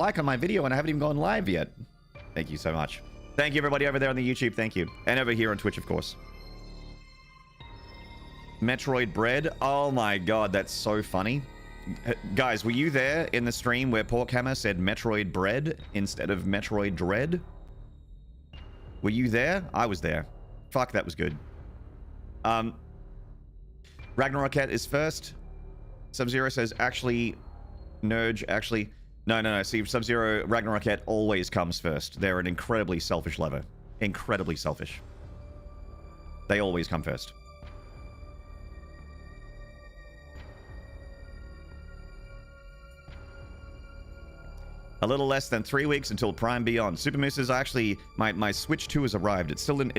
like on my video and I haven't even gone live yet. Thank you so much. Thank you everybody over there on the YouTube. Thank you. And over here on Twitch, of course. Metroid bread. Oh my god, that's so funny. Guys, were you there in the stream where Porkhammer said Metroid bread instead of Metroid dread? Were you there? I was there. Fuck, that was good. Ragnarokette is first. Sub-Zero says, actually, Nerge, actually... No. See, Sub-Zero, Ragnarokette always comes first. They're an incredibly selfish lever. Incredibly selfish. They always come first. A little less than 3 weeks until Prime Beyond. Super Moose is actually... My Switch 2 has arrived. It's still in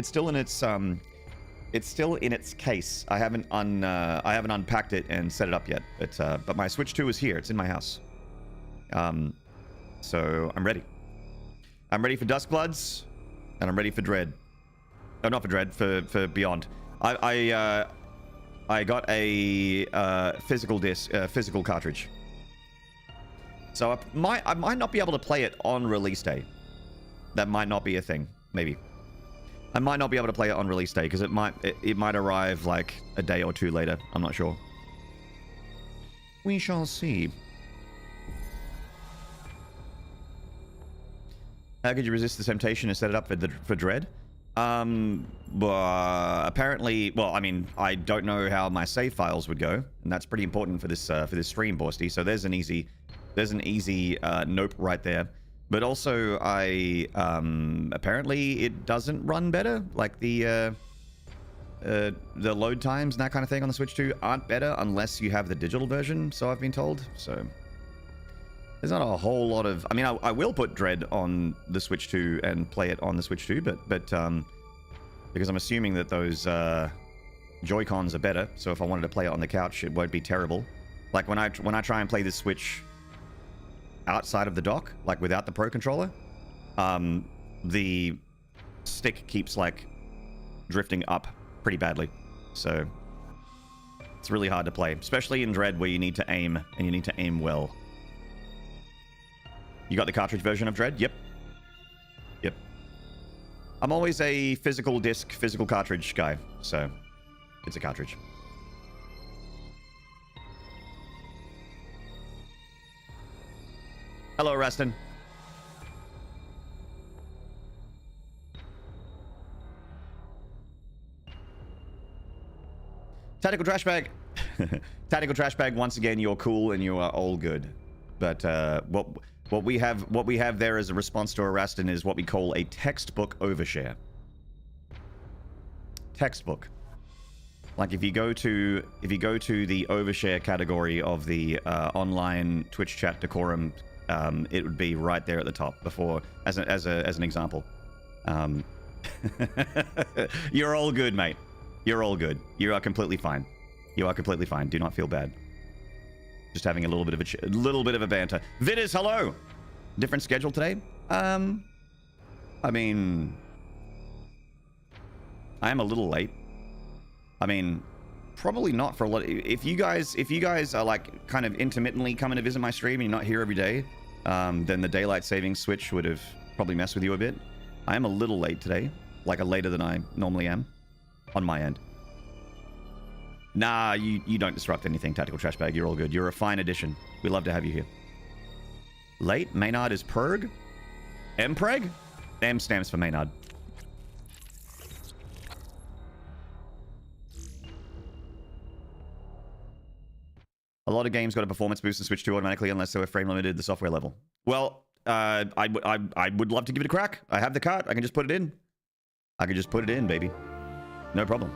its case. I haven't unpacked it and set it up yet. But my Switch 2 is here. It's in my house. So I'm ready. I'm ready for Duskbloods, and I'm ready for Dread. Oh, not for Dread, for Beyond. I got a physical disc, physical cartridge. So I might not be able to play it on release day. That might not be a thing. Maybe. I might not be able to play it on release day because it might arrive like a day or two later. I'm not sure. We shall see. How could you resist the temptation to set it up for Dread? Apparently, well, I mean, I don't know how my save files would go, and that's pretty important for this stream, Borsty. So there's an easy nope right there. But also, apparently it doesn't run better. Like the load times and that kind of thing on the Switch 2 aren't better unless you have the digital version. So I've been told. So there's not a whole lot of... I mean, I will put Dread on the Switch 2 and play it on the Switch 2, but because I'm assuming that those Joy-Cons are better. So if I wanted to play it on the couch, it won't be terrible. Like when I try and play this Switch outside of the dock, like without the Pro Controller, the stick keeps like drifting up pretty badly. So it's really hard to play, especially in Dread where you need to aim, and you need to aim well. You got the cartridge version of Dread? Yep. Yep. I'm always a physical disc, physical cartridge guy, so it's a cartridge. Hello, Raston. Tactical Trash Bag. Tactical Trash Bag, once again, you're cool and you are all good. But what we have there as a response to Raston is what we call a textbook overshare. Textbook. Like if you go to the overshare category of the online Twitch chat decorum, it would be right there at the top before, as an example. You're all good, mate. You're all good. You are completely fine. You are completely fine. Do not feel bad. Just having a little bit of a banter. Vitters, hello. Different schedule today. I mean, I am a little late. I mean, probably not for a lot. If you guys are like kind of intermittently coming to visit my stream and you're not here every day, then the daylight saving switch would have probably messed with you a bit. I am a little late today, like later than I normally am, on my end. Nah, you don't disrupt anything, Tactical Trash Bag. You're all good. You're a fine addition. We love to have you here. Late? Maynard is Perg? Mpreg? M stands for Maynard. A lot of games got a performance boost in Switch 2 automatically unless they were frame limited at the software level. Well, I would love to give it a crack. I have the cart. I can just put it in. I can just put it in, baby. No problem.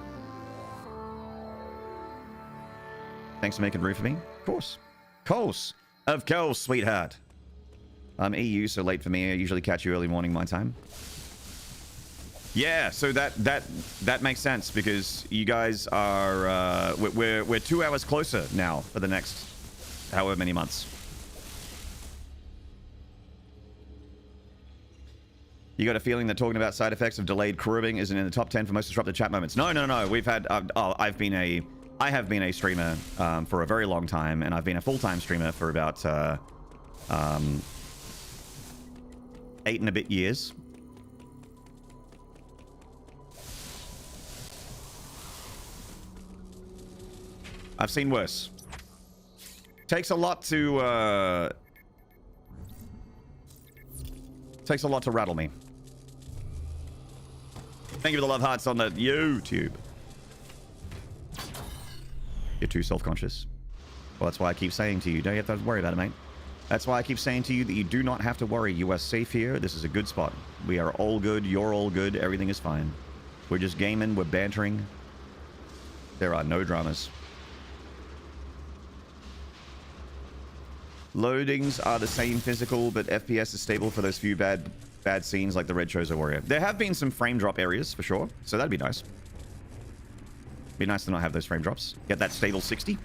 Thanks for making room for me. Of course. Of course, sweetheart. I'm EU, so late for me. I usually catch you early morning my time. Yeah, so that makes sense because you guys are we're 2 hours closer now for the next however many months. You got a feeling that talking about side effects of delayed crewing isn't in the top 10 for most disruptive chat moments? No. We've had I have been a streamer for a very long time, and I've been a full-time streamer for about 8 and a bit years. I've seen worse. Takes a lot to rattle me. Thank you for the love hearts on the YouTube. You're too self-conscious. Well, that's why I keep saying to you, don't you have to worry about it, mate. That's why I keep saying to you that you do not have to worry. You are safe here. This is a good spot. We are all good. You're all good. Everything is fine. We're just gaming. We're bantering. There are no dramas. Loadings are the same physical, but FPS is stable for those few bad scenes like the Red Chozo Warrior. There have been some frame drop areas for sure, so that'd be nice. Be nice to not have those frame drops. Get that stable 60.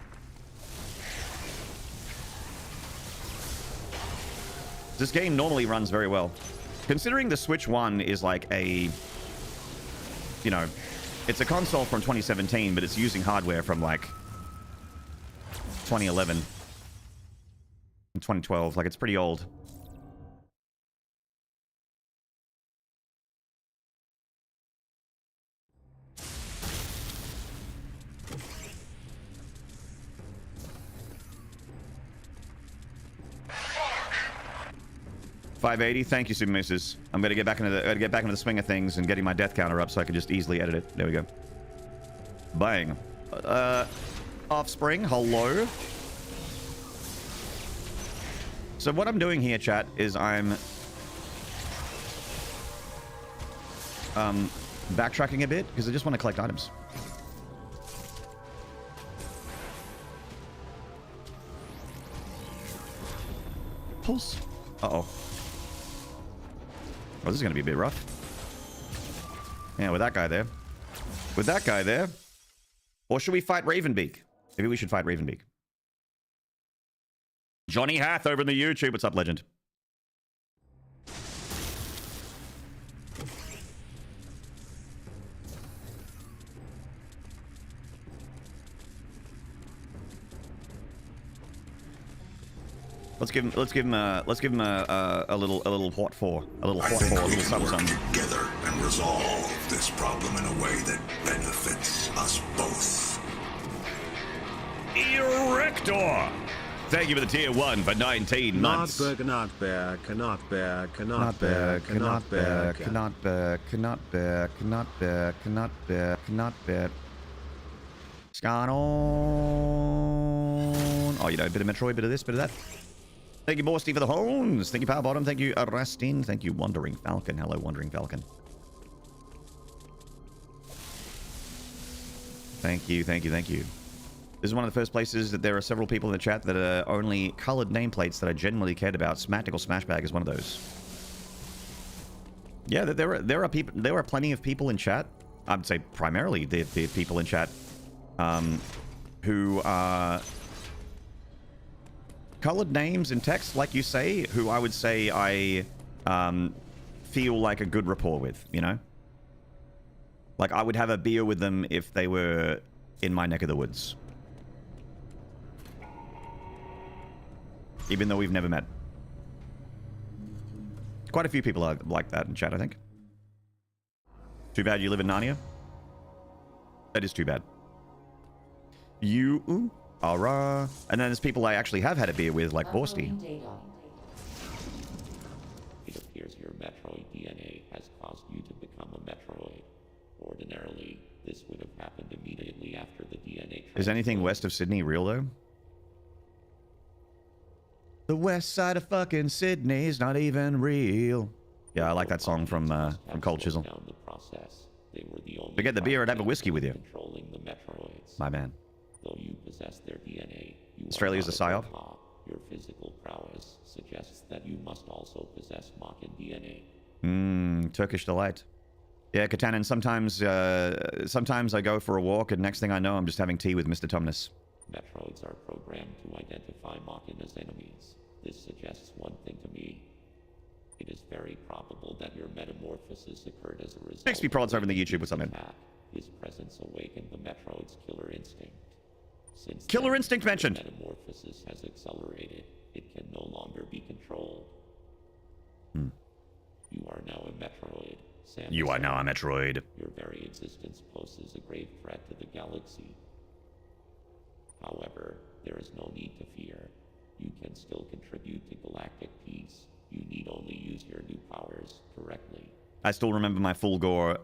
This game normally runs very well. Considering the Switch 1 is like a, you know, it's a console from 2017, but it's using hardware from like 2011 and 2012. Like, it's pretty old. $580. Thank you, Super Mooses. I'm gonna get back into the swing of things and getting my death counter up so I can just easily edit it. There we go. Bang. Offspring. Hello. So what I'm doing here, chat, is I'm backtracking a bit because I just want to collect items. Pulse. Uh-oh. Oh, this is going to be a bit rough. Yeah, with that guy there. With that guy there. Or should we fight Ravenbeak? Maybe we should fight Ravenbeak. Johnny Hath over in the YouTube. What's up, legend? Let's give him a little what for? A little what for? A little something. Together and resolve this problem in a way that benefits us both. Erector! Thank you for the tier 1 for 19 months. Not bad. Scan on. Oh, you know, a bit of Metroid, bit of this, bit of that. Thank you, Borsty, for the horns. Thank you, Power Bottom. Thank you, Arrestin. Thank you, Wandering Falcon. Hello, Wandering Falcon. Thank you. This is one of the first places that there are several people in the chat that are only colored nameplates that I genuinely cared about. Smactical Smashbag is one of those. Yeah, there are plenty of people in chat. I'd say primarily the people in chat who are colored names and text, like you say, who I would say I feel like a good rapport with, you know? Like, I would have a beer with them if they were in my neck of the woods. Even though we've never met. Quite a few people are like that in chat, I think. Too bad you live in Narnia. That is too bad. You... Ara. And then there's people I actually have had a beer with, like Borsty. It appears your Metroid DNA has caused you to become a Metroid. Ordinarily, this would have happened immediately after the DNA transfer. Is anything west of Sydney real, though? The west side of fucking Sydney is not even real. Yeah, I like that song from Cold Chisel. Forget the beer and have a whiskey with you. Controlling the Metroids. My man. Though you possess their DNA, you Australia's a psyop. Your physical prowess suggests that you must also possess Makan DNA. Turkish delight. Yeah, Katanen, sometimes I go for a walk and next thing I know I'm just having tea with Mr. Tumnus. Metroids are programmed to identify Makan as enemies. This suggests one thing to me. It is very probable that your metamorphosis occurred as a result. XP prods over in the YouTube. What's up, man? His presence awakened the Metroid's killer instinct. Since Killer instinct mentioned. Metamorphosis has accelerated. It can no longer be controlled. You are now a Metroid. Samus You are now a Metroid. Your very existence poses a grave threat to the galaxy. However, there is no need to fear. You can still contribute to galactic peace. You need only use your new powers correctly. I still remember my full gore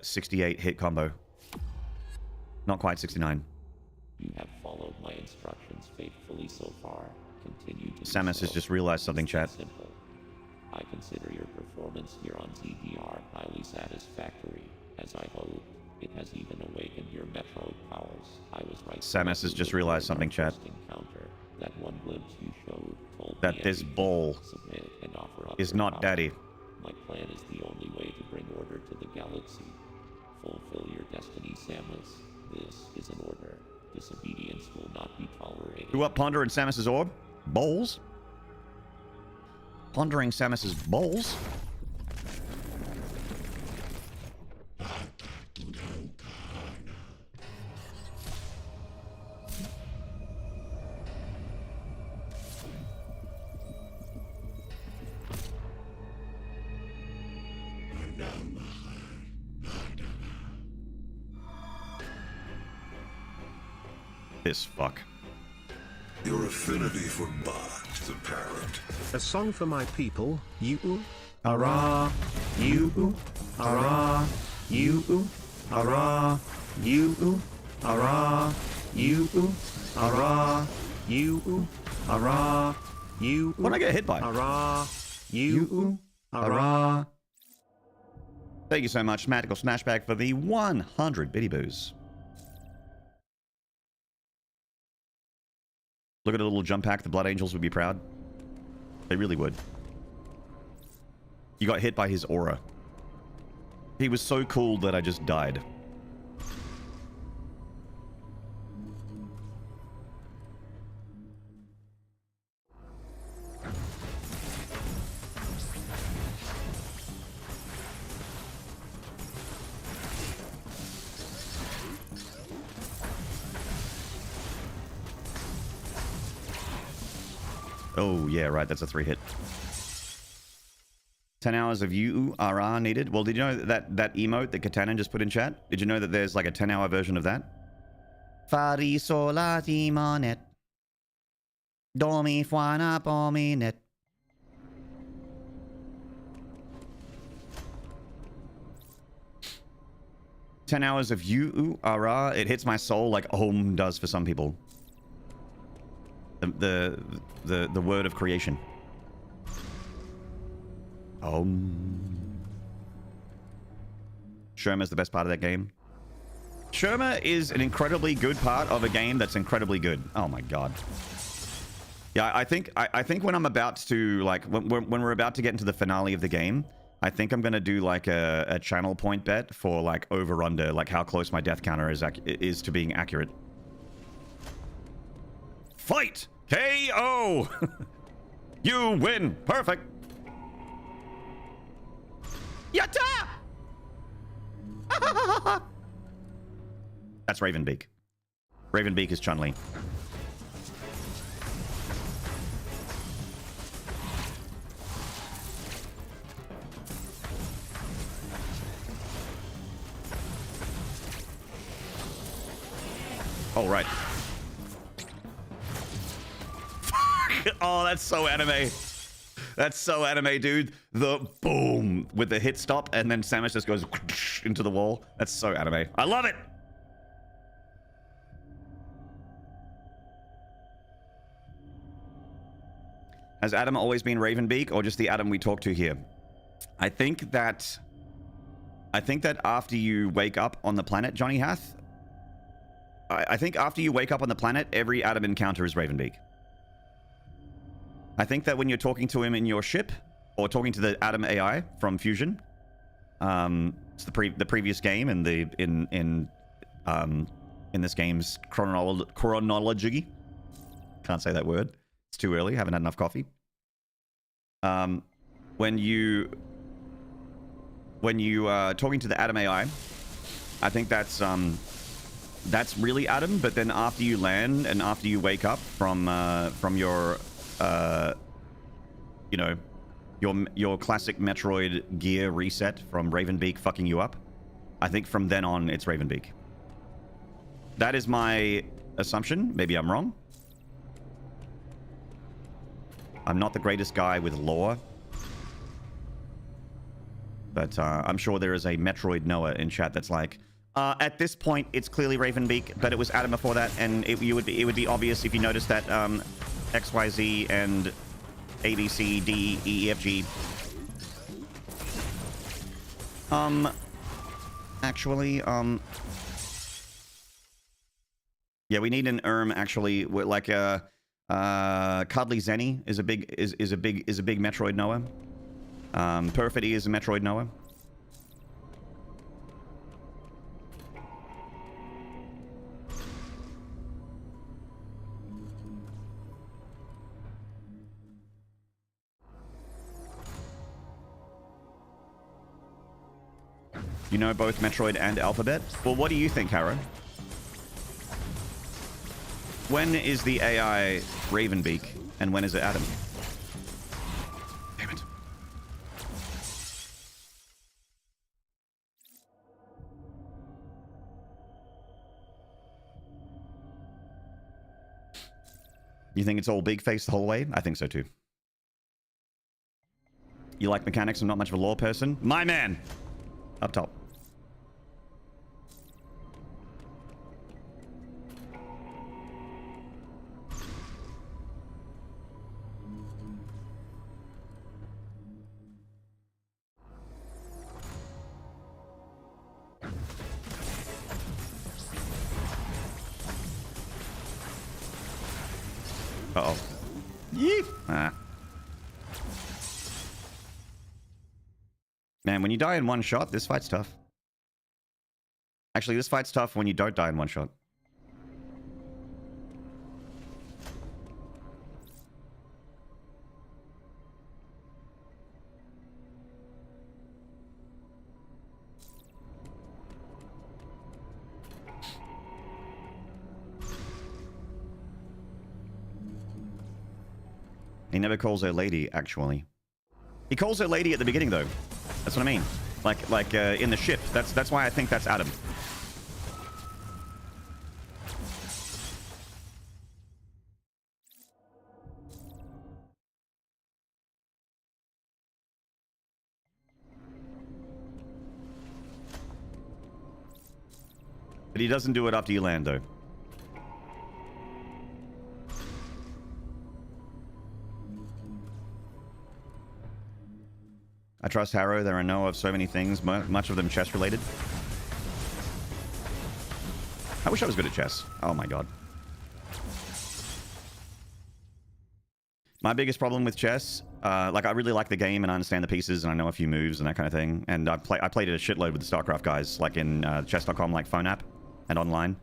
68 hit combo. Not quite 69. You have followed my instructions faithfully so far. Continue to do Samus so. has just realized something, It's chat. simple. I consider your performance here on ZDR highly satisfactory. As I hoped, it has even awakened your Metroid powers. I was right. Samus has just realized something, chat. Encounter. That one glimpse you showed told That me this everything. ball Submit and offer up is your not power. daddy. My plan is the only way to bring order to the galaxy. Fulfill your destiny, Samus. This is an order. Disobedience will not be tolerated. Who up Ponder and Samus's orb? Bowls? Pondering Samus's bowls? This fuck. Your affinity for Bart is apparent. A song for my people, you Ara, you, ara, you, ara, you, ara, you, ara, you ara. you What did I get hit by? ara You, ara. Thank you so much, Magical Smashback, for the 100 bitty boos. Look at a little jump pack. The Blood Angels would be proud. They really would. You got hit by his aura. He was so cool that I just died. Oh, yeah, right. That's a 3-hit. 10 hours of URR needed. Well, did you know that emote that Katana just put in chat? Did you know that there's like a 10-hour version of that? Fari sola timonet. Domi fuana pominet. "10 hours of URR. It hits my soul like Om does for some people. The word of creation. Sherma's the best part of that game. Sherma is an incredibly good part of a game that's incredibly good. Oh my god. Yeah, I think when I'm about to, like, when we're about to get into the finale of the game, I think I'm gonna do like a channel point bet for like over under, like how close my death counter is to being accurate. Fight! KO! You win! Perfect! Yatta! That's Ravenbeak. Ravenbeak is Chun-Li. Oh, right. Oh, that's so anime. That's so anime, dude. The boom with the hit stop, and then Samus just goes into the wall. That's so anime. I love it. Has Adam always been Ravenbeak, or just the Adam we talk to here? I think that after you wake up on the planet, Johnny Hath, I think after you wake up on the planet, every Adam encounter is Ravenbeak. I think that when you're talking to him in your ship, or talking to the Adam AI from Fusion, it's the previous game and in this game's chronology. Can't say that word. It's too early. Haven't had enough coffee. When you are talking to the Adam AI, I think that's really Adam. But then after you land and after you wake up from your your classic Metroid gear reset from Ravenbeak fucking you up, I think from then on it's Ravenbeak. That is my assumption. Maybe I'm wrong. I'm not the greatest guy with lore. But I'm sure there is a Metroid Noah in chat that's like, at this point, it's clearly Ravenbeak, but it was Adam before that, and it would be obvious if you noticed that X, Y, Z, and A, B, C, D, E, F, G. Actually, yeah, we need an actually, like Cuddly Zenny is a big Metroid Noah. Perfidy is a Metroid Noah. You know both Metroid and Alphabet? Well, what do you think, Harrow? When is the AI Ravenbeak, and when is it Adam? Damn it. You think it's all big face the whole way? I think so too. You like mechanics? I'm not much of a lore person. My man! Up top. Uh-oh. Yeet! Ah. Man, when you die in one shot, this fight's tough. Actually, this fight's tough when you don't die in one shot. He never calls her lady, actually. He calls her lady at the beginning, though. That's what I mean. Like in the ship. That's why I think that's Adam. But he doesn't do it after you land, though. I trust Harrow. There are no of so many things, much of them chess related. I wish I was good at chess. Oh my god. My biggest problem with chess, like I really like the game and I understand the pieces and I know a few moves and that kind of thing. And I played it a shitload with the StarCraft guys, like in chess.com, like phone app and online.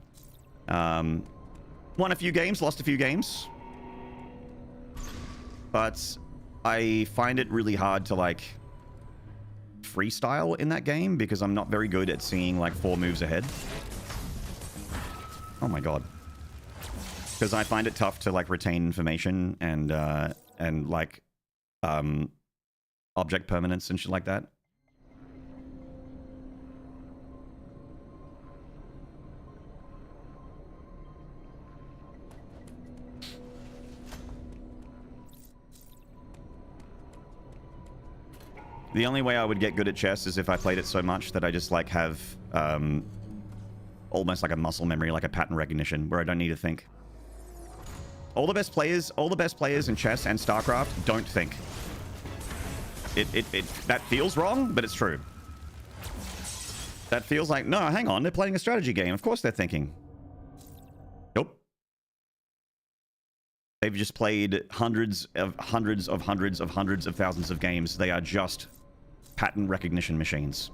Won a few games, lost a few games. But I find it really hard to like freestyle in that game because I'm not very good at seeing like 4 moves ahead. Oh my god. Because I find it tough to like retain information and like object permanence and shit like that. The only way I would get good at chess is if I played it so much that I just like have almost like a muscle memory, like a pattern recognition, where I don't need to think. All the best players in chess and StarCraft don't think. That feels wrong, but it's true. That feels like, no, hang on, they're playing a strategy game. Of course they're thinking. Nope. They've just played hundreds of thousands of games. They are just pattern recognition machines.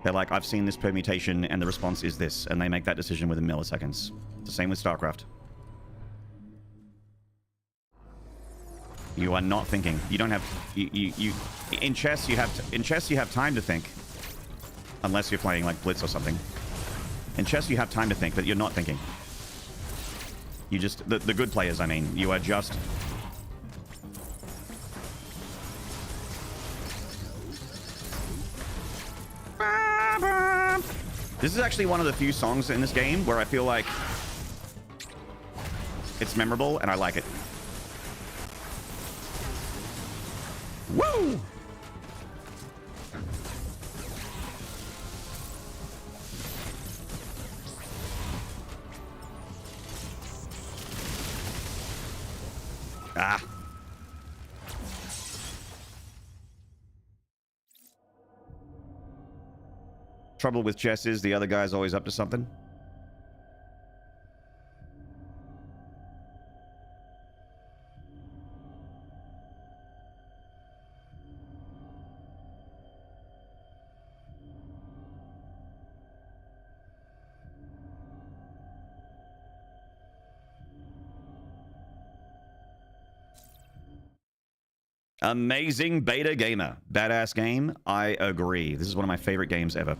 They're like, I've seen this permutation and the response is this, and they make that decision within milliseconds. It's the same with StarCraft. You are not thinking. You don't have in chess you have time to think. Unless you're playing like Blitz or something. In chess you have time to think, but you're not thinking. You just the good players, I mean, you are just This is actually one of the few songs in this game where I feel like it's memorable and I like it. Woo! Ah. Trouble with chess is the other guy's always up to something. Amazing beta gamer. Badass game. I agree. This is one of my favorite games ever.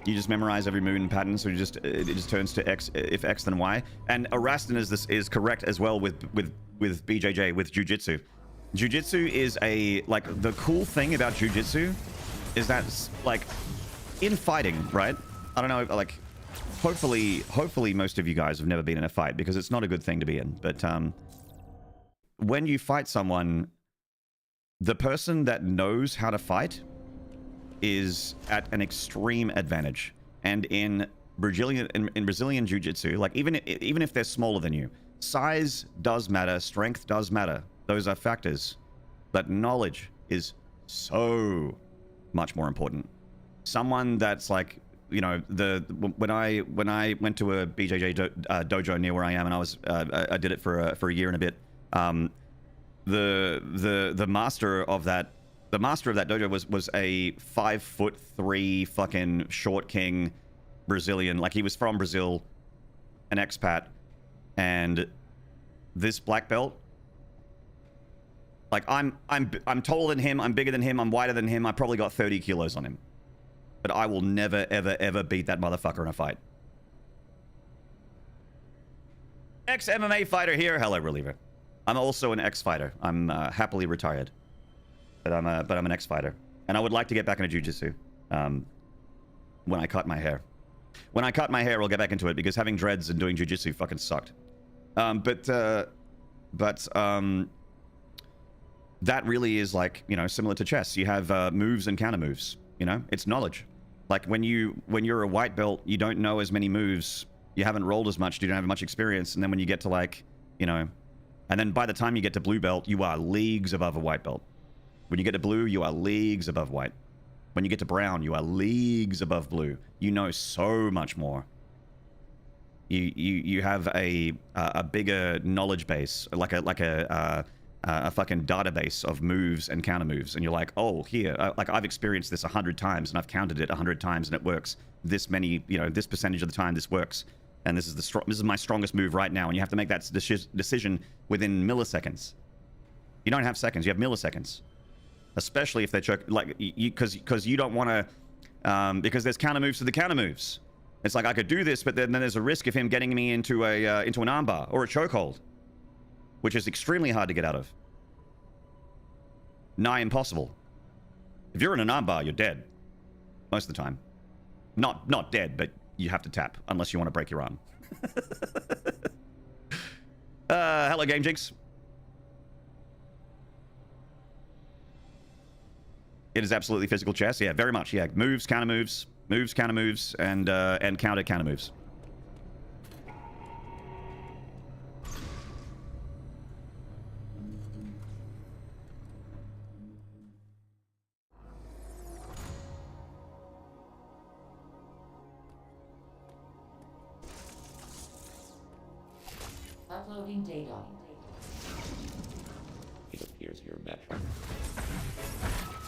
You just memorize every movement pattern, so it just turns to X. If X, then Y. And Araston is correct as well with BJJ, with Jiu-Jitsu. Jiu-Jitsu is like, the cool thing about Jiu-Jitsu is that, like, in fighting, right? I don't know, like, hopefully most of you guys have never been in a fight, because it's not a good thing to be in. But when you fight someone, the person that knows how to fight is at an extreme advantage. And in Brazilian Jiu-Jitsu, like, even if they're smaller than you, size does matter, strength does matter. Those are factors. But knowledge is so much more important. Someone that's like, you know, when I went to a BJJ dojo near where I am, and I did it for a year and a bit. The master of that dojo was a 5'3" fucking short king Brazilian. Like, he was from Brazil, an expat, and this black belt. Like, I'm taller than him, I'm bigger than him, I'm wider than him. I probably got 30 kilos on him. But I will never, ever, ever beat that motherfucker in a fight. Ex-MMA fighter here. Hello, Reliever. I'm also an ex-fighter. I'm happily retired. But I'm an ex-fighter. And I would like to get back into Jiu-Jitsu. When I cut my hair. When I cut my hair, I'll get back into it, because having dreads and doing Jiu-Jitsu fucking sucked. That really is, like, you know, similar to chess. You have moves and counter moves. You know, it's knowledge. Like, when you're a white belt, you don't know as many moves. You haven't rolled as much. You don't have much experience. And then when you get to, like, you know, and then by the time you get to blue belt, you are leagues above a white belt. When you get to blue, you are leagues above white. When you get to brown, you are leagues above blue. You know so much more. You have a bigger knowledge base, like a fucking database of moves and counter moves, and you're like, oh, here, like, I've experienced this 100 times, and I've counted it 100 times, and it works. This many, you know, this percentage of the time, this works, and this is my strongest move right now, and you have to make that decision within milliseconds. You don't have seconds, you have milliseconds. Especially if they choke, like, because you don't want to, because there's counter moves to the counter moves. It's like, I could do this, but then there's a risk of him getting me into an armbar or a chokehold, which is extremely hard to get out of. Nigh impossible. If you're in an armbar, you're dead. Most of the time. Not dead, but you have to tap, unless you want to break your arm. Hello, Game Jinx. It is absolutely physical chess. Yeah, very much. Yeah, moves, counter moves, counter moves, and counter moves. Uploading data. It appears you're metro.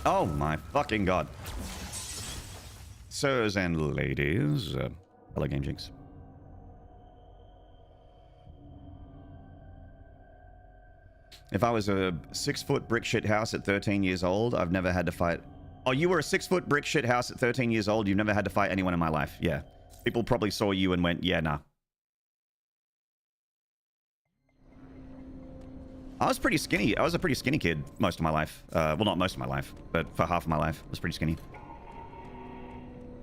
Oh my fucking god. Sirs and ladies. Hello, Game Jinx. If I was a 6-foot brick shit house at 13 years old, I've never had to fight. Oh, you were a 6-foot brick shit house at 13 years old, you've never had to fight anyone in my life. Yeah. People probably saw you and went, yeah, nah. I was pretty skinny. I was a pretty skinny kid most of my life. Well, not most of my life, but for half of my life, I was pretty skinny.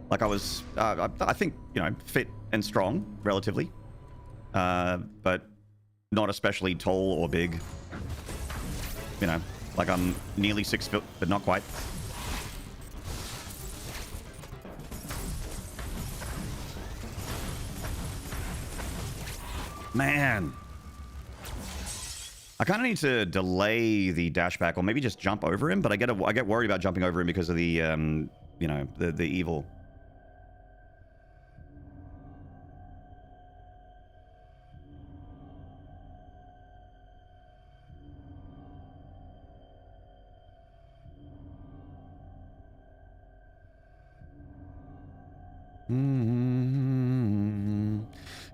Like I was, I think, you know, fit and strong, relatively. But not especially tall or big. You know, like I'm nearly 6 foot, but not quite. Man. I kind of need to delay the dash back or maybe just jump over him, but I get worried about jumping over him because of the, you know, the evil.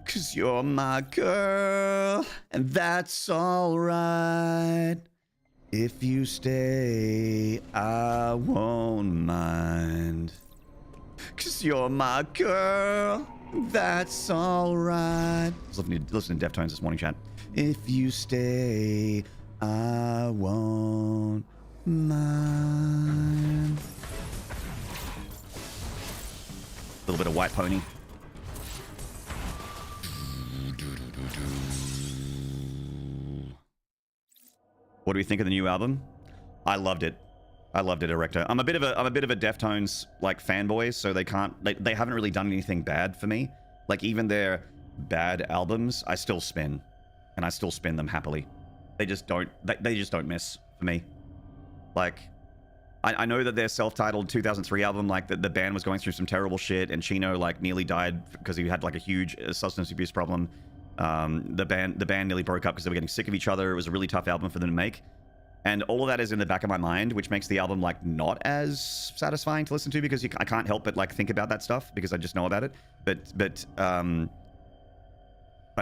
Cause you're my girl, and that's alright. If you stay, I won't mind. Cause you're my girl, that's alright. I was listening to Deftones this morning, chat. If you stay, I won't mind. A little bit of White Pony. What do we think of the new album? I loved it. I loved it, Erector. I'm a bit of a Deftones like fanboy, so they haven't really done anything bad for me. Like even their bad albums, I still spin, and I still spin them happily. They just don't miss for me. Like I know that their self-titled 2003 album, like the band was going through some terrible shit, and Chino like nearly died because he had like a huge substance abuse problem. The band nearly broke up because they were getting sick of each other. It was a really tough album for them to make, and all of that is in the back of my mind, which makes the album like not as satisfying to listen to because I can't help but like think about that stuff because I just know about it. But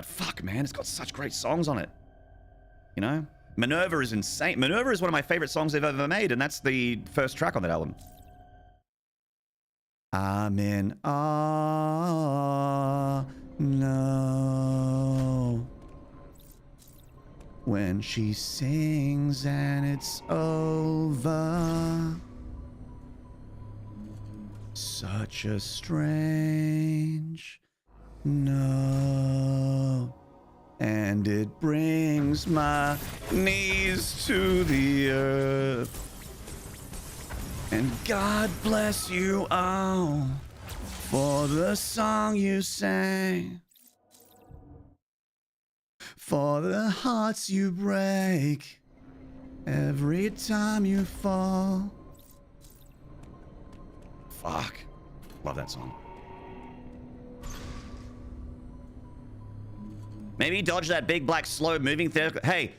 fuck, man, it's got such great songs on it. You know, Minerva is insane. Minerva is one of my favorite songs they've ever made, and that's the first track on that album. I'm in awe. No, when she sings and it's over, such a strange no, and it brings my knees to the earth, and God bless you all for the song you sang, for the hearts you break every time you fall. Fuck. Love that song. Maybe dodge that big black slow moving thing. Hey,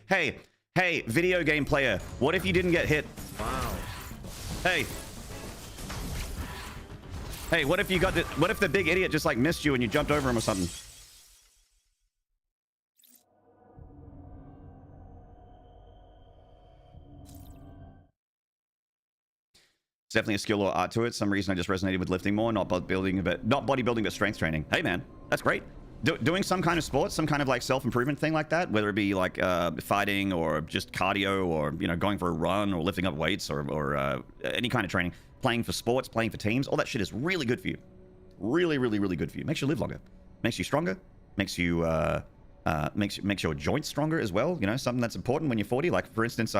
video game player. What if you didn't get hit? Wow. Hey, what if the big idiot just like missed you and you jumped over him or something? It's definitely a skill or art to it. Some reason I just resonated with lifting more, not bodybuilding, but strength training. Hey man, that's great. Doing some kind of sport, some kind of like self-improvement thing like that, whether it be like fighting or just cardio or, you know, going for a run or lifting up weights or any kind of training, playing for sports, playing for teams, all that shit is really good for you. Really, really, really good for you. Makes you live longer. Makes you stronger. Makes you makes your joints stronger as well. You know, something that's important when you're 40. Like for instance,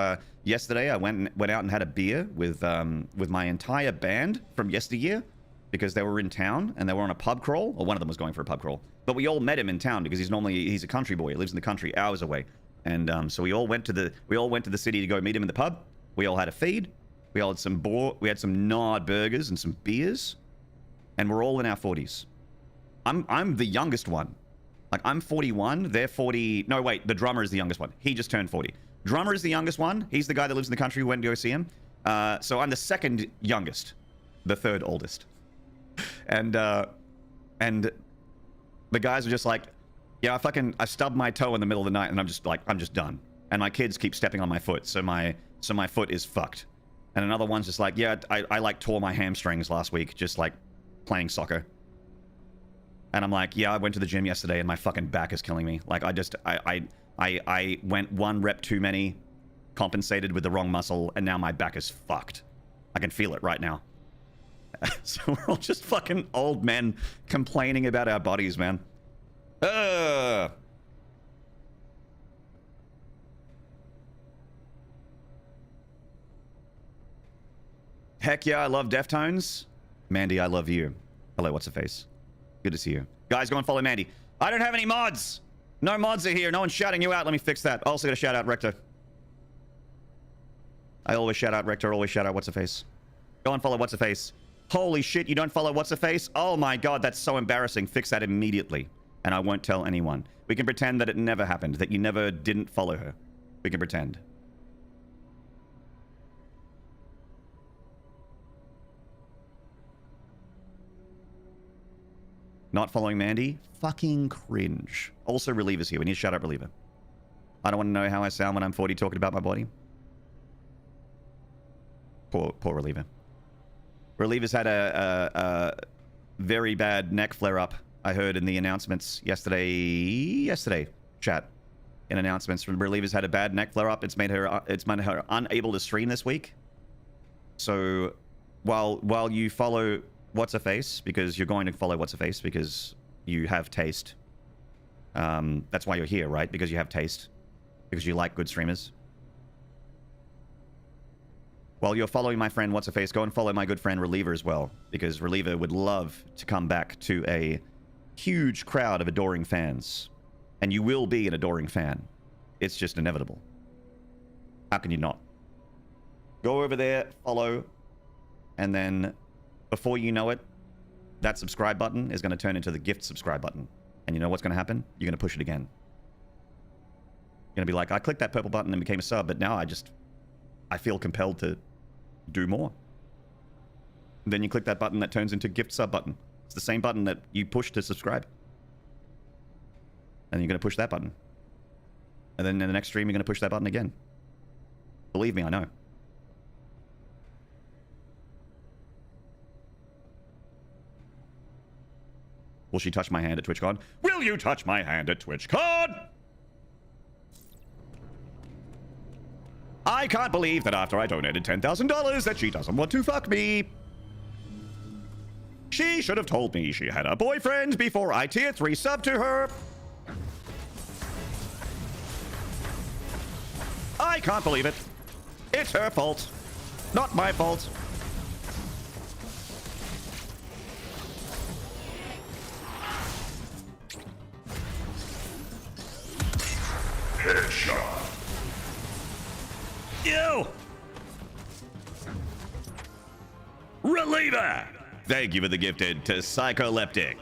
yesterday I went out and had a beer with my entire band from yesteryear because they were in town and they were on a pub crawl, or one of them was going for a pub crawl. But we all met him in town because he's a country boy. He lives in the country, hours away. And so we all went to the city to go meet him in the pub. We all had a feed. We had some gnawed burgers and some beers, and we're all in our 40s. I'm the youngest one. Like I'm 41, they're 40. No, wait, the drummer is the youngest one. He just turned 40. Drummer is the youngest one. He's the guy that lives in the country who went to go see him. So I'm the second youngest, the third oldest. And the guys are just like, yeah, I stubbed my toe in the middle of the night and I'm just done. And my kids keep stepping on my foot, so my foot is fucked. And another one's just like, yeah, I like tore my hamstrings last week just like playing soccer. And I'm like, yeah, I went to the gym yesterday and my fucking back is killing me. Like I I went 1 rep too many, compensated with the wrong muscle, and now my back is fucked. I can feel it right now. So we're all just fucking old men complaining about our bodies, man. Heck yeah, I love Deftones. Mandy, I love you. Hello, what's the face? Good to see you. Guys, go and follow Mandy. I don't have any mods. No mods are here. No one's shouting you out. Let me fix that. Also got to shout out Rector. I always shout out Rector. Always shout out what's the face. Go and follow what's the face. Holy shit, you don't follow what's the face? Oh my god, that's so embarrassing. Fix that immediately. And I won't tell anyone. We can pretend that it never happened. That you never didn't follow her. We can pretend. Not following Mandy? Fucking cringe. Also, Reliever's here. We need to shut up Reliever. I don't want to know how I sound when I'm 40 talking about my body. Poor Reliever. Reliever's had a very bad neck flare-up, I heard in the announcements yesterday, chat. In announcements, Reliever's had a bad neck flare-up. It's made her unable to stream this week. So, while you follow what's a face, because you're going to follow what's a face because you have taste. That's why you're here, right? Because you have taste. Because you like good streamers. While you're following my friend what's a face, go and follow my good friend Reliever as well, because Reliever would love to come back to a huge crowd of adoring fans. And you will be an adoring fan. It's just inevitable. How can you not? Go over there, follow, and then before you know it, that subscribe button is going to turn into the gift subscribe button. And you know what's going to happen? You're going to push it again. You're going to be like, I clicked that purple button and became a sub, but now I feel compelled to do more. And then you click that button that turns into gift sub button. It's the same button that you push to subscribe. And you're going to push that button. And then in the next stream, you're going to push that button again. Believe me, I know. Will she touch my hand at TwitchCon? Will you touch my hand at TwitchCon? I can't believe that after I donated $10,000 that she doesn't want to fuck me. She should have told me she had a boyfriend before I tier 3 sub to her. I can't believe it. It's her fault. Not my fault. Headshot. You! Reliever! Thank you for the gifted to Psycholeptic.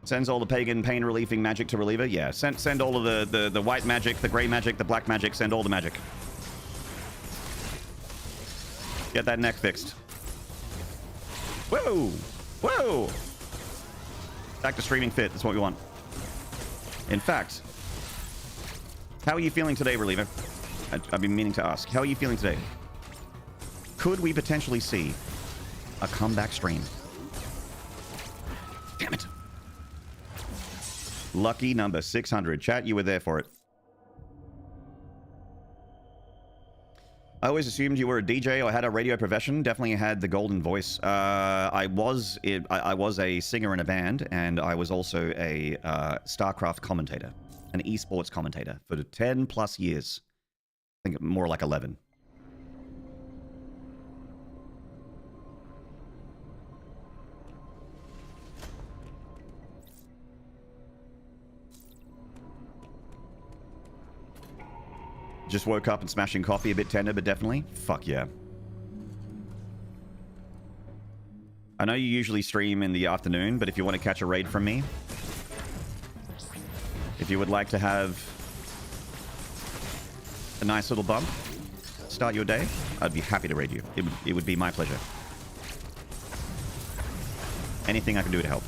Sends all the pagan pain relieving magic to Reliever? Yeah, send all of the white magic, the gray magic, the black magic, send all the magic. Get that neck fixed. Whoa! Whoa! Back to streaming fit. That's what we want. In fact, how are you feeling today, Reliever? I've been meaning to ask. How are you feeling today? Could we potentially see a comeback stream? Damn it. Lucky number 600. Chat, you were there for it. I always assumed you were a DJ or had a radio profession. Definitely had the golden voice. I was a singer in a band, and I was also a StarCraft commentator, an esports commentator for 10 plus years. I think more like 11. Just woke up and smashing coffee, a bit tender, but definitely. Fuck yeah. I know you usually stream in the afternoon, but if you want to catch a raid from me, if you would like to have a nice little bump, start your day, I'd be happy to raid you. It would be my pleasure. Anything I can do to help.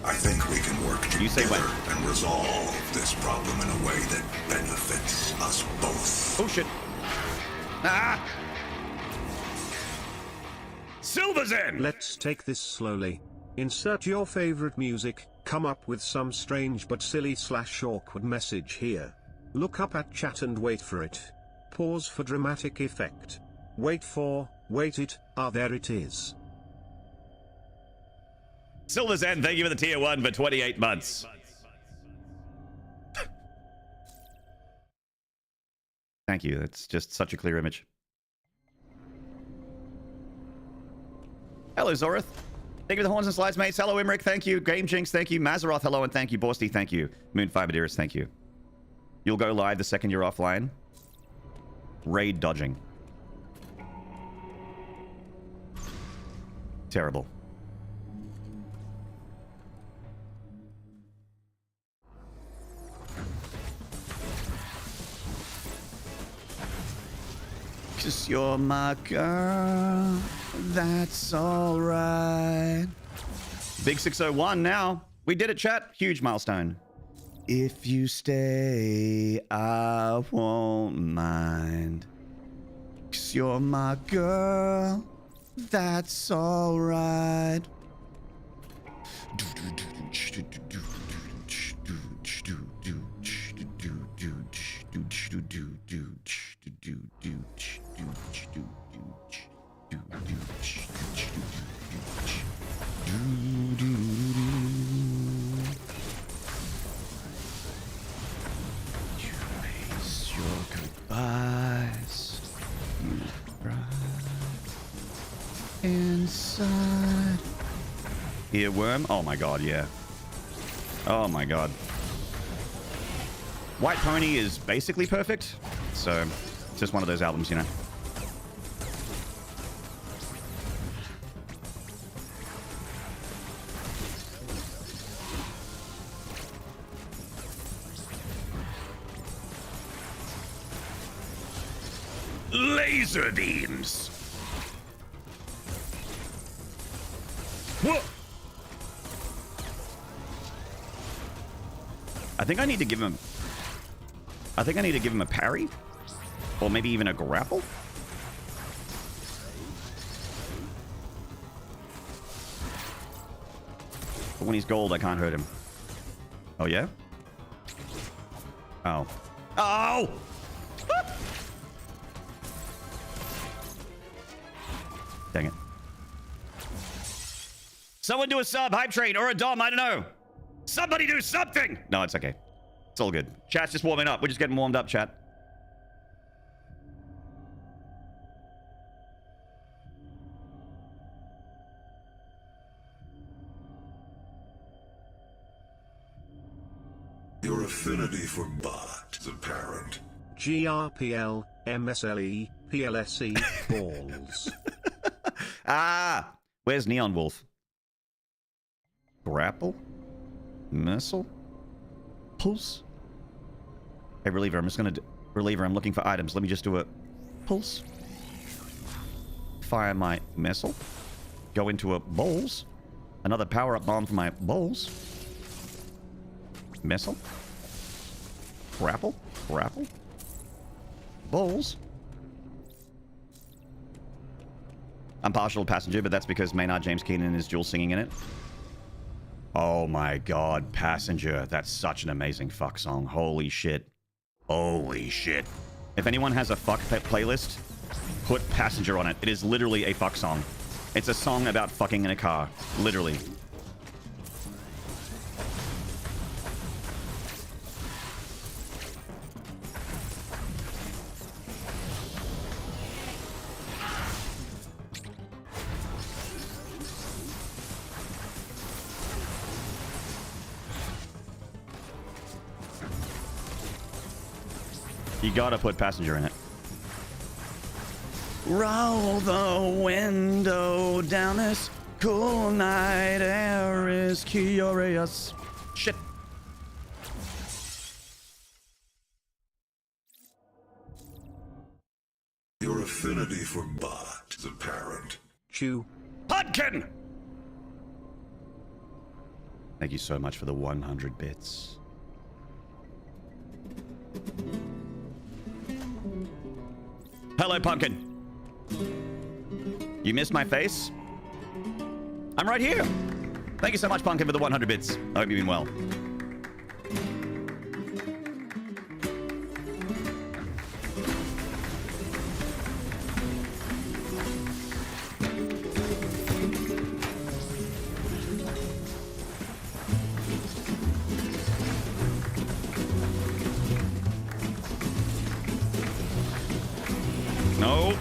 I think we can work You say together when? and resolve this problem in a way that benefits us both. Oh shit. Ah! Silver's in! Let's take this slowly. Insert your favorite music, come up with some strange but silly / awkward message here. Look up at chat and wait for it. Pause for dramatic effect. Wait it, there it is. Silver's End, thank you for the tier 1 for 28 months. Thank you, that's just such a clear image. Hello, Zorith. Thank you for the horns and slides, mates. Hello, Imric, thank you. Game Jinx, thank you. Mazaroth, hello, and thank you. Borsty, thank you. Moonfiber Dearest, thank you. You'll go live the second you're offline. Raid dodging. Terrible. Cause you're my girl, that's alright. Big 601 now. We did it, chat. Huge milestone. If you stay, I won't mind. Cause you're my girl, that's alright. Goodbyes, you cry inside. Earworm? Oh my god, yeah. Oh my god. White Pony is basically perfect, so it's just one of those albums, you know. Laser beams. Whoa. I think I need to give him a parry, or maybe even a grapple. But when he's gold, I can't hurt him. Oh yeah? Oh. Oh! Dang it. Someone do a sub, hype train, or a dom, I don't know. Somebody do something! No, it's okay. It's all good. Chat's just warming up. We're just getting warmed up, chat. Your affinity for bot is apparent. GRPL, MSLE, PLSE, balls. Ah! Where's Neon Wolf? Grapple? Missile? Pulse? Hey, Reliever, I'm just gonna... Reliever, I'm looking for items. Let me just do a... Pulse. Fire my missile. Go into a bowls. Another power-up bomb for my bowls. Missile. Grapple. Grapple. Bowls. I'm partial to Passenger, but that's because Maynard James Keenan is dual singing in it. Oh my god, Passenger. That's such an amazing fuck song. Holy shit. Holy shit. If anyone has a fuck playlist, put Passenger on it. It is literally a fuck song. It's a song about fucking in a car. Literally. You gotta put Passenger in it. Roll the window down, this cool night air is curious. Shit. Your affinity for bot is apparent. Chew. Podkin! Thank you so much for the 100 bits. Hello, Pumpkin. You missed my face? I'm right here. Thank you so much, Pumpkin, for the 100 bits. I hope you've been well. No.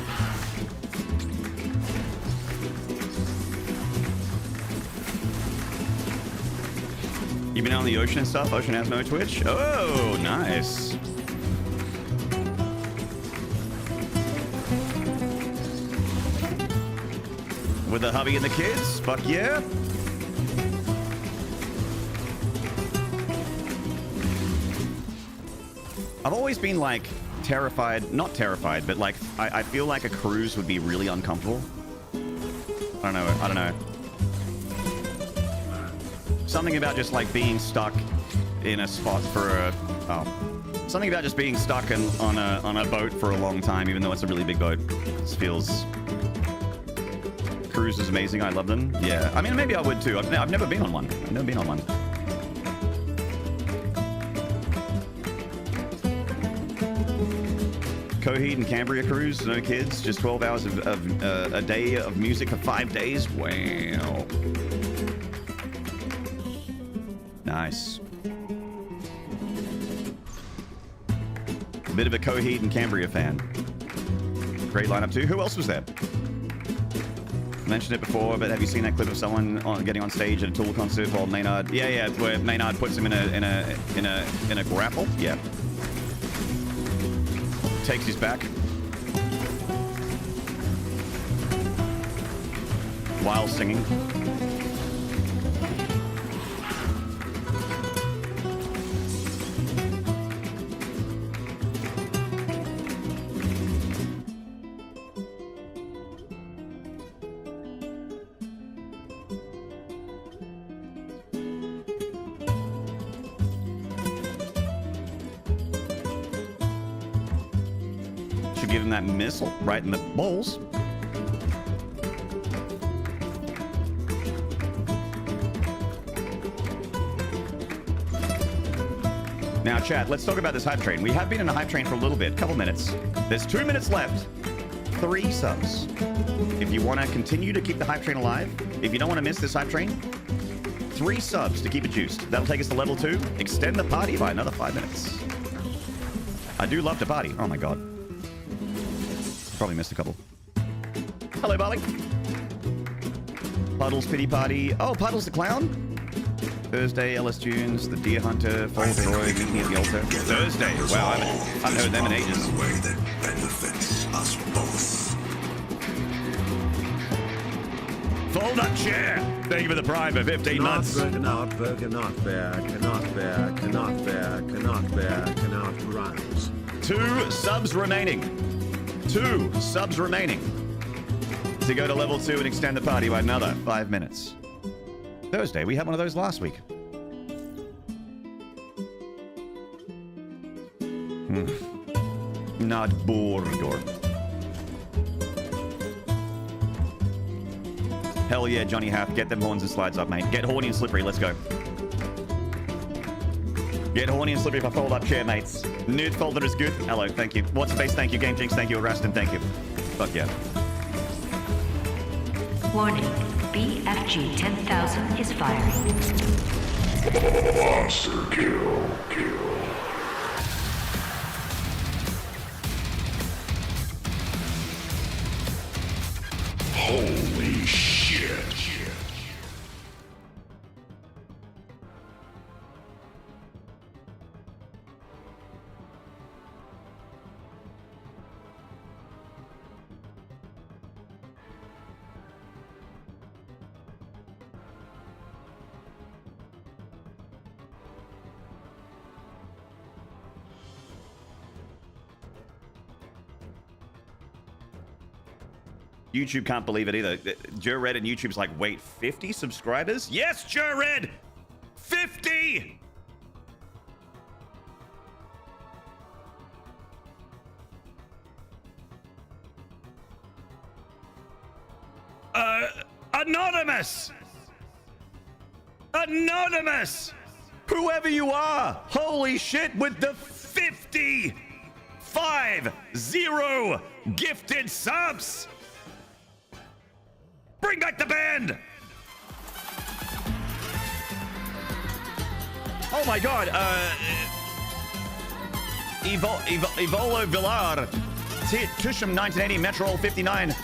You been on the ocean and stuff? Ocean has no Twitch? Oh, nice. With the hubby and the kids? Fuck yeah. I've always been like terrified, not terrified, but like I feel like a cruise would be really uncomfortable. I don't know. Something about just like being stuck in a spot for a something about just being stuck on a boat for a long time, even though it's a really big boat. It feels. Cruise is amazing. I love them. Yeah, I mean maybe I would too. I've never been on one. I've never been on one. Coheed and Cambria cruise, no kids, just 12 hours of a day of music for 5 days. Wow. Nice. A bit of a Coheed and Cambria fan. Great lineup too. Who else was there? Mentioned it before, but have you seen that clip of someone getting on stage at a Tool concert while Maynard? Yeah, where Maynard puts him in a grapple. Yeah. Takes his back while singing. Give him that missile right in the balls. Now, chat, let's talk about this hype train. We have been in a hype train for a little bit, couple minutes. There's 2 minutes left. 3 subs. If you want to continue to keep the hype train alive, if you don't want to miss this hype train, 3 subs to keep it juiced. That'll take us to level 2. Extend the party by another 5 minutes. I do love to party. Oh my god. Probably missed a couple. Hello, Barley. Puddles Pity Party. Oh, Puddles the Clown. Thursday, Ellis Tunes, the Deer Hunter, Fall Troy, Meet Me at the Altar. Thursday. Wow, I haven't heard them in ages. In a way that benefits us both. Fold up chair. Thank you for the prime for 15 months. Cannot rhymes. 2 subs remaining. 2 subs remaining to go to level 2 and extend the party by another 5 minutes. Thursday, we had one of those last week. Not bored. Hell yeah, Johnny Hath. Get them horns and slides up, mate. Get horny and slippery. Let's go. Get horny and slippery if I fold up chair, mates. Nude folder is good. Hello, thank you. What's face? Thank you. Game Jinx, thank you. Rastin, thank you. Fuck yeah. Warning, BFG 10,000 is firing. Monster kill. Holy shit. YouTube can't believe it either. Joe Red and YouTube's like, wait, 50 subscribers? Yes, Joe Red! 50! Anonymous! Anonymous! Whoever you are, holy shit, with the 50 gifted subs! Bring back the band! Oh my god, Evolo Villar, Tusham 1980, Metrol 59,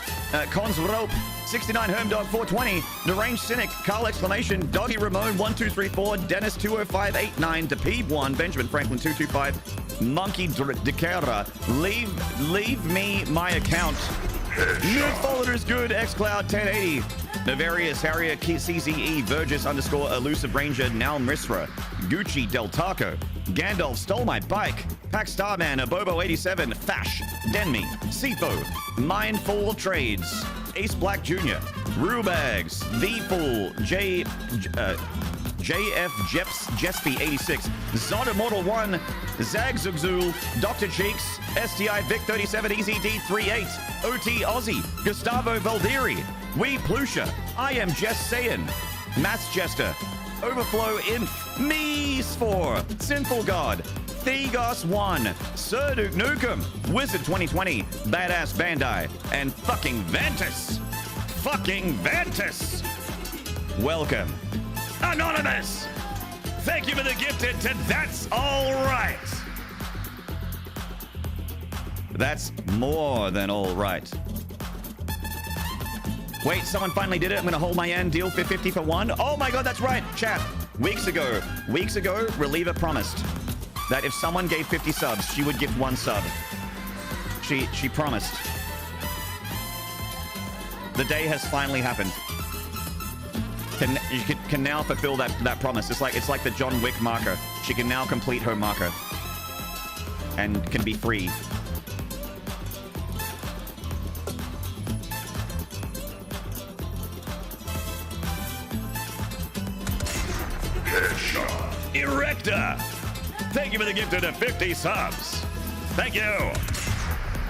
Cons Rope 69, Hermdog 420, Deranged Cynic, Carl Exclamation, Doggy Ramon 1234, Dennis 20589, DePeeb 1, Benjamin Franklin 225, Monkey Decara, leave me my account. Nerd Folder is good, xCloud 1080, Navarius, Harrier, CZE, Vergis _ Elusive Ranger, Nal Misra, Gucci Del Taco, Gandalf stole my bike, Pack Starman, Abobo 87, Fash, Denme, Sifo, Mindful Trades, Ace Black Jr., Rubags, The Fool, JF Jespy 86, Zod Immortal 1, Zag Zugzul, Dr. Cheeks, STI Vic 37, EZD 38, OT Aussie, Gustavo Valdiri, Wee Plusha, I Am Just Sayin, Mass Jester, Overflow Inf, Me Spore, Sinful God, Thegos 1, Sir Duke Nukem, Wizard 2020, Badass Bandai, and fucking Ventus. Fucking Ventus. Welcome. Anonymous. Thank you for the gifted to That's All Right. That's more than all right. Wait, someone finally did it. I'm gonna hold my end. Deal for 50 for one. Oh my god, that's right. Chat. Weeks ago, Reliever promised that if someone gave 50 subs, she would give one sub. She promised. The day has finally happened. You can now fulfill that promise. It's like the John Wick marker. She can now complete her marker and can be free. Headshot. Erecta! Thank you for the gift of the 50 subs. Thank you.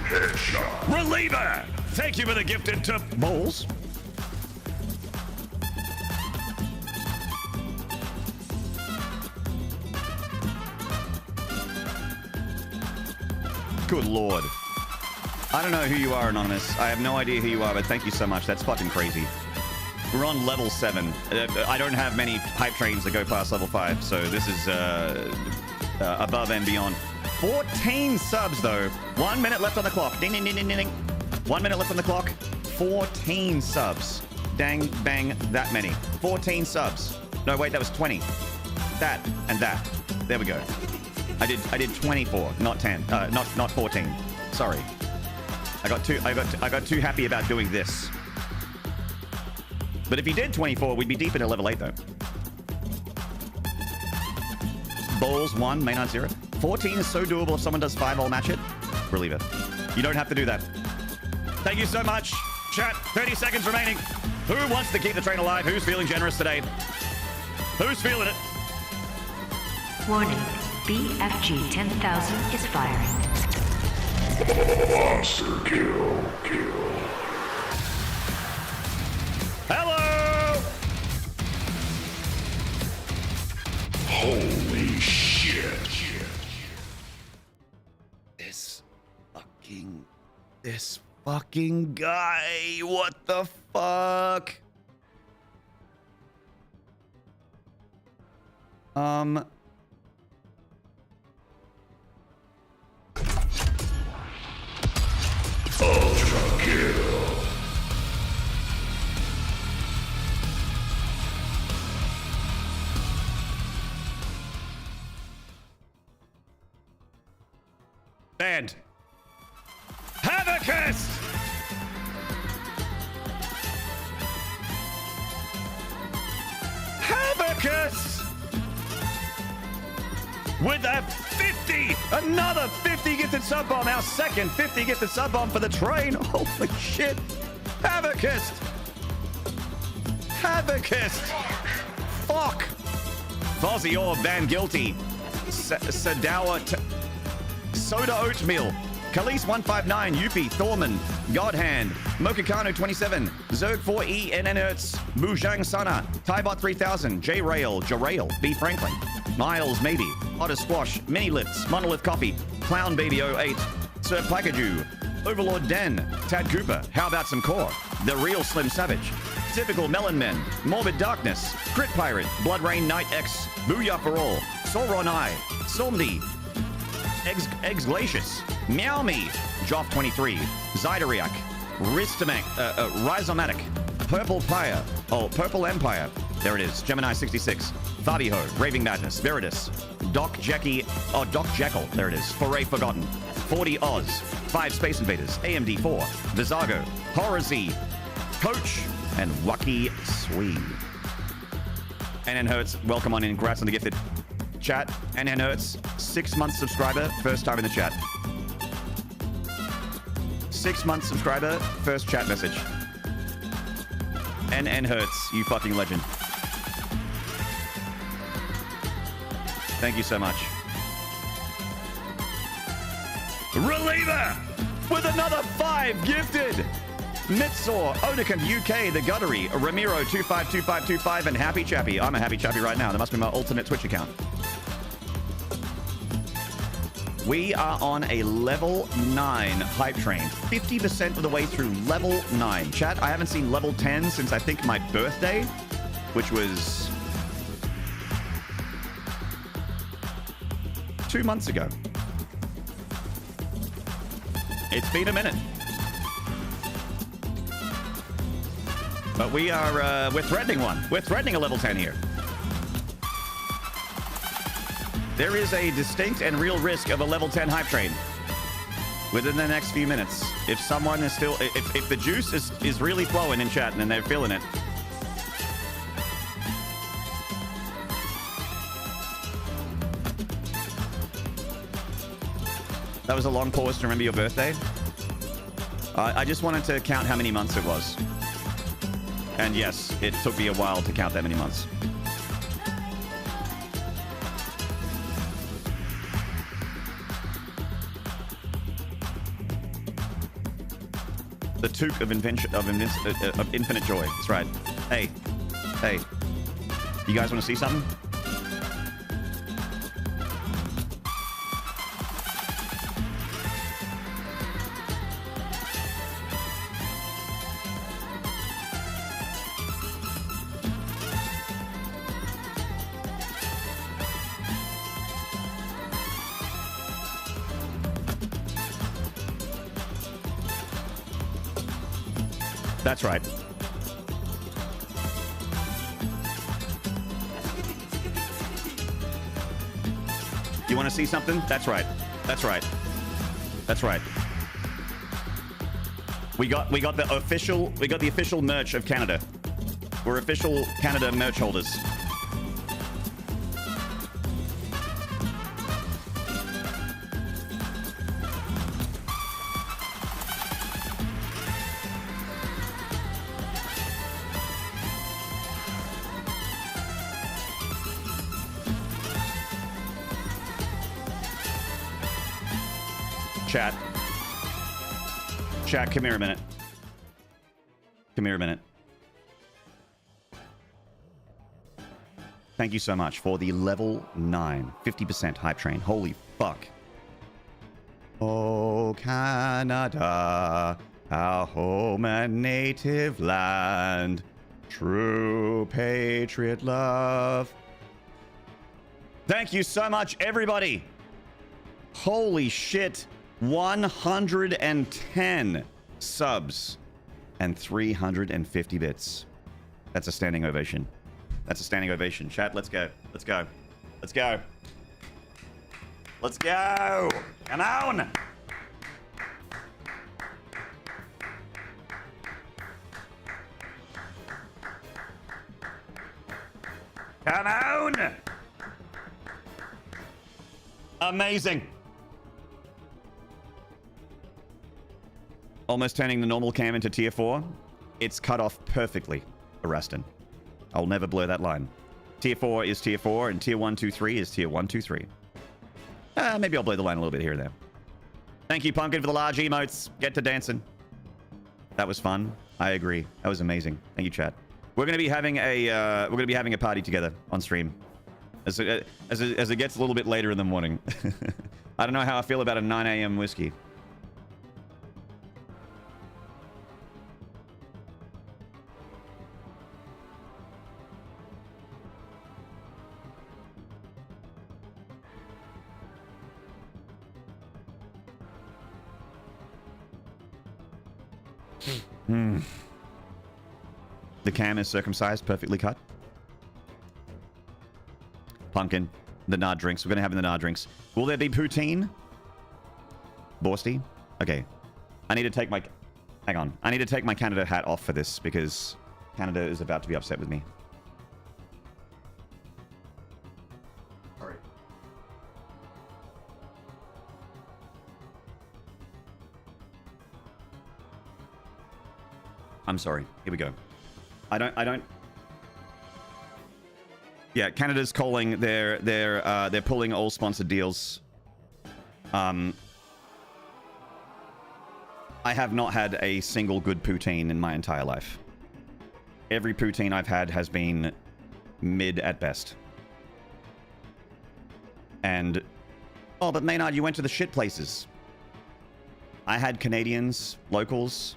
Headshot. Reliever! Thank you for the gifted to Bowls. Good lord. I don't know who you are, Anonymous. I have no idea who you are, but thank you so much. That's fucking crazy. We're on level 7. I don't have many hype trains that go past level 5, so this is above and beyond. 14 subs, though. 1 minute left on the clock. Ding, ding, ding, ding, ding. 1 minute left on the clock. 14 subs. Dang, bang, that many. 14 subs. No, wait, that was 20. That and that. There we go. I did 24, not 10. Not 14. Sorry. I got too happy about doing this. But if you did 24, we'd be deep into level 8, though. Balls 1, main 0. 14 is so doable if someone does 5, I'll match it. Reliever. You don't have to do that. Thank you so much. Chat, 30 seconds remaining. Who wants to keep the train alive? Who's feeling generous today? Who's feeling it? Warning. BFG 10,000 is firing. Monster kill. Hello! Holy shit. This fucking guy. What the fuck? Ultra kill. Banned. Havocus! Havocus! With a 50! Another 50 gifted sub bomb. Our second 50 gifted sub bomb for the train. Holy shit. Havocus! Havocus! Fuck! Fozzie or Van Guilty. Sadawa. Soda Oatmeal. Khalees159, Yuppie, Thorman, Godhand, Mokakano27, Zerg4E, NN Hertz, Bujang Sana, Tybot 3000, J Rail, Jarail, B Franklin, Miles Maybe, Otter Squash, Mini Lifts, Monolith Coffee, Clown Baby 08, Sir Pagaju, Overlord Den, Tad Cooper, How About Some Core, The Real Slim Savage, Typical Melon Men, Morbid Darkness, Crit Pirate, Blood Rain Knight X, Booyah for All, Sauron Eye, Somdi, Eggs Glacius, Meow Me, Joff23, Zydariak, Rhizomatic, Purple Pyre, Purple Empire, there it is, Gemini 66, Fabiho, Raving Madness, Viridus, Doc Jekyll, there it is, Foray Forgotten, 40 Oz, 5 Space Invaders, AMD4, Vizago, Horror Z, Coach, and Wacky Swede. NN Hertz, welcome on in, congrats on the gifted chat. NN Hertz, 6-month subscriber, first time in the chat. 6-month subscriber, first chat message. NN Hertz, you fucking legend. Thank you so much. Reliever with another 5 gifted. Mitsor, Onikant UK, The Guttery, Ramiro 252525, and Happy Chappy. I'm a Happy Chappy right now. That must be my alternate Twitch account. We are on a level 9 hype train. 50% of the way through level 9. Chat, I haven't seen level 10 since I think my birthday, which was 2 months ago. It's been a minute. But we are, we're threatening one. We're threatening a level 10 here. There is a distinct and real risk of a level 10 hype train within the next few minutes. If someone is still, if the juice is really flowing in chat and they're feeling it. That was a long pause to remember your birthday. I just wanted to count how many months it was. And yes, it took me a while to count that many months. The toque of infinite joy. That's right. Hey. You guys want to see something? That's right. You want to see something? That's right. That's right. That's right. We got the official merch of Canada. We're official Canada merch holders. Chat, come here a minute. Come here a minute. Thank you so much for the level 9, 50% hype train. Holy fuck. Oh, Canada, our home and native land, true patriot love. Thank you so much, everybody. Holy shit. 110 subs and 350 bits. That's a standing ovation. That's a standing ovation. Chat, let's go. Let's go. Let's go. Let's go. Come on. Come on. Amazing. Almost turning the normal cam into tier 4. It's cut off perfectly, Arrestin. I'll never blur that line. Tier 4 is tier 4, and tier 1, 2, 3 is tier 1, 2, 3. Maybe I'll blur the line a little bit here and there. Thank you, Pumpkin, for the large emotes. Get to dancing. That was fun. I agree. That was amazing. Thank you, chat. We're gonna be having a party together on stream as it gets a little bit later in the morning. I don't know how I feel about a 9 a.m. whiskey. The cam is circumcised, perfectly cut. Pumpkin, the Nard drinks. We're going to have the Nard drinks. Will there be poutine? Borsty? Okay. I need to take my... Hang on. I need to take my Canada hat off for this because Canada is about to be upset with me. Sorry. I'm sorry. Here we go. I don't. Yeah, Canada's calling. They're pulling all sponsored deals. I have not had a single good poutine in my entire life. Every poutine I've had has been mid at best. And oh, but Maynard, you went to the shit places. I had Canadians, locals,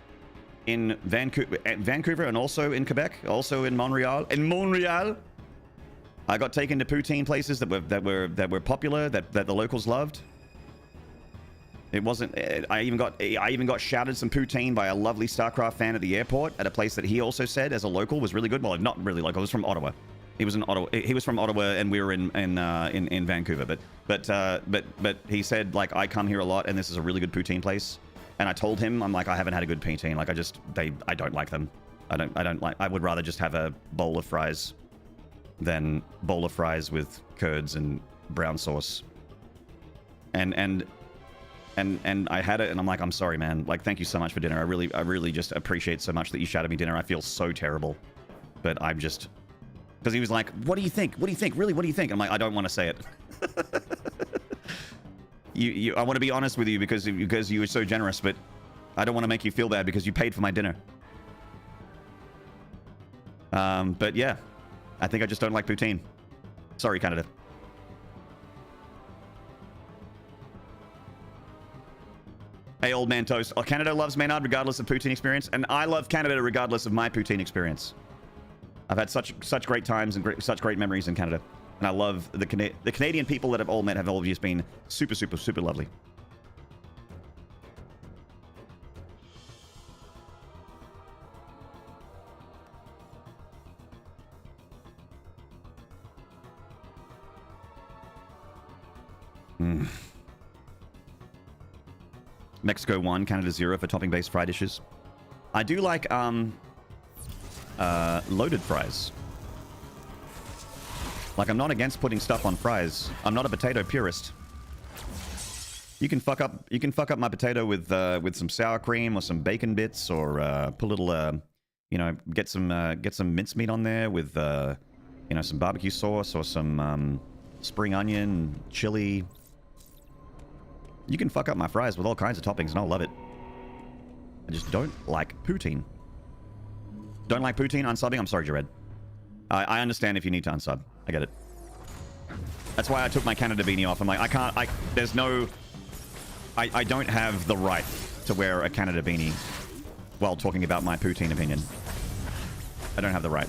in Vancouver and also in Quebec, also in Montreal. In Montreal, I got taken to poutine places that were popular, that the locals loved. It wasn't. I even got shouted some poutine by a lovely StarCraft fan at the airport at a place that he also said as a local was really good. Well, not really local. It was from Ottawa. He was in Ottawa. He was from Ottawa, and we were in Vancouver. But he said, like, I come here a lot, and this is a really good poutine place. And I told him, I'm like, I haven't had a good poutine. Like, I don't like them. I would rather just have a bowl of fries than bowl of fries with curds and brown sauce. And I had it, and I'm like, I'm sorry, man. Like, thank you so much for dinner. I really just appreciate so much that you shouted me dinner. I feel so terrible. But I'm just... Because he was like, what do you think? What do you think? Really, what do you think? I'm like, I don't want to say it. I want to be honest with you because you were so generous, but I don't want to make you feel bad because you paid for my dinner. But yeah, I think I just don't like poutine. Sorry, Canada. Hey, old man toast. Oh, Canada loves Maynard regardless of poutine experience, and I love Canada regardless of my poutine experience. I've had such great times and such great memories in Canada. And I love the Canadian people that I've all met have all just been super, super, super lovely. Mexico 1, Canada 0 for topping-based fry dishes. I do like loaded fries. Like, I'm not against putting stuff on fries. I'm not a potato purist. You can fuck up my potato with some sour cream or some bacon bits, or put a little you know, get some mincemeat on there with you know, some barbecue sauce or some spring onion, chili. You can fuck up my fries with all kinds of toppings and I'll love it. I just don't like poutine. Don't like poutine unsubbing? I'm sorry, Jared. I understand if you need to unsub. I get it. That's why I took my Canada beanie off. I'm like, I don't have the right to wear a Canada beanie while talking about my poutine opinion. I don't have the right.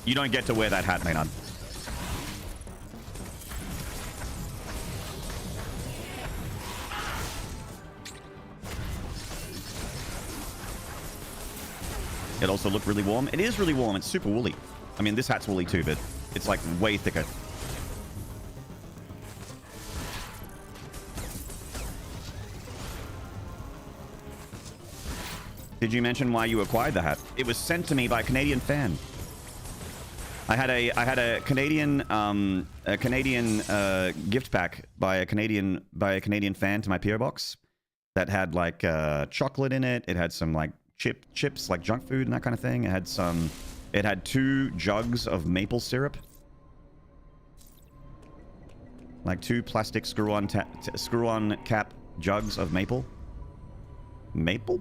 You don't get to wear that hat, Maynard. It also looked really warm. It is really warm. It's super woolly. I mean, this hat's woolly too, but it's like way thicker. Did you mention why you acquired the hat? It was sent to me by a Canadian fan. I had a Canadian gift pack by a Canadian fan to my PO box that had like chocolate in it. It had some like chips, like junk food and that kind of thing. It had 2 jugs of maple syrup, like 2 plastic screw-on cap jugs of maple. Maple?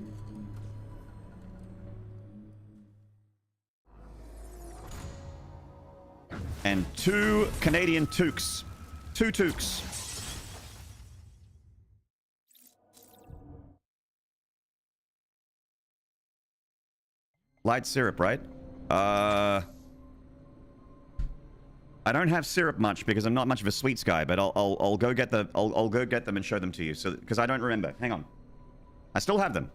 And 2 Canadian toques. 2 toques. Light syrup, right? I don't have syrup much because I'm not much of a sweets guy, but I'll go get the I'll go get them and show them to you. So because I don't remember. Hang on. I still have them.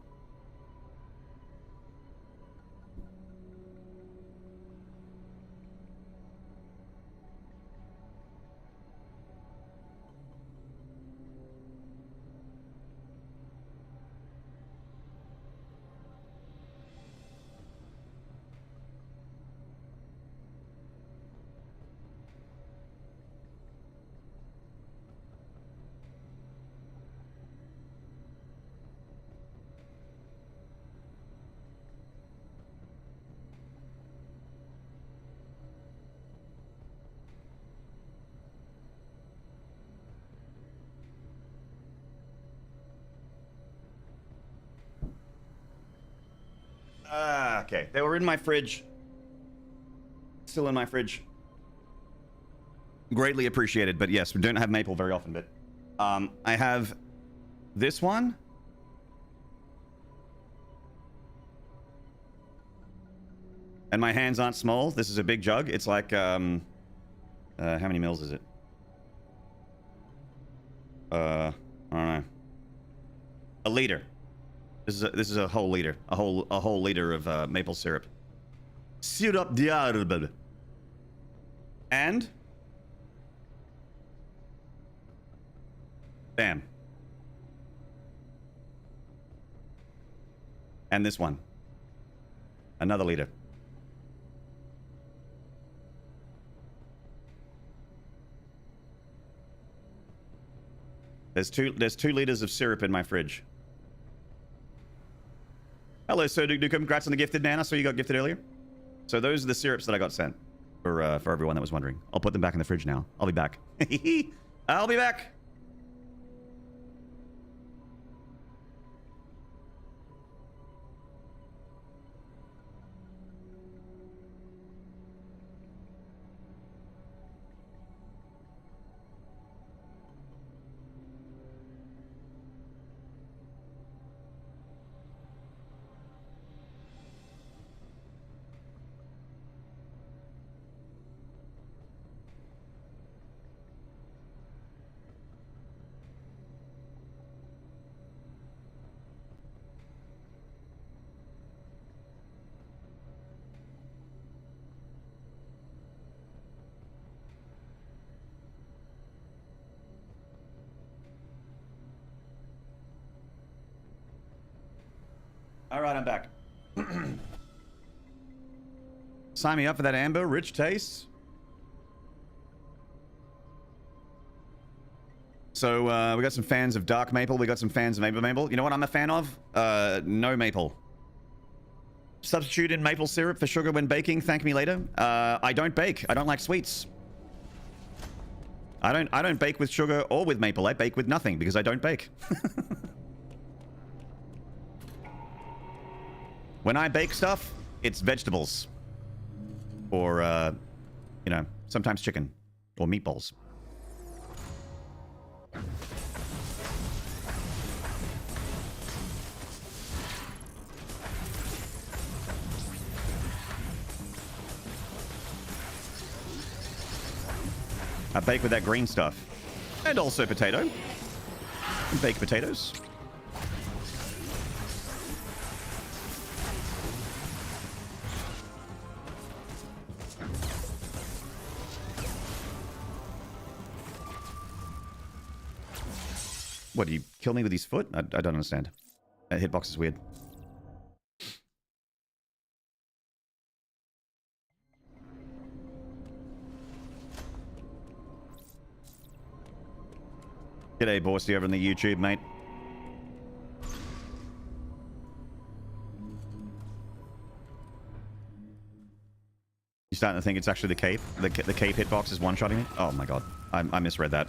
Okay. They were in my fridge. Still in my fridge. Greatly appreciated, but yes, we don't have maple very often, but I have this one. And my hands aren't small. This is a big jug. It's like how many mils is it? I don't know. A liter. This is a whole liter. A whole liter of maple syrup. Syrup d'arbre. And bam. And this one. Another liter. There's two liters of syrup in my fridge. Hello, Sir Duke Duke. Congrats on the gifted, man. I saw you got gifted earlier. So those are the syrups that I got sent for everyone that was wondering. I'll put them back in the fridge now. I'll be back. I'll be back. All right, I'm back. Sign me up for that amber. Rich taste. So we got some fans of dark maple. We got some fans of maple. You know what I'm a fan of? No maple. Substitute in maple syrup for sugar when baking. Thank me later. I don't bake. I don't like sweets. I don't bake with sugar or with maple. I bake with nothing because I don't bake. When I bake stuff, it's vegetables. Or, you know, sometimes chicken. Or meatballs. I bake with that green stuff. And also potato. Baked potatoes. What, do you kill me with his foot? I don't understand. That hitbox is weird. G'day, Borsty, over on the YouTube, mate. You starting to think it's actually the cape? The cape hitbox is one-shotting me? Oh my god. I misread that.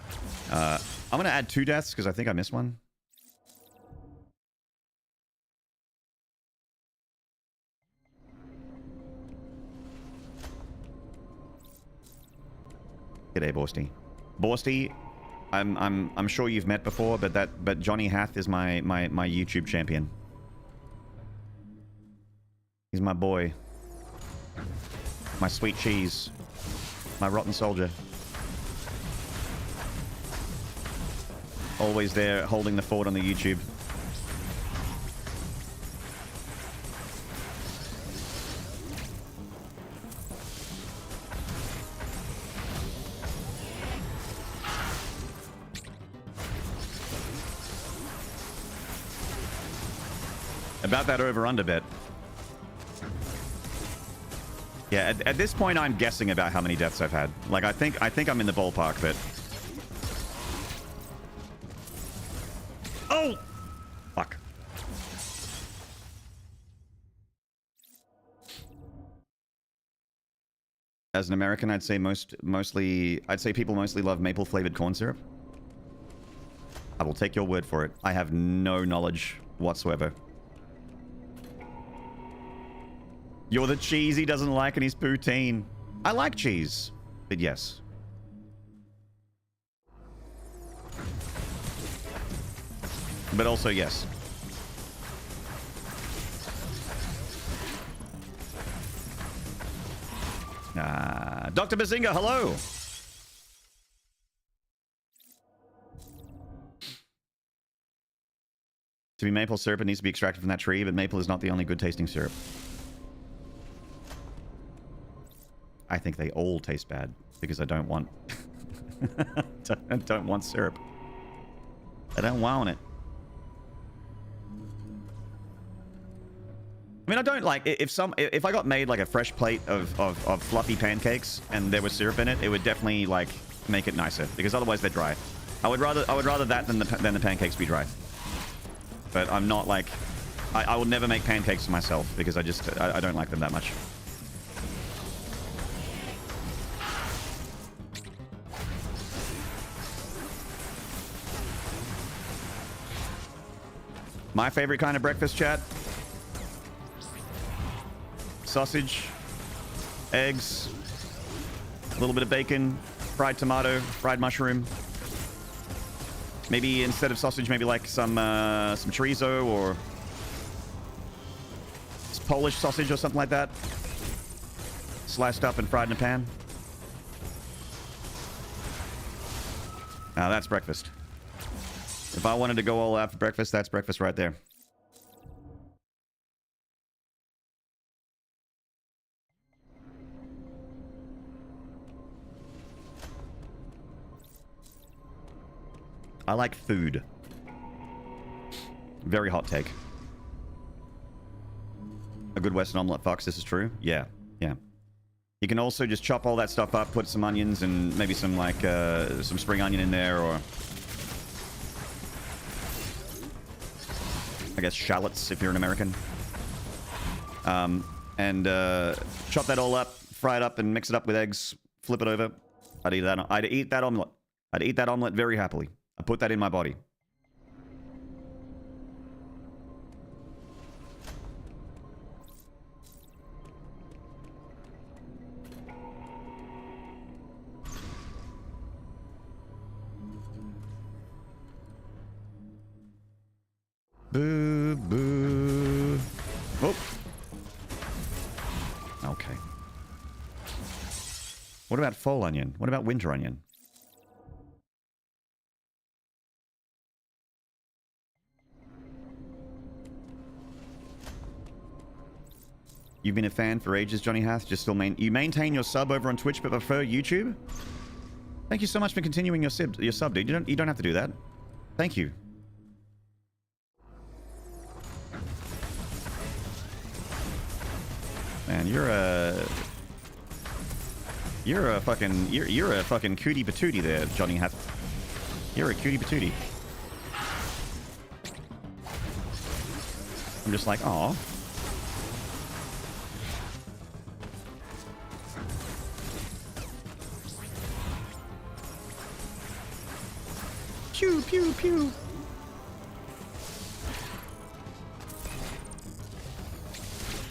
I'm gonna add 2 deaths because I think I missed one. G'day, Borsty. Borsty, I'm sure you've met before, but Johnny Hath is my YouTube champion. He's my boy. My sweet cheese. My rotten soldier. Always there, holding the fort on the YouTube. About that over-under bet. Yeah, at this point, I'm guessing about how many deaths I've had. Like, I think I'm in the ballpark, but... Oh! Fuck. As an American, I'd say people mostly love maple-flavored corn syrup. I will take your word for it. I have no knowledge whatsoever. You're the cheese he doesn't like in his poutine. I like cheese, but yes. But also yes. Dr. Bazinga, hello! To be maple syrup, it needs to be extracted from that tree, but maple is not the only good tasting syrup. I think they all taste bad because I don't want don't want syrup. I don't want it. I mean, I don't like if I got made like a fresh plate of fluffy pancakes and there was syrup in it, it would definitely like make it nicer because otherwise they're dry. I would rather that than the pancakes be dry. But I'm not like I will never make pancakes for myself because I don't like them that much. My favorite kind of breakfast, chat. Sausage, eggs, a little bit of bacon, fried tomato, fried mushroom. Maybe instead of sausage, maybe like some chorizo or Polish sausage or something like that. Sliced up and fried in a pan. Now that's breakfast. If I wanted to go all out for breakfast, that's breakfast right there. I like food. Very hot take. A good Western omelette, Fox, this is true? Yeah, yeah. You can also just chop all that stuff up, put some onions and maybe some like some spring onion in there, or I guess shallots if you're an American. And chop that all up, fry it up, and mix it up with eggs. Flip it over. I'd eat that. I'd eat that omelet. I'd eat that omelet very happily. I put that in my body. Boo, boo. Oh. Okay. What about fall onion? What about winter onion? You've been a fan for ages, Johnny Hath. Just still you maintain your sub over on Twitch, but prefer YouTube. Thank you so much for continuing your sub, dude. You don't have to do that. Thank you. Man, you're a fucking cootie patootie there, Johnny Hath. You're a cutie patootie. I'm just like, aw. Pew, pew, pew.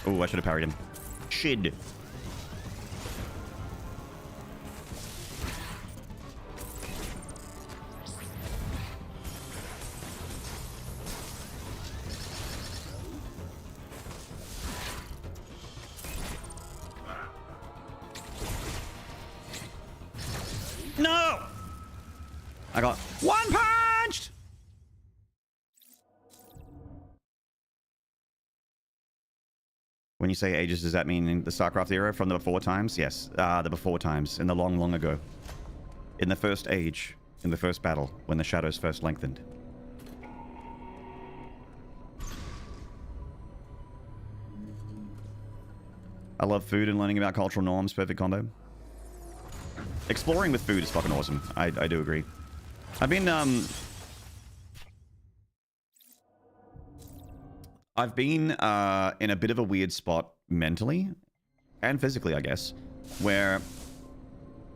Oh, I should have parried him. Shid. No! I got one punched! When you say ages, does that mean in the StarCraft era from the before times? Yes, the before times, in the long, long ago. In the first age, in the first battle, when the shadows first lengthened. I love food and learning about cultural norms. Perfect combo. Exploring with food is fucking awesome. I do agree. I've been in a bit of a weird spot mentally and physically, I guess, where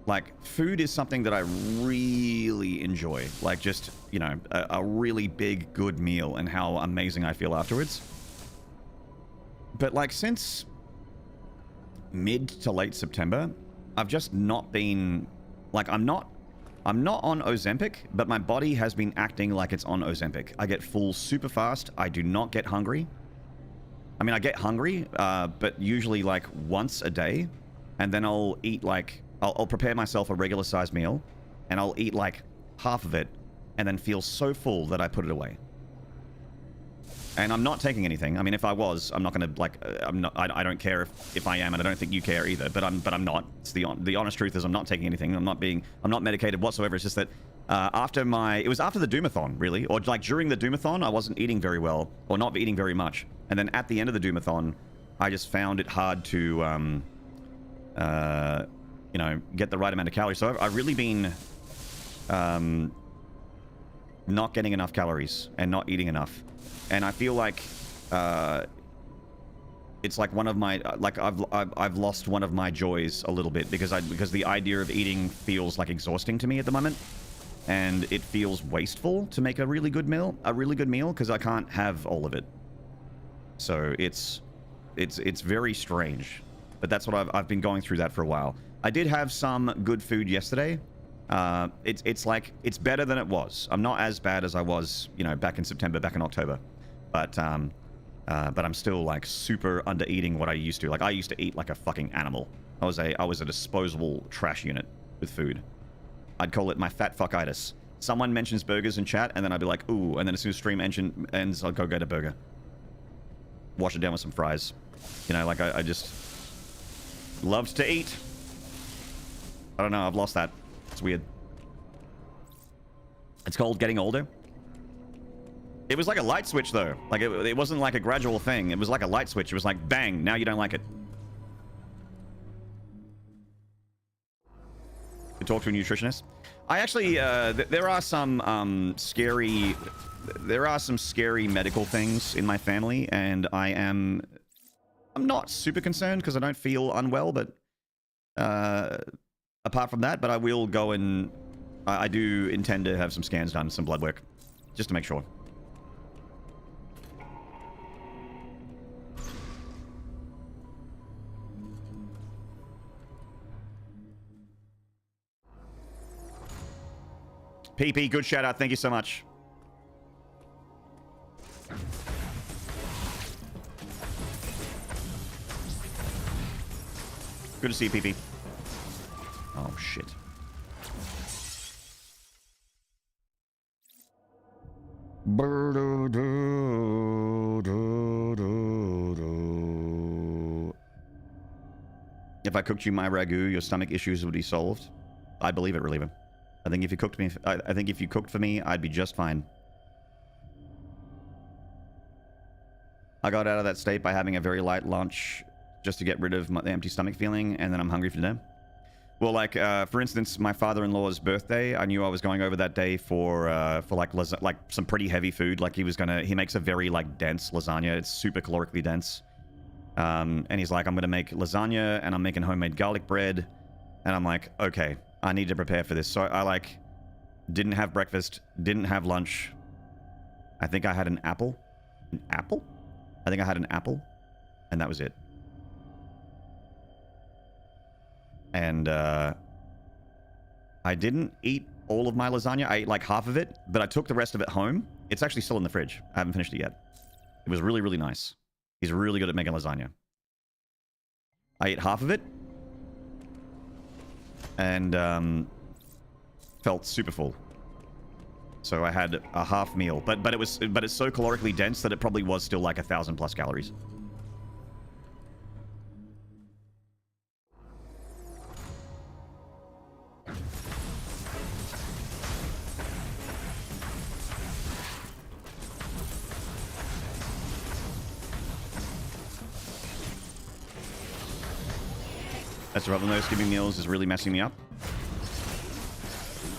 like food is something that I really enjoy. Like just, you know, a really big, good meal and how amazing I feel afterwards. But like since mid to late September, I've just not been like, I'm not on Ozempic, but my body has been acting like it's on Ozempic. I get full super fast. I do not get hungry. I mean, I get hungry, but usually like once a day, and then I'll eat like, I'll prepare myself a regular sized meal, and I'll eat like half of it, and then feel so full that I put it away. And I'm not taking anything. I mean, if I was, I'm not gonna like, I don't care if I am, and I don't think you care either. But I'm not. It's the honest truth is I'm not taking anything. I'm not medicated whatsoever. It's just that it was after the Doomathon, really, or like during the Doomathon, I wasn't eating very well, or not eating very much. And then at the end of the Doomathon, I just found it hard to, you know, get the right amount of calories. So I've really been not getting enough calories and not eating enough. And I feel like it's like one of my like I've lost one of my joys a little bit because the idea of eating feels like exhausting to me at the moment, and it feels wasteful to make a really good meal because I can't have all of it. So it's very strange, but that's what I've been going through that for a while. I did have some good food yesterday. It's like it's better than it was. I'm not as bad as I was, you know, back in September, back in October. But I'm still like super under eating what I used to. Like I used to eat like a fucking animal. I was a disposable trash unit with food. I'd call it my fat fuckitis. Someone mentions burgers in chat, and then I'd be like, ooh, and then as soon as stream engine ends, I'll go get a burger. Wash it down with some fries. You know, like I just loved to eat. I don't know, I've lost that. It's weird. It's called getting older. It was like a light switch, though. Like, it wasn't like a gradual thing. It was like a light switch. It was like, bang, now you don't like it. To talk to a nutritionist. I actually, there are some scary medical things in my family, and I'm not super concerned because I don't feel unwell, but apart from that, but I will go and I do intend to have some scans done, some blood work, just to make sure. PP, good shout out. Thank you so much. Good to see you, PP. Oh, shit. If I cooked you my ragu, your stomach issues would be solved. I believe it, Reliever. I think if you cooked me, I think if you cooked for me, I'd be just fine. I got out of that state by having a very light lunch just to get rid of the empty stomach feeling, and then I'm hungry for dinner. Well, like, for instance, my father-in-law's birthday, I knew I was going over that day for like some pretty heavy food. Like he makes a very like dense lasagna. It's super calorically dense. And he's like, I'm gonna make lasagna, and I'm making homemade garlic bread. And I'm like, okay, I need to prepare for this. So I like didn't have breakfast, didn't have lunch. I think I had an apple. An apple? I think I had an apple, and that was it. And I didn't eat all of my lasagna. I ate like half of it, but I took the rest of it home. It's actually still in the fridge. I haven't finished it yet. It was really, really nice. He's really good at making lasagna. I ate half of it. And felt super full. So I had a half meal, but it's so calorically dense that it probably was still like 1,000 plus calories. That's the problem though, skipping meals is really messing me up.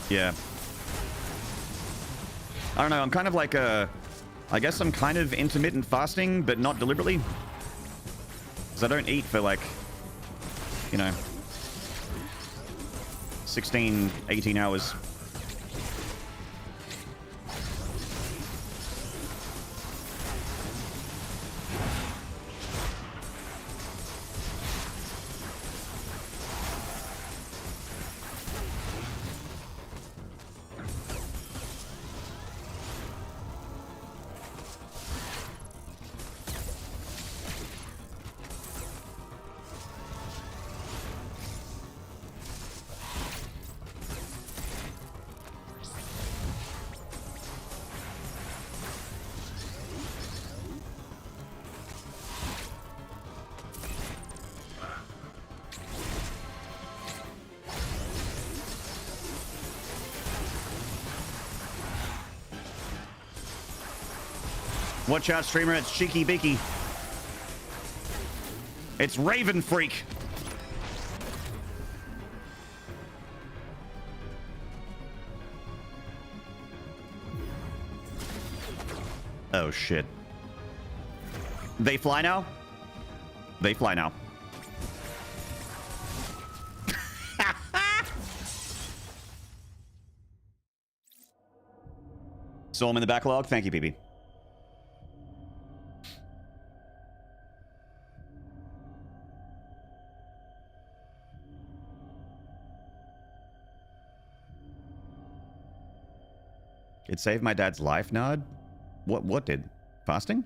Yeah. I don't know, I'm kind of like I guess I'm kind of intermittent fasting, but not deliberately. Because I don't eat for like, you know, 16, 18 hours. Watch out, streamer. It's Cheeky Beaky. It's Raven Freak. Oh, shit. They fly now? They fly now. So I'm in the backlog. Thank you, PB. It saved my dad's life, Nard. What did? Fasting?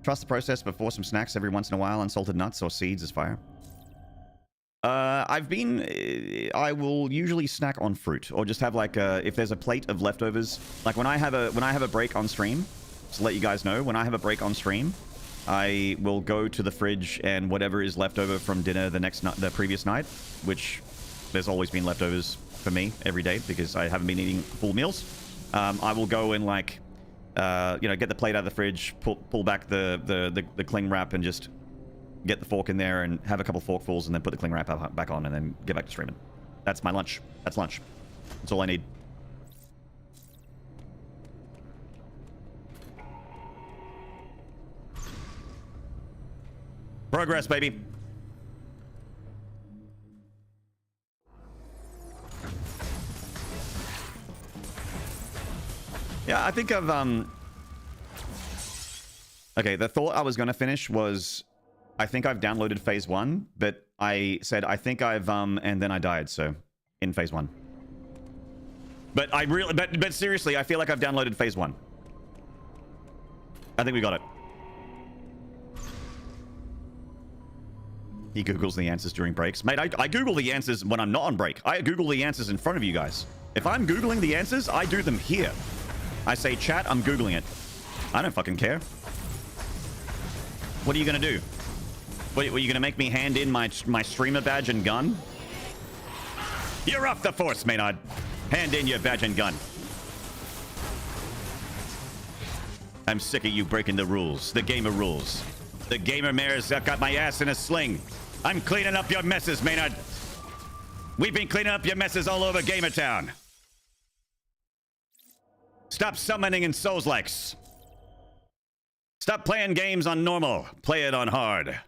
Trust the process, but force some snacks every once in a while. Unsalted nuts or seeds is fire. I will usually snack on fruit, or just have like if there's a plate of leftovers. Like when I have a break on stream, to let you guys know, when I have a break on stream, I will go to the fridge and whatever is left over from dinner the previous night, which there's always been leftovers for me every day because I haven't been eating full meals. I will go and like, get the plate out of the fridge, pull back the cling wrap, and just get the fork in there and have a couple forkfuls, and then put the cling wrap back on, and then get back to streaming. That's my lunch. That's lunch. That's all I need. Progress, baby. Yeah, I think I've, okay, the thought I was going to finish was, I think I've downloaded phase 1, but I said, I think I've, and then I died, so, in phase 1. But I really, but seriously, I feel like I've downloaded phase 1. I think we got it. He Googles the answers during breaks. Mate, I Google the answers when I'm not on break. I Google the answers in front of you guys. If I'm Googling the answers, I do them here. I say, chat, I'm Googling it. I don't fucking care. What are you gonna do? What, are you gonna make me hand in my streamer badge and gun? You're off the force, Maynard. Hand in your badge and gun. I'm sick of you breaking the rules. The gamer rules. The gamer mares have got my ass in a sling. I'm cleaning up your messes, Maynard. We've been cleaning up your messes all over Gamertown. Stop summoning in Souls-likes. Stop playing games on normal. Play it on hard.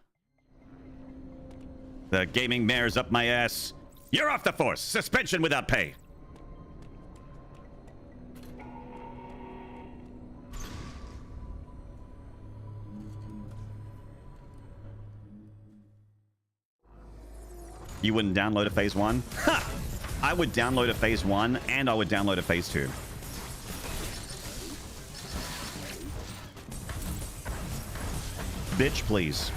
The gaming mare's up my ass. You're off the force. Suspension without pay. You wouldn't download a phase 1? Ha! I would download a phase 1 and I would download a phase 2. Bitch, please.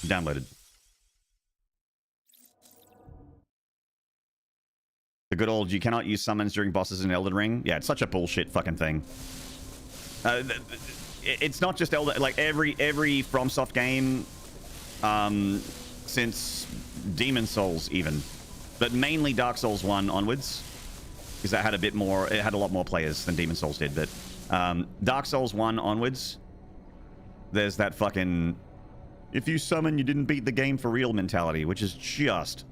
Downloaded. The good old, you cannot use summons during bosses in Elden Ring. Yeah, it's such a bullshit fucking thing. It's not just Elden, like every FromSoft game since Demon Souls even, but mainly Dark Souls 1 onwards, because that had a bit more, it had a lot more players than Demon Souls did, but Dark Souls 1 onwards, there's that fucking, if you summon, you didn't beat the game for real mentality, which is just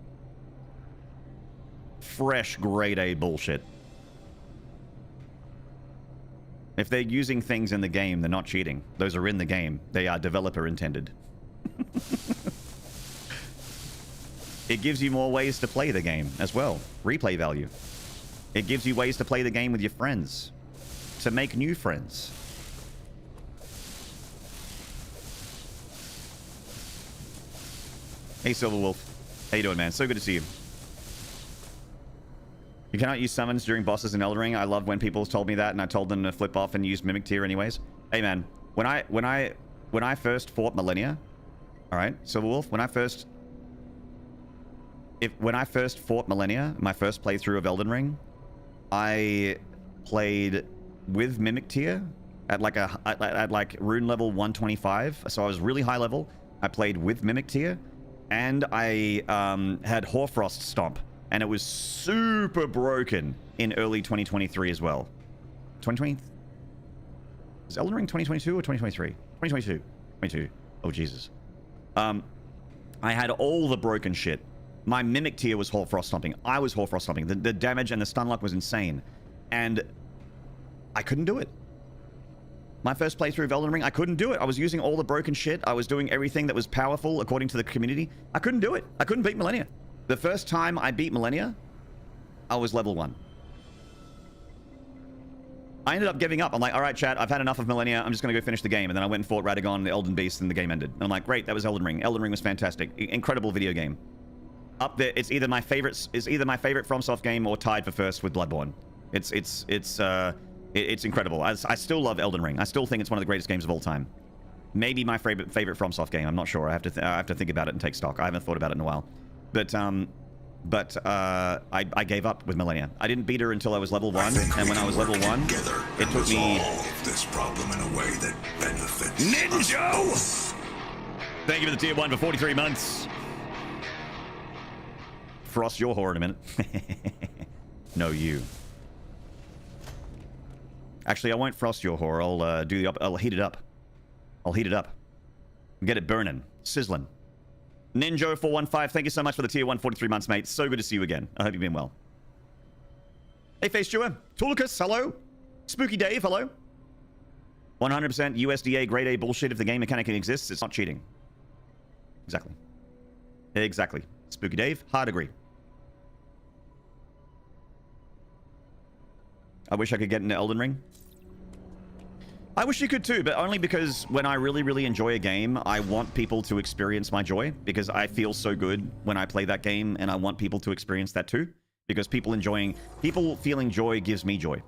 fresh grade A bullshit. If they're using things in the game, they're not cheating. Those are in the game. They are developer intended. It gives you more ways to play the game as well. Replay value. It gives you ways to play the game with your friends. To make new friends. Hey, Silverwolf. How you doing, man? So good to see you. You cannot use summons during bosses in Elden Ring. I love when people told me that, and I told them to flip off and use Mimic Tier anyways. Hey, man. When I first fought Millennia, all right, Silverwolf. When I first fought Millennia, my first playthrough of Elden Ring, I played with Mimic Tier at like rune level 125. So I was really high level. I played with Mimic Tier, and I had Hoarfrost Stomp, and it was super broken in early 2023 as well. 2020? Is Elden Ring 2022 or 2023? 2022. 22. Oh, Jesus. I had all the broken shit. My Mimic Tier was Hoarfrost Stomping. I was Hoarfrost Stomping. The damage and the stun lock was insane. And I couldn't do it. My first playthrough of Elden Ring, I couldn't do it. I was using all the broken shit. I was doing everything that was powerful according to the community. I couldn't do it. I couldn't beat Millennia. The first time I beat Millennia, I was level 1. I ended up giving up. I'm like, all right, chat, I've had enough of Millennia. I'm just going to go finish the game. And then I went and fought Radagon, the Elden Beast, and the game ended. And I'm like, great, that was Elden Ring. Elden Ring was fantastic. Incredible video game. Up there, it's either my favorite FromSoft game or tied for first with Bloodborne. It's incredible. I still love Elden Ring. I still think it's one of the greatest games of all time. Maybe my favorite FromSoft game. I'm not sure. I have to think about it and take stock. I haven't thought about it in a while. But I gave up with Millennia. I didn't beat her until I was level 1, and when I was level 1, it took me this problem in a way that benefits Ninja! Thank you for the tier 1 for 43 months. Frost your whore in a minute. No, you. Actually, I won't frost your whore. I'll heat it up. I'll heat it up. Get it burning. Sizzling. Ninjo415, thank you so much for the tier 1, 43 months, mate. So good to see you again. I hope you've been well. Hey, Face Chewer. Tulicus, hello. Spooky Dave, hello. 100% USDA grade A bullshit. If the game mechanic exists, it's not cheating. Exactly. Exactly. Spooky Dave, hard agree. I wish I could get into Elden Ring. I wish you could too, but only because when I really, really enjoy a game, I want people to experience my joy, because I feel so good when I play that game, and I want people to experience that too, because people feeling joy gives me joy.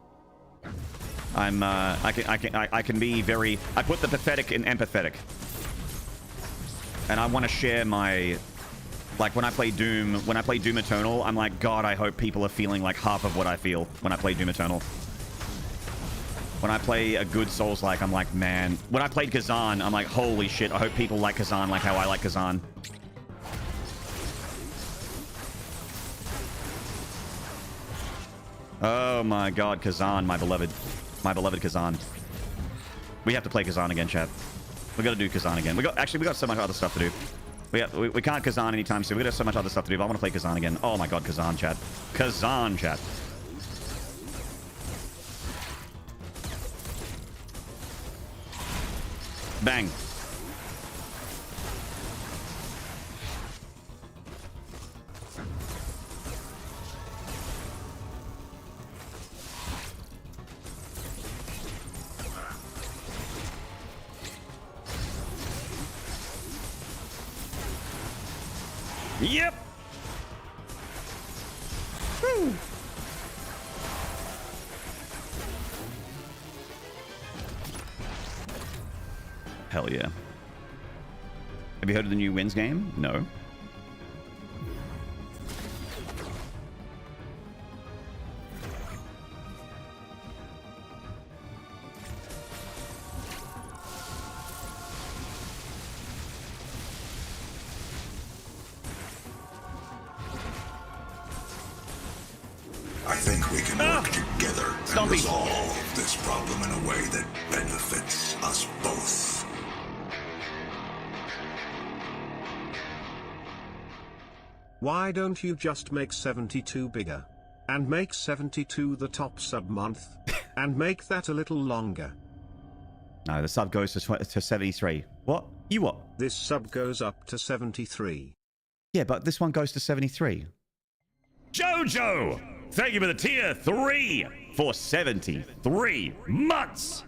I can be very, I put the pathetic in empathetic, and I want to share my, like when I play Doom Eternal, I'm like, God, I hope people are feeling like half of what I feel when I play Doom Eternal. When I play a good Souls-like, I'm like, man. When I played Kazan, I'm like, holy shit, I hope people like Kazan like how I like Kazan. Oh my God, Kazan, my beloved Kazan. We have to play Kazan again, chat. We gotta do Kazan again. We got so much other stuff to do. We can't Kazan anytime soon. We got so much other stuff to do, but I want to play Kazan again. Oh my God, Kazan, chat. Kazan, chat. Bang. Yep. Woo. Hell yeah. Have you heard of the new Wins game? No. I think we can work together and Stompy. resolve this problem in a way that benefits us both. Why don't you just make 72 bigger? And make 72 the top sub-month? And make that a little longer. No, the sub goes to 73. What? You what? This sub goes up to 73. Yeah, but this one goes to 73. Jojo! Thank you for the tier 3 for 73 months!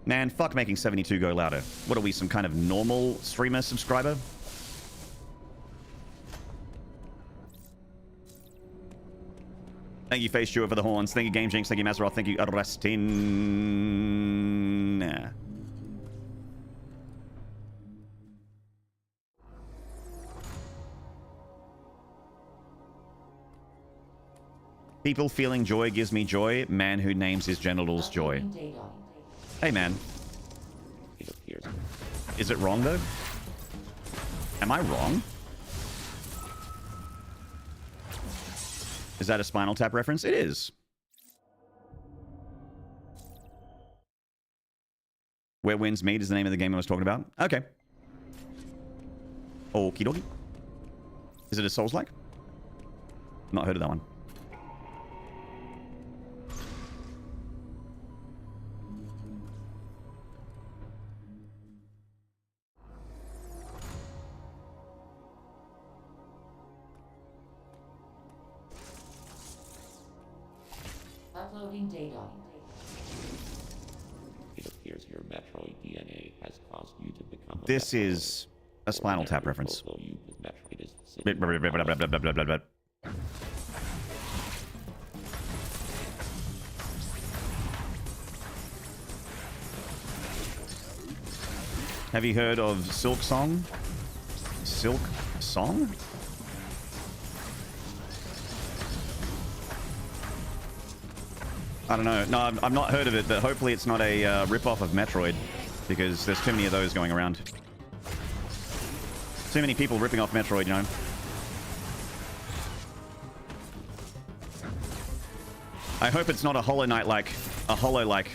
Man, fuck making 72 go louder. What are we, some kind of normal streamer subscriber? Thank you, Face Stewart, for the horns. Thank you, Game Jinx. Thank you, Mazeroth. Thank you, Arrestin. Nah. People feeling joy gives me joy. Man who names his genitals joy. Hey, man. Is it wrong, though? Am I wrong? Is that a Spinal Tap reference? It is. Where Winds Meet is the name of the game I was talking about. Okay. Okie dokie. Is it a Souls-like? Not heard of that one. Uploading data. It appears your Metroid DNA has caused you to become a This Metroid. is a Spinal Tap reference. Although you with Metroid is Have you heard of Silk Song? Silk Song? I don't know. No, I've not heard of it, but hopefully it's not a rip-off of Metroid, because there's too many of those going around. Too many people ripping off Metroid, you know? I hope it's not a Hollow Knight-like. A Hollow-like.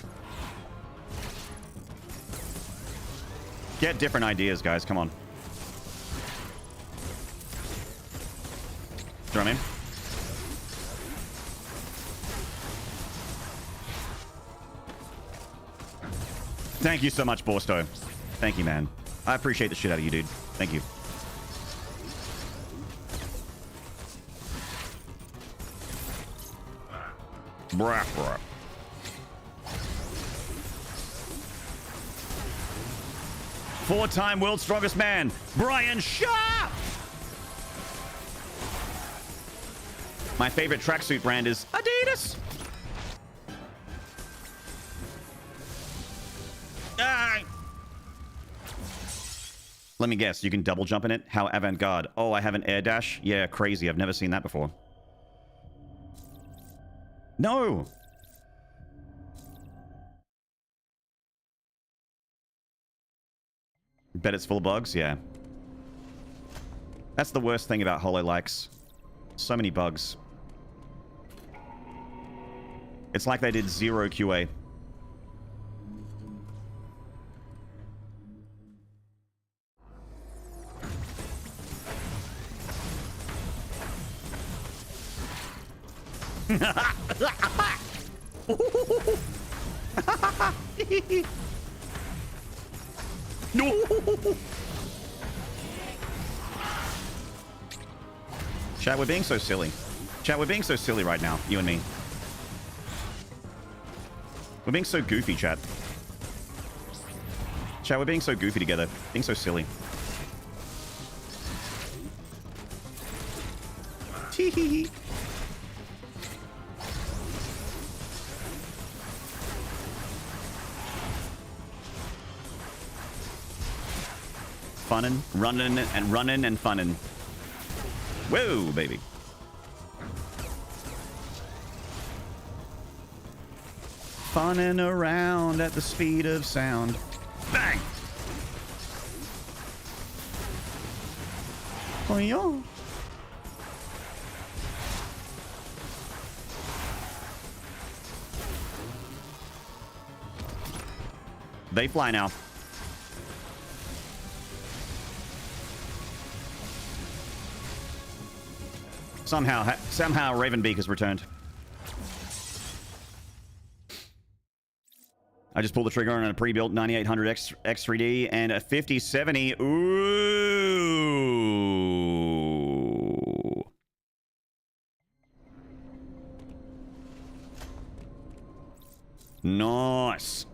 Get different ideas, guys. Come on. Do you know what I mean? Thank you so much, Borsto. Thank you, man. I appreciate the shit out of you, dude. Thank you. Brah, brah. Four-time world's strongest man, Brian Sharp! My favorite tracksuit brand is Adidas. Ah. Let me guess, you can double jump in it? How avant-garde. Oh, I have an air dash? Yeah, crazy. I've never seen that before. No! Bet it's full of bugs? Yeah. That's the worst thing about Hollow-likes. So many bugs. It's like they did zero QA. No. Chat, we're being so silly. Chat, we're being so silly right now, you and me. We're being so goofy, chat. Chat, we're being so goofy together. Being so silly. Tee-hee-hee. funnin', running and funnin'. Whoa, baby. Funnin' around at the speed of sound. Bang! Oh, yeah. They fly now. Somehow Ravenbeak has returned. I just pulled the trigger on a pre-built 9800 X3D and a 5070. Ooh. Nice.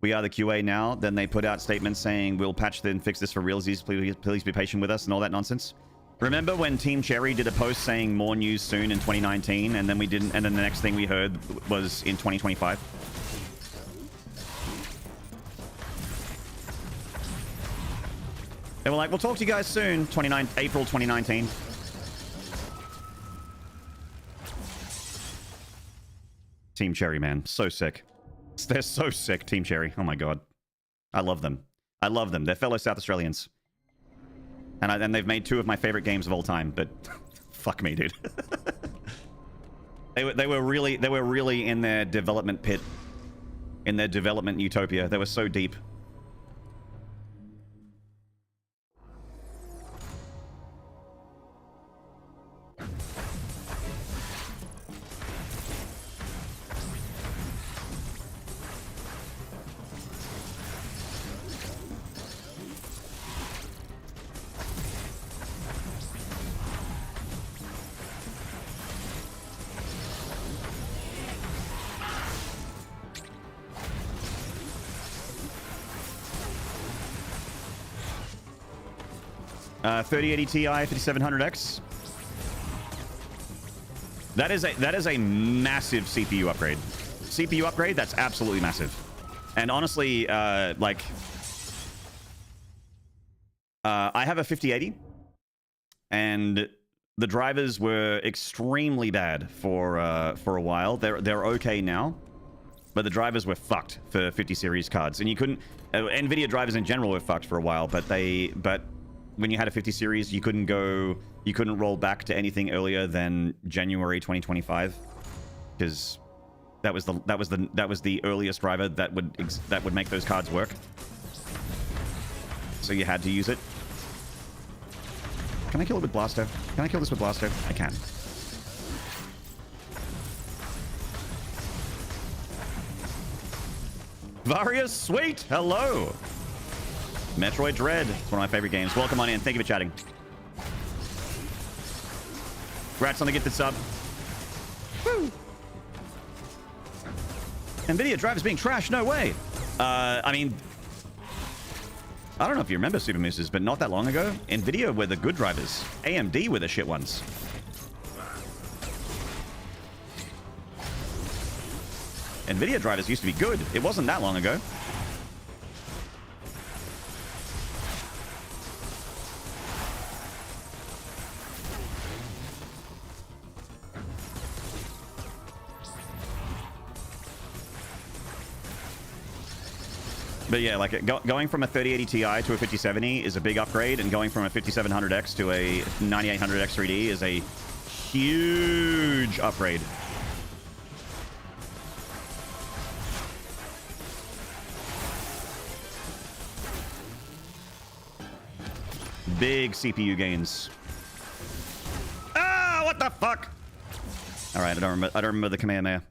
We are the QA now. Then they put out statements saying we'll patch and fix this for realsies. Please be patient with us and all that nonsense. Remember when Team Cherry did a post saying more news soon in 2019, and then we didn't, and then the next thing we heard was in 2025? They were like, we'll talk to you guys soon, April 2019. Team Cherry, man. So sick. They're so sick, Team Cherry. Oh my god. I love them. I love them. They're fellow South Australians. And they've made 2 of my favorite games of all time, but fuck me, dude. they were really in their development pit. In their development utopia. They were so deep. Uh, 3080 Ti 5700X. That is a massive CPU upgrade. CPU upgrade, that's absolutely massive. And honestly, I have a 5080, and the drivers were extremely bad for a while. They're okay now, but the drivers were fucked for 50 series cards, and you couldn't. Nvidia drivers in general were fucked for a while, but when you had a 50 series, you couldn't roll back to anything earlier than January 2025, because that was the earliest driver that would make those cards work. So you had to use it. Can I kill it with Blasto? Can I kill this with Blasto? I can. Various Sweet, hello. Metroid Dread. It's one of my favorite games. Welcome on in. Thank you for chatting. Congrats on the gifted sub. Woo! Nvidia drivers being trashed? No way. I mean, I don't know if you remember Super Mooses, but not that long ago, Nvidia were the good drivers. AMD were the shit ones. Nvidia drivers used to be good. It wasn't that long ago. But yeah, like going from a 3080 Ti to a 5070 is a big upgrade, and going from a 5700X to a 9800 X3D is a huge upgrade. Big CPU gains. Ah, what the fuck? All right, I don't remember the Kamehameha.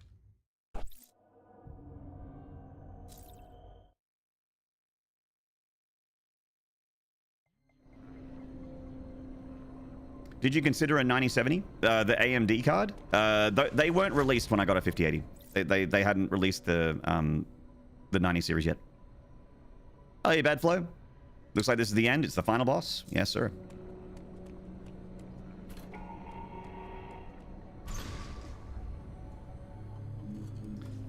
Did you consider a 9070, the AMD card? They weren't released when I got a 5080. They hadn't released the 90 series yet. Oh, yeah, bad flow. Looks like this is the end. It's the final boss. Yes, sir.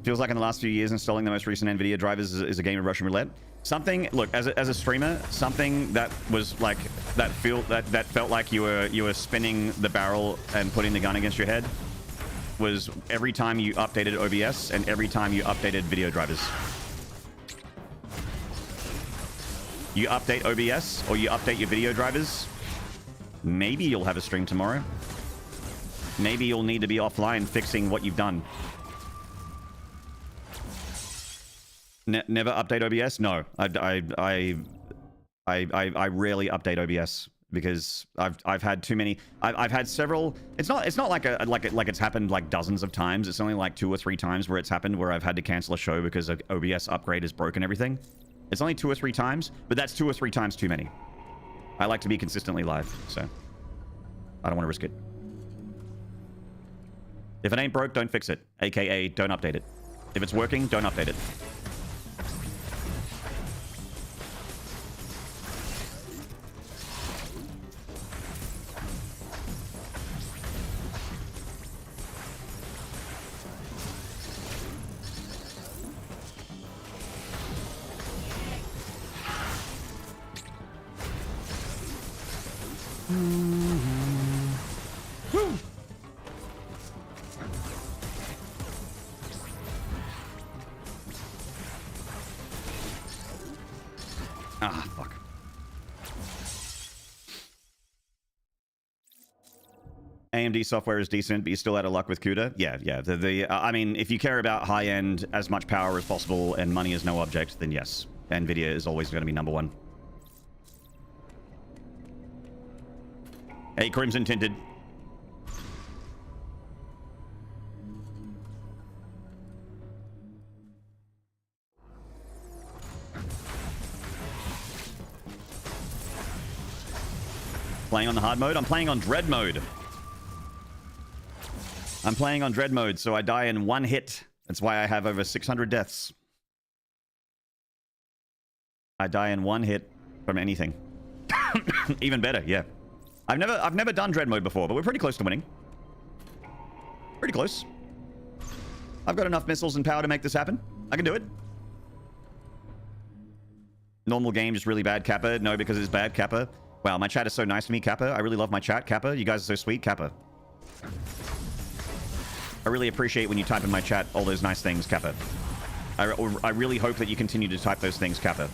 Feels like in the last few years installing the most recent NVIDIA drivers is a game of Russian roulette. Something, look, as a streamer, something that was like, that felt like you were spinning the barrel and putting the gun against your head was every time you updated OBS and every time you updated video drivers. You update OBS or you update your video drivers, maybe you'll have a stream tomorrow. Maybe you'll need to be offline fixing what you've done. Never update OBS? No, I rarely update OBS because I've had too many. I've had several. It's not like it's happened like dozens of times. It's only like 2 or 3 times where it's happened where I've had to cancel a show because an OBS upgrade has broken everything. It's only 2 or 3 times, but that's 2 or 3 times too many. I like to be consistently live, so I don't want to risk it. If it ain't broke, don't fix it. AKA, don't update it. If it's working, don't update it. Ah, fuck. AMD software is decent, but you're still out of luck with CUDA. Yeah. I mean, if you care about high-end, as much power as possible, and money is no object, then yes. NVIDIA is always going to be #1. Hey, Crimson Tinted. Playing on the hard mode? I'm playing on dread mode. I'm playing on dread mode, so I die in 1 hit. That's why I have over 600 deaths. I die in 1 hit from anything. Even better, yeah. I've never done dread mode before, but we're pretty close to winning. Pretty close. I've got enough missiles and power to make this happen. I can do it. Normal game, just really bad, Kappa. No, because it's bad, Kappa. Wow, my chat is so nice to me, Kappa. I really love my chat, Kappa. You guys are so sweet, Kappa. I really appreciate when you type in my chat all those nice things, Kappa. I really hope that you continue to type those things, Kappa.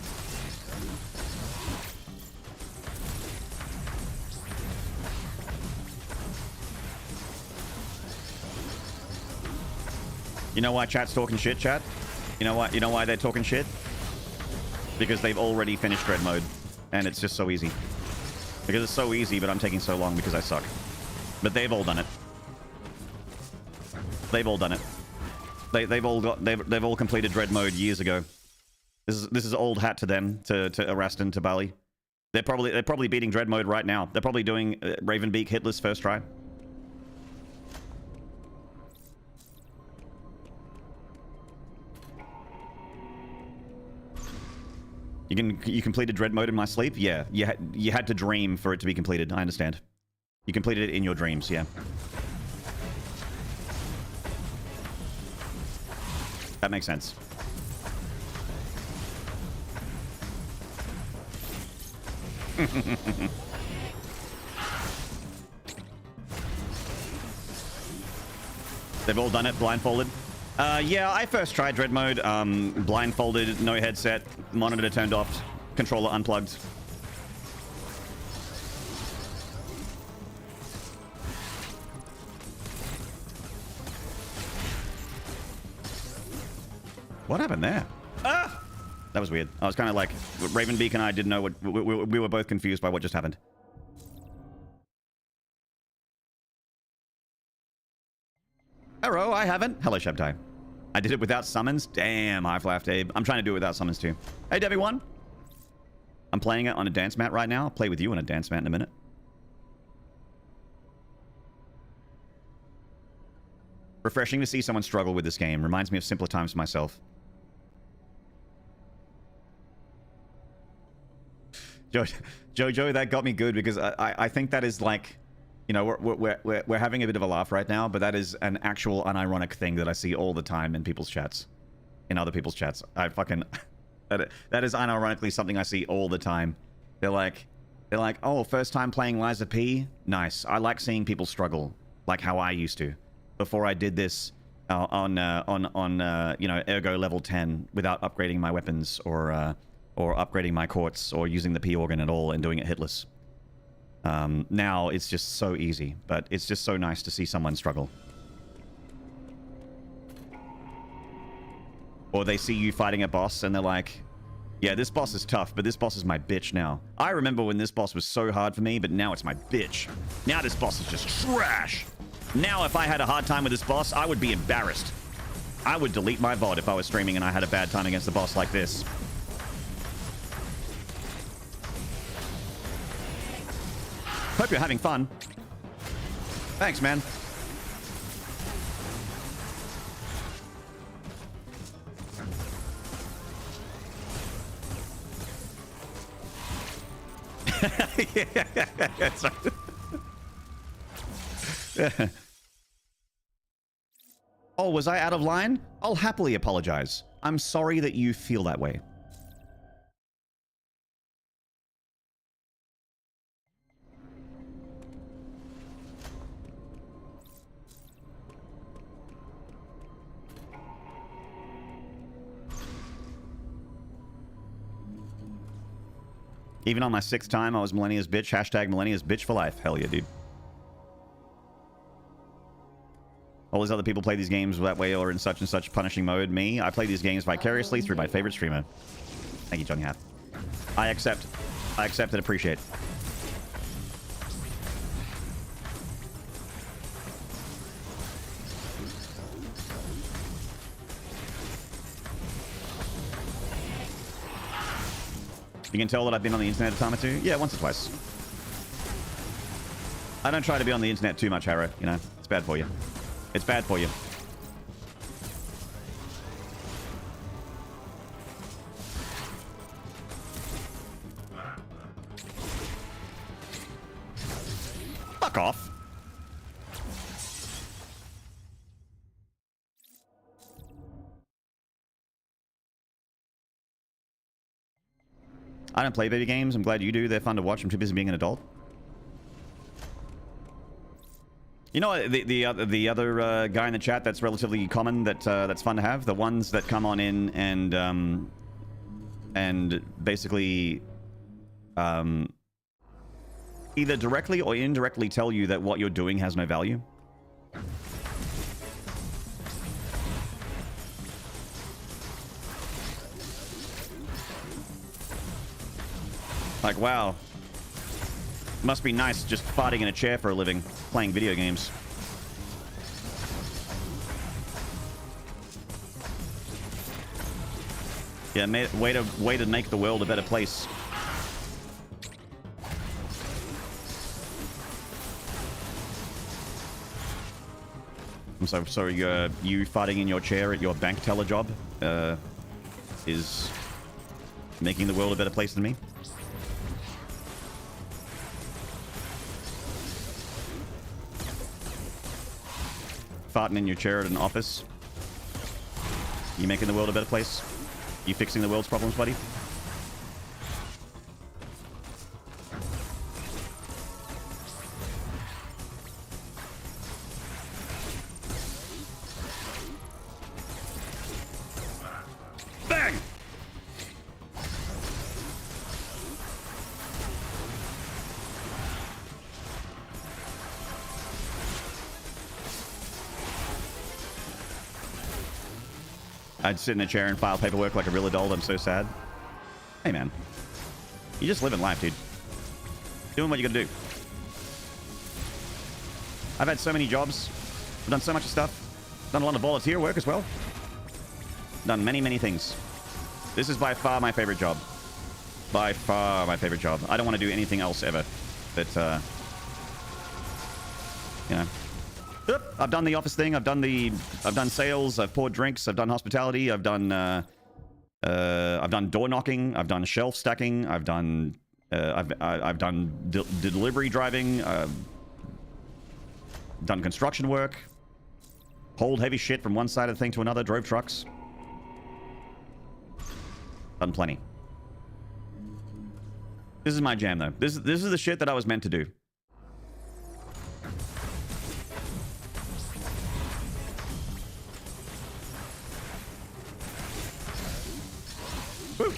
You know why chat's talking shit, chat? You know why they're talking shit? Because they've already finished dread mode. And it's just so easy. Because it's so easy, but I'm taking so long because I suck. But they've all done it. They've all done it. They've all completed dread mode years ago. This is old hat to them, to Arastan, to Bali. They're probably beating dread mode right now. They're probably doing Ravenbeak hitless first try. You completed dread mode in my sleep? Yeah. You had to dream for it to be completed. I understand. You completed it in your dreams, yeah. That makes sense. They've all done it blindfolded. Yeah, I first tried dread mode, blindfolded, no headset, monitor turned off, controller unplugged. What happened there? Ah! That was weird. I was kind of like, Ravenbeak and I didn't know what, we were both confused by what just happened. Hello, I haven't. Hello, Shabtai. I did it without summons. Damn, I've laughed, Abe. I'm trying to do it without summons too. Hey, Debbie1. I'm playing it on a dance mat right now. I'll play with you on a dance mat in a minute. Refreshing to see someone struggle with this game. Reminds me of simpler times myself. Jojo, that got me good because I think that is like You know, we're having a bit of a laugh right now, but that is an actual unironic thing that I see all the time in people's chats. In other people's chats. I fucking... that is unironically something I see all the time. They're like, oh, first time playing Liza P? Nice. I like seeing people struggle, like how I used to, before I did this on you know, Ergo level 10 without upgrading my weapons or upgrading my quartz or using the P organ at all and doing it hitless. Now it's just so easy, but it's just so nice to see someone struggle. Or they see you fighting a boss and they're like, yeah, this boss is tough, but this boss is my bitch now. I remember when this boss was so hard for me, but now it's my bitch. Now this boss is just trash. Now if I had a hard time with this boss, I would be embarrassed. I would delete my VOD if I was streaming and I had a bad time against the boss like this. Hope you're having fun. Thanks, man. Yeah, sorry. Oh, was I out of line? I'll happily apologize. I'm sorry that you feel that way. Even on my 6th time, I was Millennia's bitch. Hashtag Millennia's bitch for life. Hell yeah, dude. All these other people play these games that way or in such and such punishing mode. Me, I play these games vicariously through my favorite streamer. Thank you, Johnny Hat. I accept and appreciate. You can tell that I've been on the internet a time or two? Yeah, once or twice. I don't try to be on the internet too much, Harrow. You know, it's bad for you. It's bad for you. Fuck off. I don't play video games. I'm glad you do. They're fun to watch. I'm too busy being an adult. You know, the other guy in the chat that's relatively common that's fun to have, the ones that come on in and basically either directly or indirectly tell you that what you're doing has no value. Like, wow. Must be nice just farting in a chair for a living, playing video games. Yeah, way to make the world a better place. I'm so sorry, you farting in your chair at your bank teller job is making the world a better place than me. Farting in your chair at an office. You making the world a better place? You fixing the world's problems, buddy? Bang! I'd sit in a chair and file paperwork like a real adult. I'm so sad. Hey, man. You're just living life, dude. Doing what you gotta do. I've had so many jobs. I've done so much stuff. Done a lot of volunteer work as well. Done many, many things. This is by far my favorite job. By far my favorite job. I don't want to do anything else ever. But, you know. I've done the office thing. I've done sales. I've poured drinks. I've done hospitality. I've done door knocking. I've done shelf stacking. I've done delivery driving. done construction work, hauled heavy shit from one side of the thing to another, drove trucks. Done plenty. This is my jam, though. This is the shit that I was meant to do. Woo.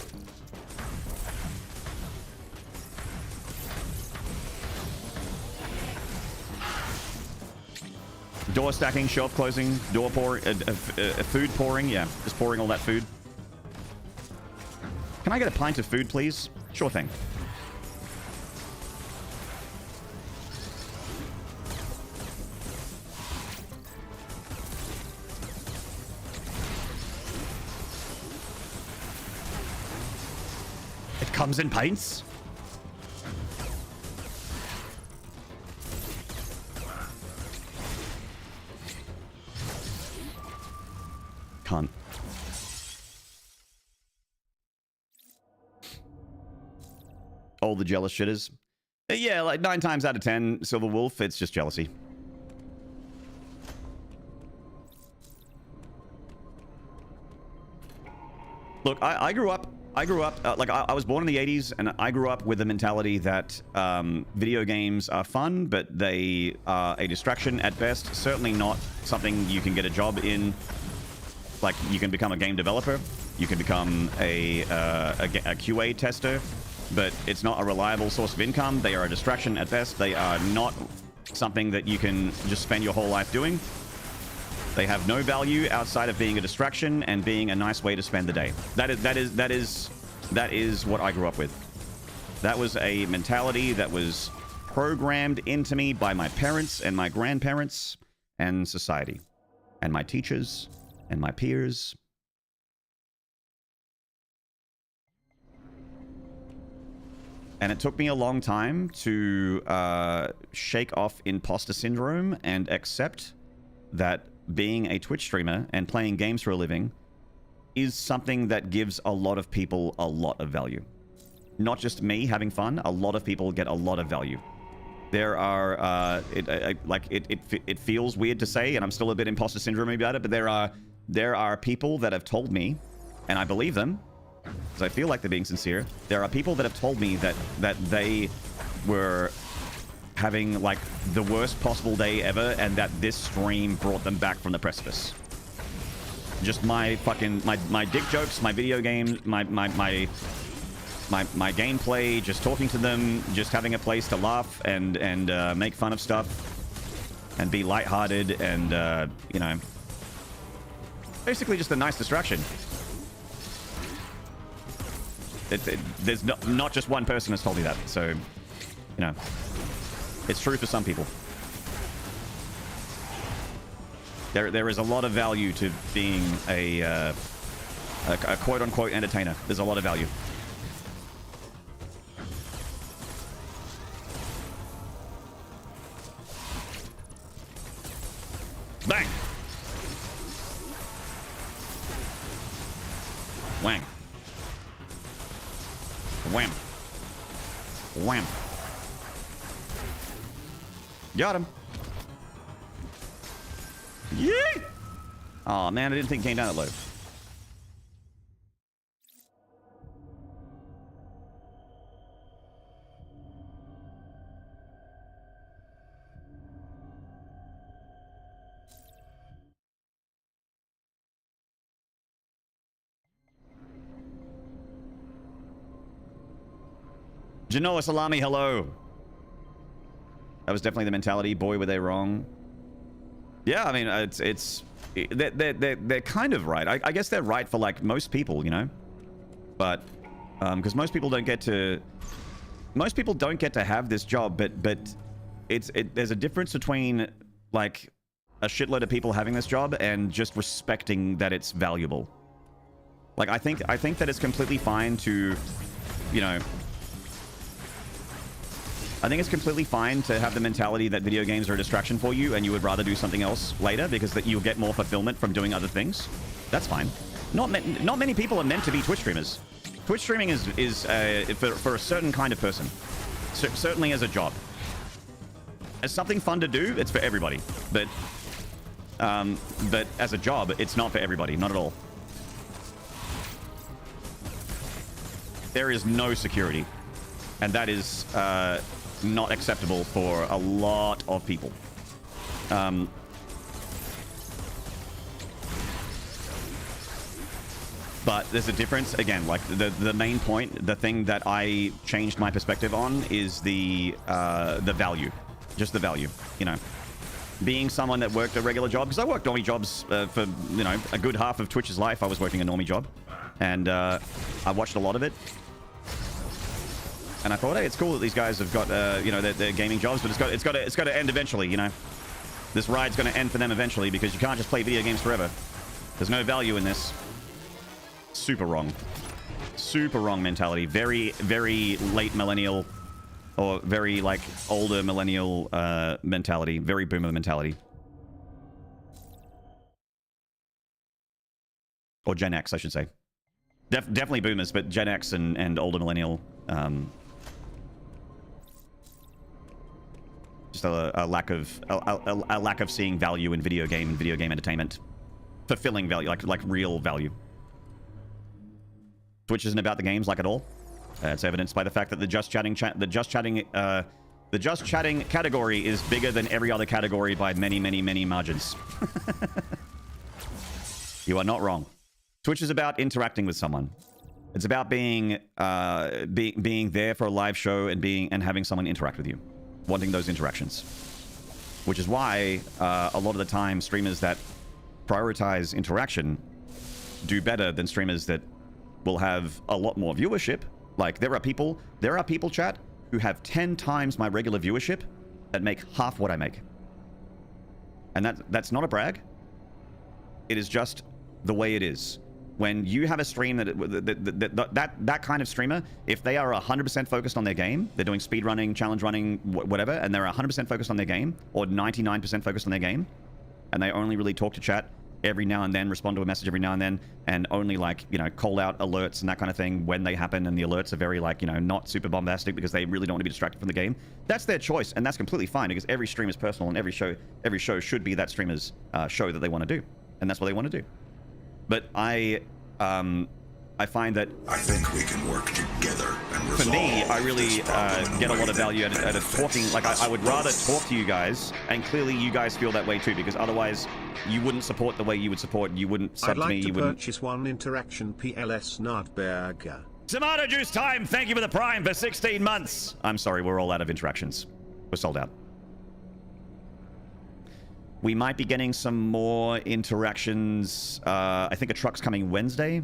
Door stacking, shelf closing, door pouring, food pouring. Yeah, just pouring all that food. Can I get a pint of food, please? Sure thing. It comes in pints? Cunt. All the jealous shitters. Yeah, like 9 times out of 10, Silver Wolf, it's just jealousy. Look, I grew up, like I was born in the 80s, and I grew up with the mentality that video games are fun, but they are a distraction at best. Certainly not something you can get a job in. Like, you can become a game developer, you can become a QA tester, but it's not a reliable source of income. They are a distraction at best. They are not something that you can just spend your whole life doing. They have no value outside of being a distraction and being a nice way to spend the day. That is what I grew up with. That was a mentality that was programmed into me by my parents and my grandparents and society and my teachers and my peers. And it took me a long time to shake off imposter syndrome and accept that being a Twitch streamer and playing games for a living is something that gives a lot of people a lot of value. Not just me having fun, a lot of people get a lot of value. There are, it feels weird to say, and I'm still a bit imposter syndrome about it, but there are people that have told me, and I believe them, because I feel like they're being sincere. There are people that have told me that they were having like the worst possible day ever, and that this stream brought them back from the precipice. Just my fucking my dick jokes, my video games, my gameplay, just talking to them, just having a place to laugh and make fun of stuff and be lighthearted and you know, basically just a nice distraction. There's not just one person has told me that, so you know, it's true for some people. There is a lot of value to being a quote-unquote entertainer. There's a lot of value. Bang! Wang. Wham. Wham. Got him. Yee! Oh man, I didn't think it came down that low. Genoa Salami, hello. That was definitely the mentality. Boy, were they wrong. Yeah, I mean, they're kind of right. I guess they're right for like most people, you know. But because most people don't get to have this job. But there's a difference between like a shitload of people having this job and just respecting that it's valuable. Like I think that it's completely fine to, you know. I think it's completely fine to have the mentality that video games are a distraction for you and you would rather do something else later because that you'll get more fulfillment from doing other things. That's fine. Not many people are meant to be Twitch streamers. Twitch streaming is for a certain kind of person. Certainly as a job. As something fun to do, it's for everybody. But as a job, it's not for everybody. Not at all. There is no security. And that is not acceptable for a lot of people. But there's a difference. Again, like the main point, the thing that I changed my perspective on is the value. Just the value, you know. Being someone that worked a regular job, because I worked normie jobs for, you know, a good half of Twitch's life. I was working a normie job. And I watched a lot of it. And I thought, hey, it's cool that these guys have got, you know, their gaming jobs, but it's got to end eventually, you know. This ride's going to end for them eventually because you can't just play video games forever. There's no value in this. Super wrong. Super wrong mentality. Very, very late millennial or very, like, older millennial mentality. Very boomer mentality. Or Gen X, I should say. Definitely boomers, but Gen X and older millennial... just a lack of seeing value in video game entertainment, fulfilling value, like real value. Twitch isn't about the games like at all. It's evidenced by the fact that the just chatting category is bigger than every other category by many margins. You are not wrong. Twitch is about interacting with someone. It's about being there for a live show and having someone interact with you. Wanting those interactions, which is why a lot of the time streamers that prioritize interaction do better than streamers that will have a lot more viewership. Like there are people chat who have 10 times my regular viewership that make half what I make, and that's not a brag. It is just the way it is. When you have a stream that kind of streamer, if they are 100% focused on their game, they're doing speed running, challenge running, whatever, and they're 100% focused on their game, or 99% focused on their game, and they only really talk to chat every now and then, respond to a message every now and then, and only, like, you know, call out alerts and that kind of thing when they happen, and the alerts are very, like, you know, not super bombastic because they really don't want to be distracted from the game. That's their choice, and that's completely fine because every stream is personal, and every show should be that streamer's show that they want to do, and that's what they want to do. But I find that I think we can work together and resolve. For me, I really get a lot of value out of talking. Like, I would rather talk to you guys, and clearly you guys feel that way too, because otherwise you wouldn't support the way you would support. You wouldn't sub to me. I'd You like to wouldn't purchase one interaction PLS Nardberger. Tomato Juice time. Thank you for the Prime for 16 months. I'm sorry, we're all out of interactions. We're sold out. We might be getting some more interactions. I think a truck's coming Wednesday.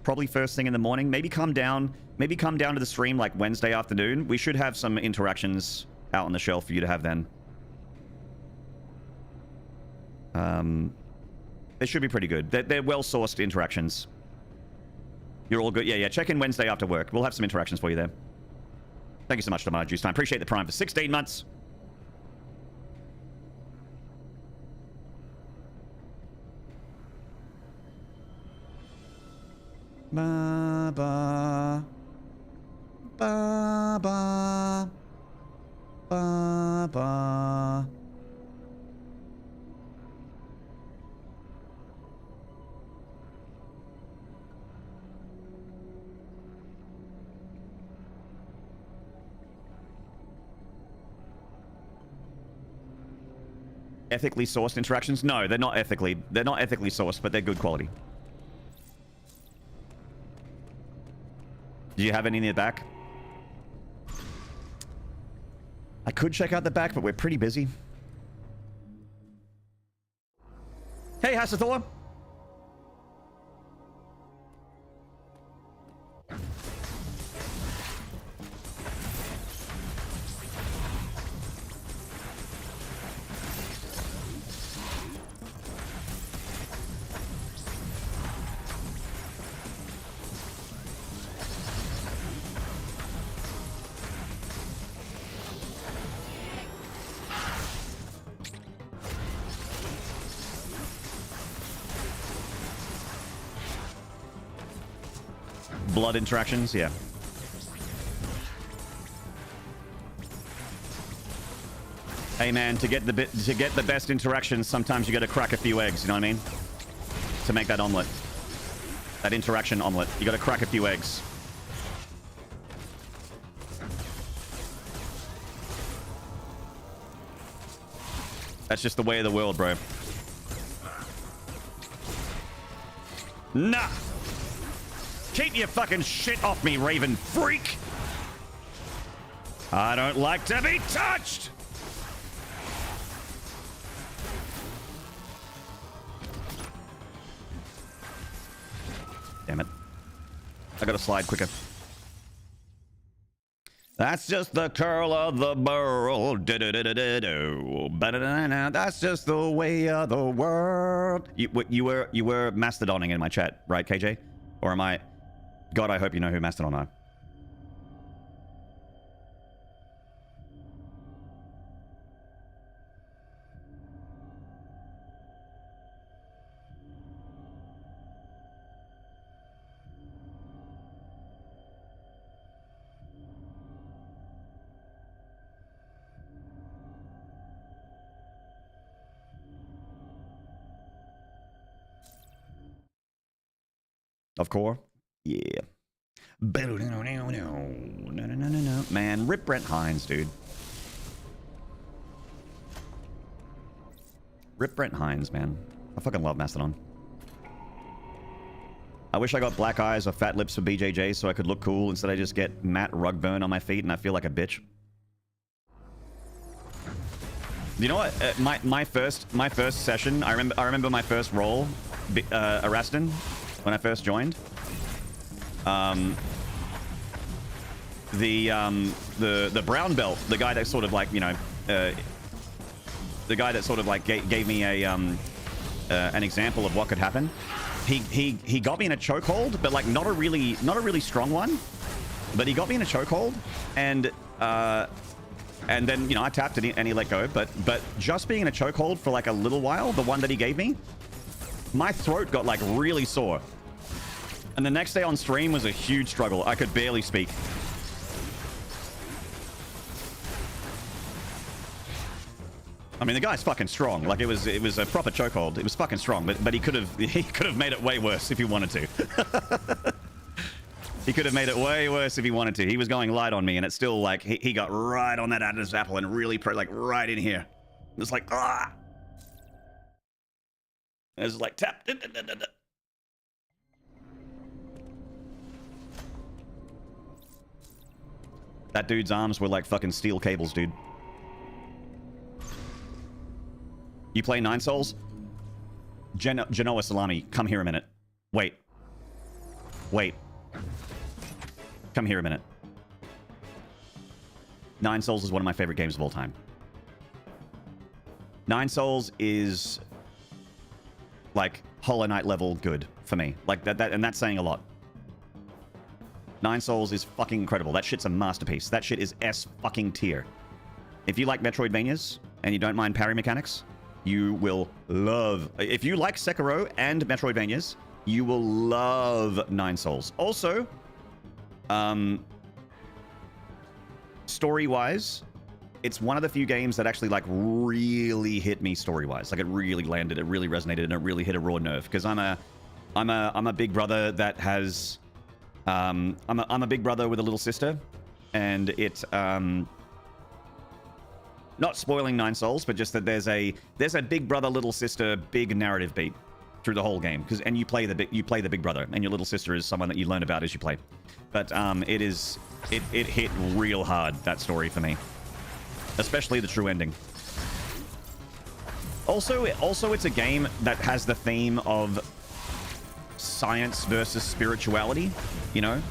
Probably first thing in the morning. Maybe come down to the stream like Wednesday afternoon. We should have some interactions out on the shelf for you to have then. They should be pretty good. They're well-sourced interactions. You're all good? Yeah. Check in Wednesday after work. We'll have some interactions for you there. Thank you so much, Tomato Juice Time. Appreciate the Prime for 16 months. Ba ba ba ba ba ba. Ethically sourced interactions? No, they're not ethically sourced, but they're good quality. Do you have any in the back? I could check out the back, but we're pretty busy. Hey, Hassathor. blood interactions, yeah. Hey man, to get the best interactions, sometimes you got to crack a few eggs. You know what I mean? To make that omelet, that interaction omelet, you got to crack a few eggs. That's just the way of the world, bro. Nah! Keep your fucking shit off me, Raven freak! I don't like to be touched! Damn it. I gotta slide quicker. That's just the curl of the burl. That's just the way of the world. You were mastodoning in my chat, right, KJ? Or am I? God, I hope you know who Mastodon are. Of course. Yeah. Man, rip Brent Hines, dude. Rip Brent Hines, man. I fucking love Mastodon. I wish I got black eyes or fat lips for BJJ so I could look cool. Instead I just get matte rug burn on my feet and I feel like a bitch. You know what? My first session, I remember my first role, Araston, when I first joined. The brown belt, the guy that sort of like, you know, the guy that sort of like gave me a an example of what could happen. He got me in a chokehold, but like not a really strong one. But he got me in a chokehold, and then, you know, I tapped and he let go. But just being in a chokehold for like a little while, the one that he gave me, my throat got like really sore. And the next day on stream was a huge struggle. I could barely speak. I mean, the guy's fucking strong. Like, it was a proper chokehold. It was fucking strong, but he could have made it way worse if he wanted to. He could have made it way worse if he wanted to. He was going light on me, and it's still like he got right on that Adam's apple and really like right in here. It was like, ah. It was like tap. That dude's arms were like fucking steel cables, dude. You play Nine Souls? Genoa Salami, come here a minute. Wait. Come here a minute. Nine Souls is one of my favorite games of all time. Nine Souls is like Hollow Knight level good for me. Like that and that's saying a lot. Nine Souls is fucking incredible. That shit's a masterpiece. That shit is S fucking tier. If you like Metroidvanias and you don't mind parry mechanics, you will love... If you like Sekiro and Metroidvanias, you will love Nine Souls. Also, story-wise, it's one of the few games that actually like really hit me story-wise. Like it really landed, it really resonated, and it really hit a raw nerve. Because I'm a big brother that has... I'm a big brother with a little sister, and it not spoiling Nine Souls, but just that there's a big brother little sister big narrative beat through the whole game, and you play the big brother, and your little sister is someone that you learn about as you play. But it hit real hard, that story for me, especially the true ending. Also it's a game that has the theme of science versus spirituality, you know?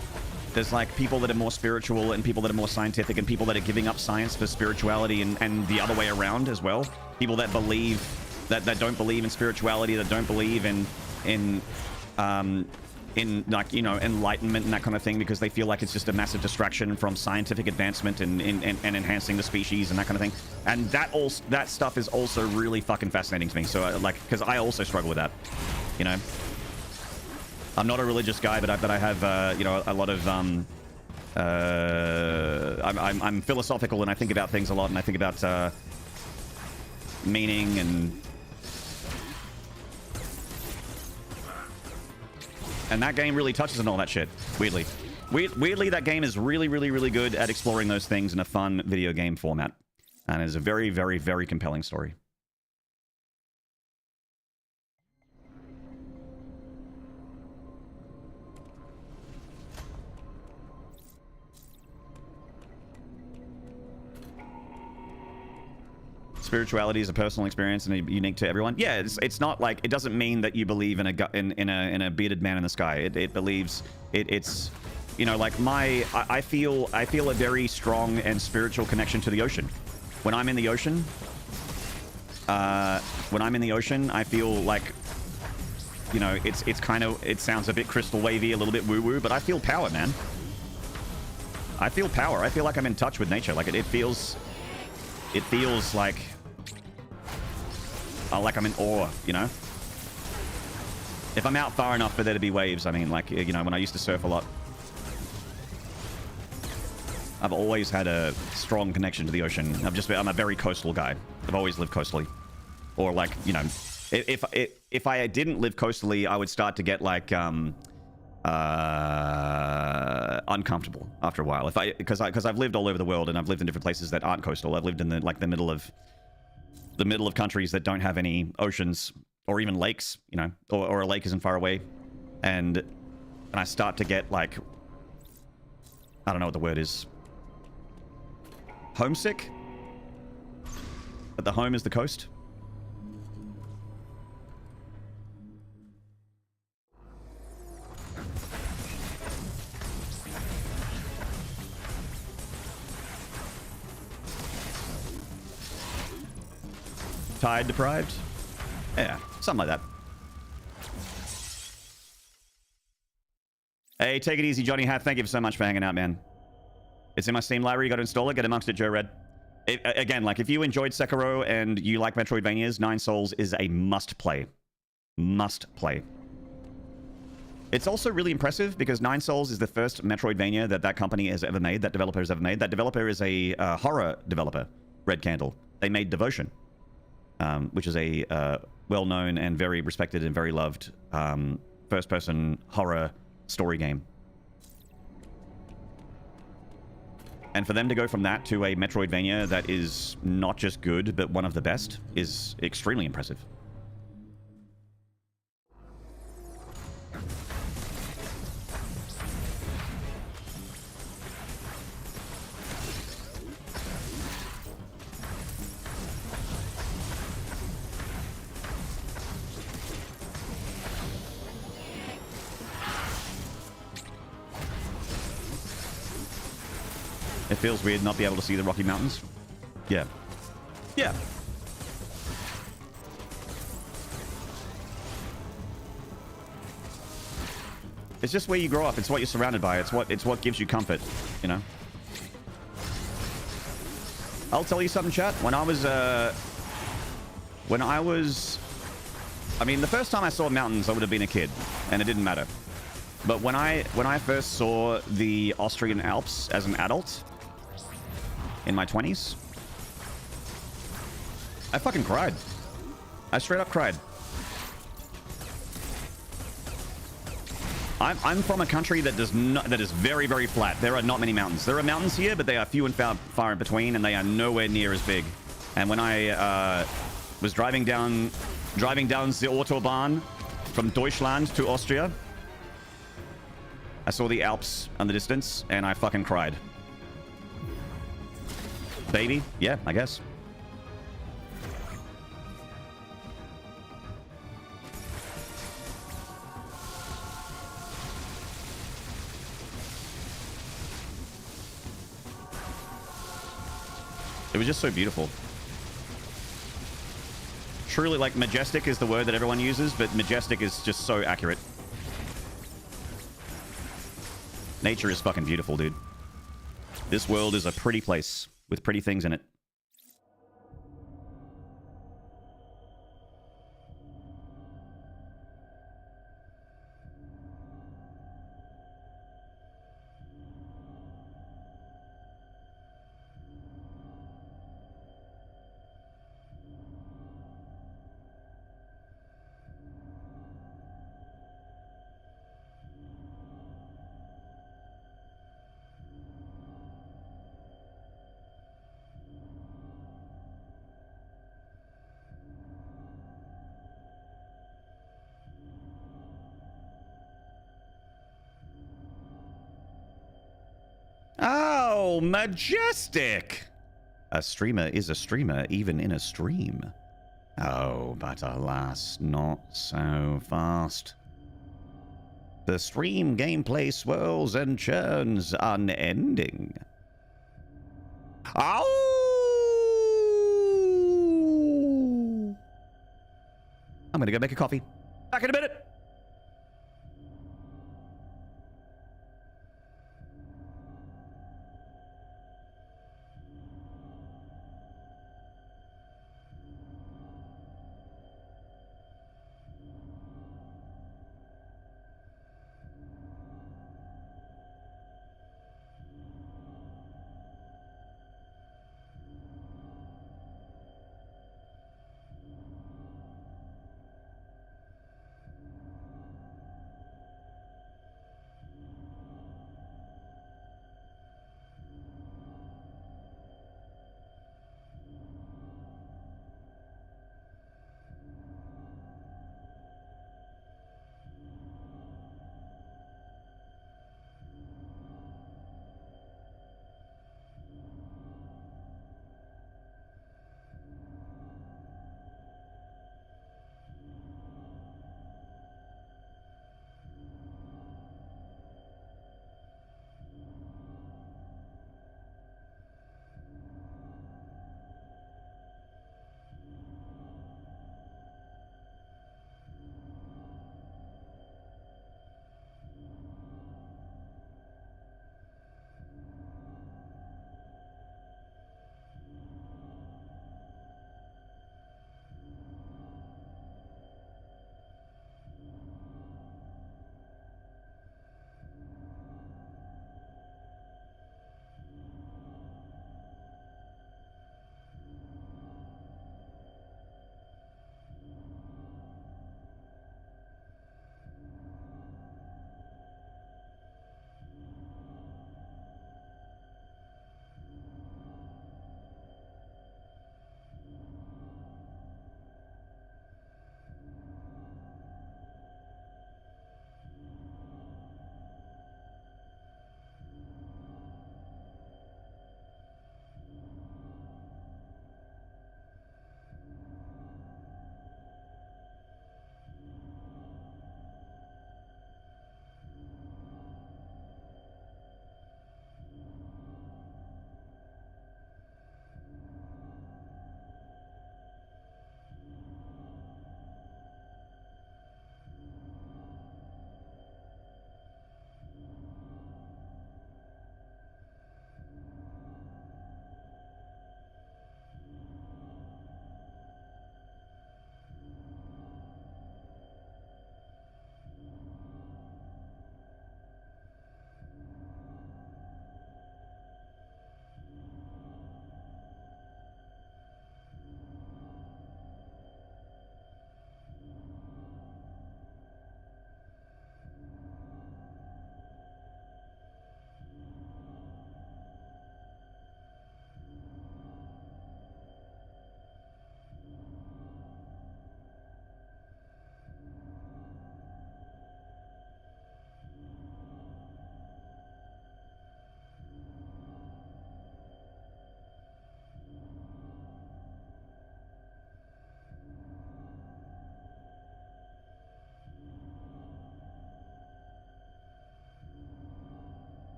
There's like people that are more spiritual and people that are more scientific and people that are giving up science for spirituality and the other way around as well. People that believe that don't believe in spirituality, that don't believe in like, you know, enlightenment and that kind of thing because they feel like it's just a massive distraction from scientific advancement and enhancing the species and that kind of thing. And that stuff is also really fucking fascinating to me. So like, because I also struggle with that, you know? I'm not a religious guy, but I have, you know, a lot of, I'm philosophical, and I think about things a lot, and I think about, meaning and that game really touches on all that shit, weirdly. Weirdly, that game is really, really, really good at exploring those things in a fun video game format. And it is a very, very, very compelling story. Spirituality is a personal experience and unique to everyone. Yeah, it's not like, it doesn't mean that you believe in a bearded man in the sky. It believes it's, you know, like I feel a very strong and spiritual connection to the ocean. When I'm in the ocean, I feel like, you know, it's kind of, it sounds a bit crystal wavy, a little bit woo woo, but I feel power, man. I feel power. I feel like I'm in touch with nature. Like it feels like I'm in awe, you know? If I'm out far enough for there to be waves, I mean, like, you know, when I used to surf a lot, I've always had a strong connection to the ocean. I'm a very coastal guy. I've always lived coastally. Or like, you know, if I didn't live coastally, I would start to get like, uncomfortable after a while. Because I've lived all over the world, and I've lived in different places that aren't coastal. I've lived in the middle of countries that don't have any oceans or even lakes, you know, or a lake isn't far away, and I start to get like, I don't know what the word is, homesick. But the home is the coast. Tide deprived? Yeah, something like that. Hey, take it easy, Johnny Hat. Thank you so much for hanging out, man. It's in my Steam library. You got to install it. Get amongst it, Joe Red. Again, like, if you enjoyed Sekiro and you like Metroidvanias, Nine Souls is a must-play. Must-play. It's also really impressive because Nine Souls is the first Metroidvania that company has ever made, that developer has ever made. That developer is a horror developer, Red Candle. They made Devotion. Which is a well-known and very respected and very loved first-person horror story game. And for them to go from that to a Metroidvania that is not just good, but one of the best, is extremely impressive. It feels weird not be able to see the Rocky Mountains. Yeah. Yeah. It's just where you grow up. It's what you're surrounded by. It's what gives you comfort, you know? I'll tell you something, chat. When I was I mean, the first time I saw mountains, I would have been a kid, and it didn't matter. But when I first saw the Austrian Alps as an adult, in my 20s, I fucking cried. I straight up cried. I'm from a country that is very, very flat. There are not many mountains. There are mountains here, but they are few and far in between, and they are nowhere near as big. And when I was driving down the Autobahn from Deutschland to Austria, I saw the Alps in the distance, and I fucking cried. Baby? Yeah, I guess. It was just so beautiful. Truly, like, majestic is the word that everyone uses, but majestic is just so accurate. Nature is fucking beautiful, dude. This world is a pretty place with pretty things in it. Oh, majestic! A streamer is a streamer, even in a stream. Oh, but alas, not so fast. The stream gameplay swirls and churns unending. Oh! I'm gonna go make a coffee. Back in a minute.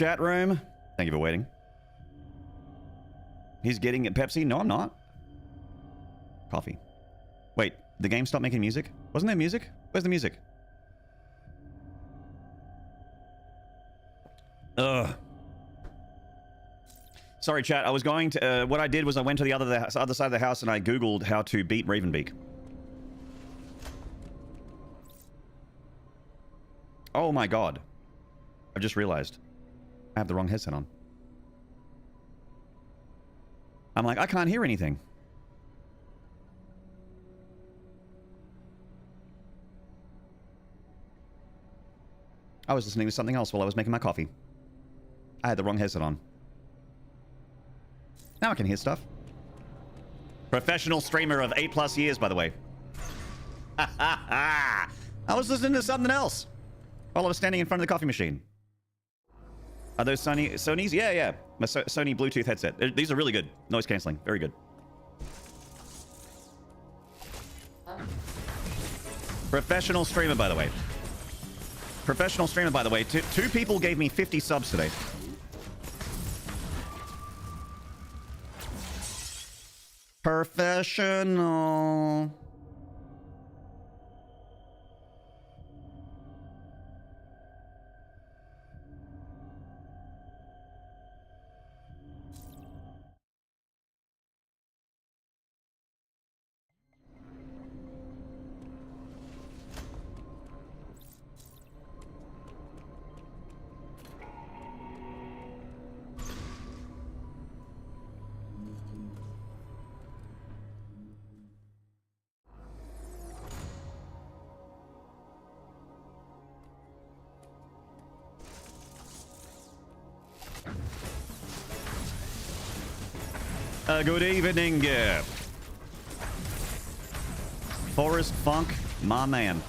Chat room. Thank you for waiting. He's getting it Pepsi? No, I'm not. Coffee. Wait, the game stopped making music? Wasn't there music? Where's the music? Ugh. Sorry, chat. I was going to... what I did was I went to the other side of the house and I Googled how to beat Ravenbeak. Oh my god. I've just realized. I have the wrong headset on. I'm like, I can't hear anything. I was listening to something else while I was making my coffee. I had the wrong headset on. Now I can hear stuff. Professional streamer of 8+ years, by the way. I was listening to something else while I was standing in front of the coffee machine. Are those Sony's? Yeah, yeah. My Sony Bluetooth headset. These are really good. Noise cancelling. Very good. Professional streamer, by the way. Professional streamer, by the way. Two people gave me 50 subs today. Professional. Good evening, Forrest Funk, my man.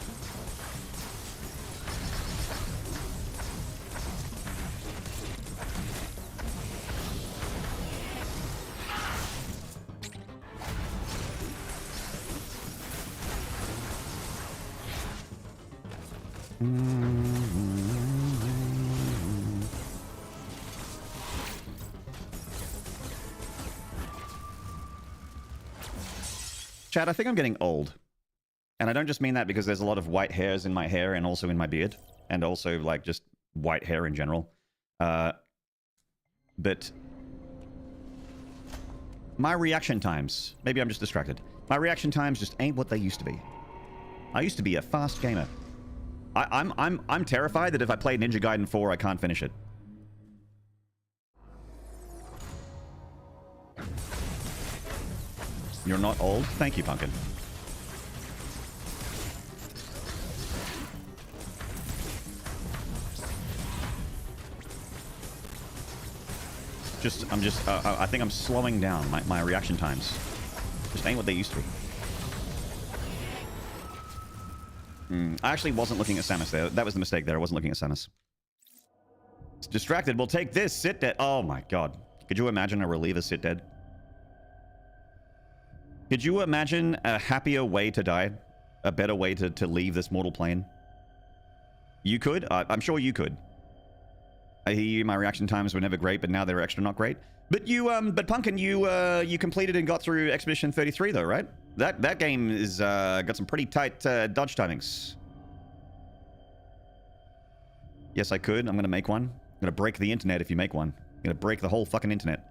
Chad, I think I'm getting old. And I don't just mean that because there's a lot of white hairs in my hair and also in my beard. And also, like, just white hair in general. But my reaction times, maybe I'm just distracted. My reaction times just ain't what they used to be. I used to be a fast gamer. I'm terrified that if I play Ninja Gaiden 4, I can't finish it. You're not old? Thank you, Pumpkin. I think I'm slowing down my reaction times. Just ain't what they used to be. I actually wasn't looking at Samus there. That was the mistake there. I wasn't looking at Samus. It's distracted. We'll take this. Sit dead. Oh my god. Could you imagine a reliever sit dead? Could you imagine a happier way to die? A better way to leave this mortal plane? You could? I'm sure you could. I hear you, my reaction times were never great, but now they're extra not great. But but Pumpkin, you completed and got through Expedition 33 though, right? That game is got some pretty tight dodge timings. Yes, I could. I'm gonna make one. I'm gonna break the internet if you make one. I'm gonna break the whole fucking internet.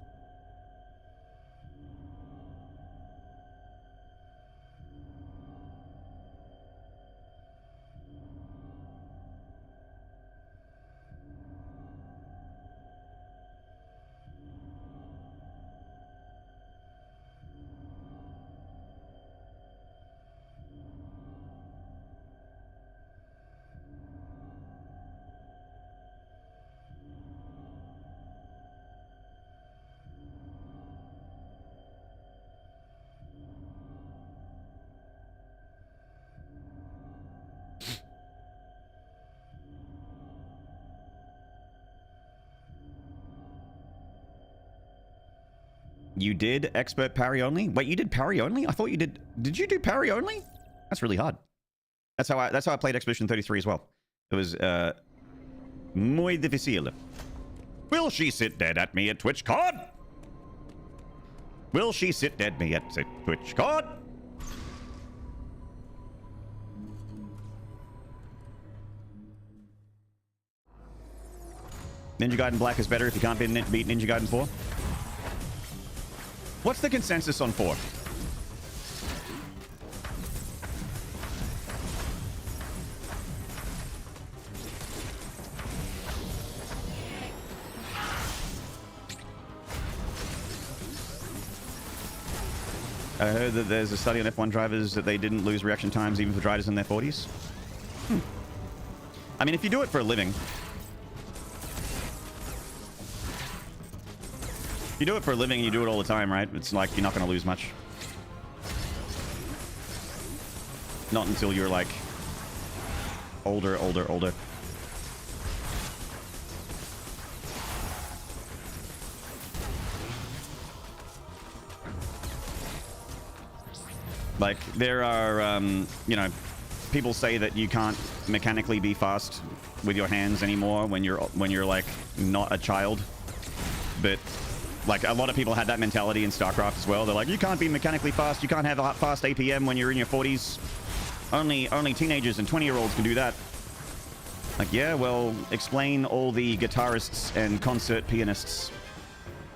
You did expert parry only? Wait, you did parry only? I thought you did. Did you do parry only? That's really hard. That's how I played Expedition 33 as well. It was muy difícil. Will she sit dead at me at TwitchCon? Will she sit dead me at TwitchCon? Ninja Gaiden Black is better if you can't beat Ninja Gaiden 4. What's the consensus on 4? I heard that there's a study on F1 drivers that they didn't lose reaction times even for drivers in their 40s. I mean, if you do it for a living... If you do it for a living and you do it all the time, right? It's like you're not going to lose much. Not until you're like older. Like there are, you know, people say that you can't mechanically be fast with your hands anymore when you're like not a child, but like a lot of people had that mentality in StarCraft as well. They're like, you can't be mechanically fast, you can't have a fast APM when you're in your 40s. Only teenagers and 20-year-olds can do that. Like, yeah, well, explain all the guitarists and concert pianists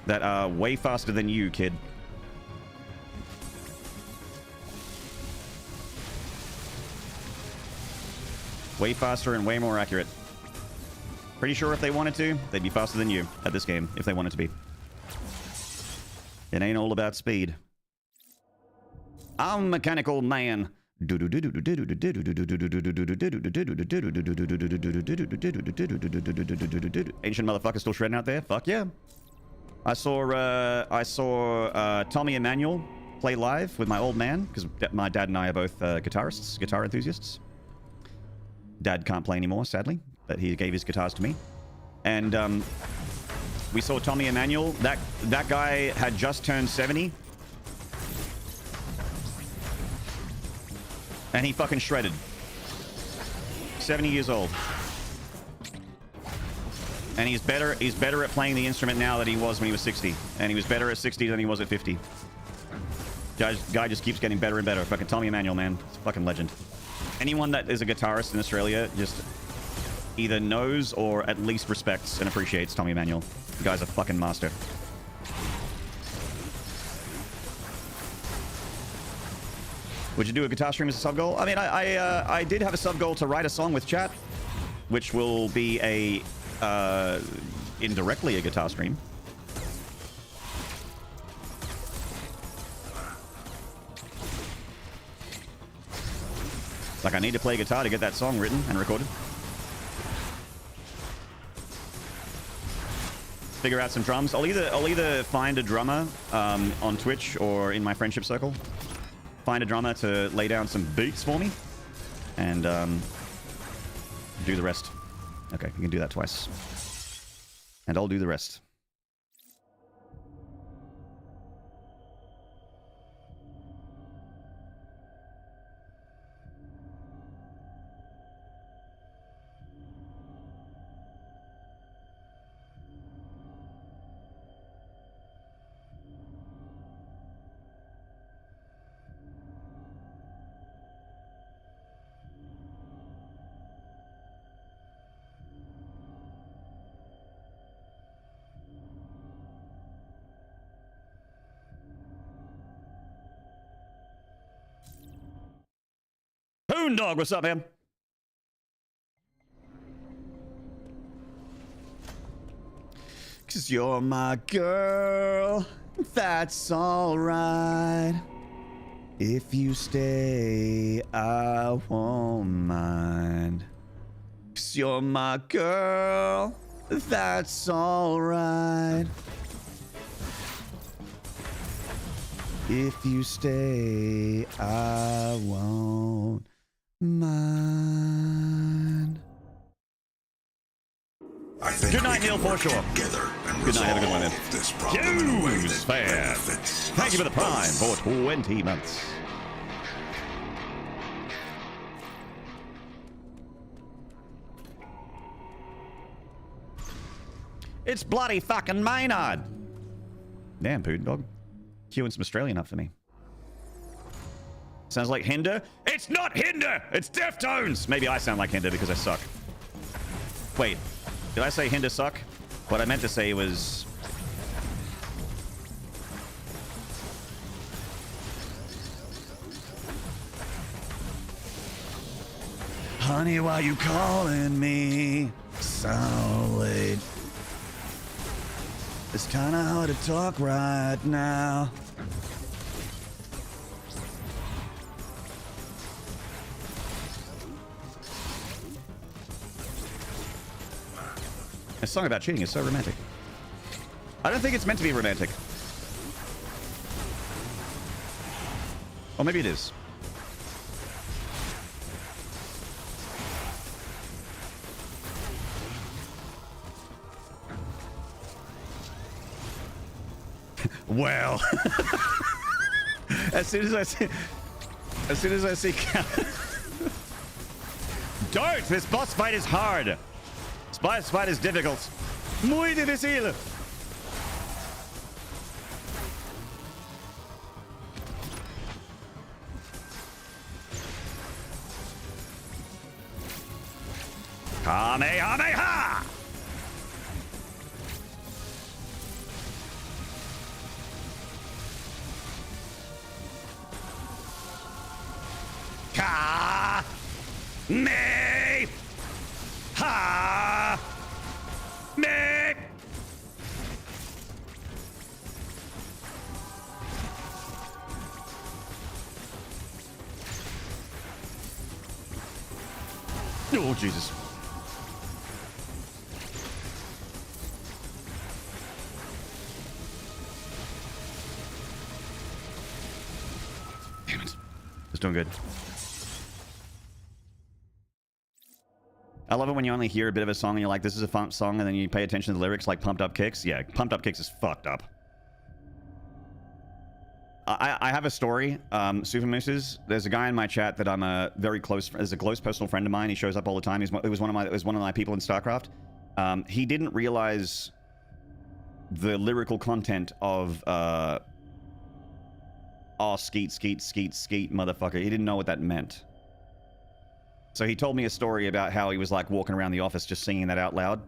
that are way faster than you, kid. Way faster and way more accurate. Pretty sure if they wanted to, they'd be faster than you at this game, if they wanted to be. It ain't all about speed. I'm Mechanical Man. Ancient motherfucker still shredding out there? Fuck yeah. I saw Tommy Emmanuel play live with my old man, because my dad and I are both guitarists, guitar enthusiasts. Dad can't play anymore, sadly, but he gave his guitars to me. And we saw Tommy Emmanuel. That guy had just turned 70. And he fucking shredded. 70 years old. And he's better at playing the instrument now than he was when he was 60. And he was better at 60 than he was at 50. Guy just keeps getting better and better. Fucking Tommy Emmanuel, man. It's a fucking legend. Anyone that is a guitarist in Australia just either knows or at least respects and appreciates Tommy Emmanuel. The guy's a fucking master. Would you do a guitar stream as a sub goal? I mean, I did have a sub goal to write a song with chat, which will be a indirectly a guitar stream. Like, I need to play guitar to get that song written and recorded. Figure out some drums. I'll either find a drummer on Twitch or in my friendship circle. Find a drummer to lay down some beats for me. And do the rest. Okay, you can do that twice. And I'll do the rest. Dog, what's up, man? Cause you're my girl, that's alright. If you stay, I won't mind. Cause you're my girl, that's alright. If you stay, I won't mind. Good night, Neil Forshaw. Good night, have a good one, man. Hughes fan. Thank you for the Prime for 20 months. It's bloody fucking Maynard. Damn, Putin dog. Queuing some Australian up for me. Sounds like Hinder. It's not Hinder! It's Deftones! Maybe I sound like Hinder because I suck. Wait, did I say Hinder suck? What I meant to say was... Honey, why you calling me so late? It's kinda hard to talk right now. A song about cheating is so romantic. I don't think it's meant to be romantic. Or maybe it is. Well, as soon as I see, don't! This boss fight is hard. This boss fight is difficult. Muy difícil. Kamehameha! Ka me ha me. Oh Jesus. Damn it. It's doing good. I love it when you only hear a bit of a song and you're like, this is a fun song, and then you pay attention to the lyrics like Pumped Up Kicks. Yeah, Pumped Up Kicks is fucked up. I have a story, Super Mooses. There's a guy in my chat that I'm a very close, is a close personal friend of mine. He shows up all the time. It was one of my people in StarCraft. He didn't realize the lyrical content of oh, skeet, skeet, skeet, skeet, motherfucker. He didn't know what that meant. So he told me a story about how he was like walking around the office just singing that out loud.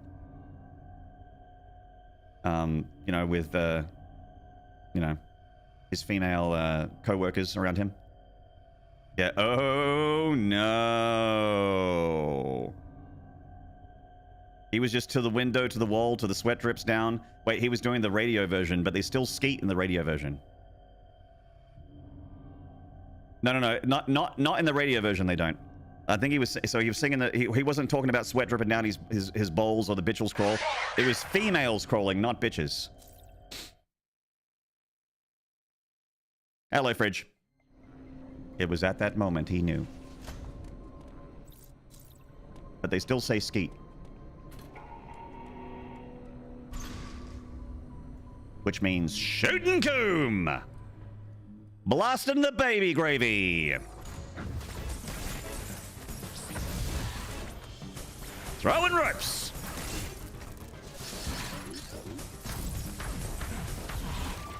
You know, with, you know, his female co-workers around him. Yeah. Oh, no. He was just to the window, to the wall, to the sweat drips down. Wait, he was doing the radio version, but they still skeet in the radio version. No. Not in the radio version, they don't. I think he was singing that he wasn't talking about sweat dripping down his balls or the bitches crawl. It was females crawling, not bitches. Hello, Fridge. It was at that moment he knew. But they still say skeet. Which means shootin' coom! Blasting the baby gravy! Throwing ropes!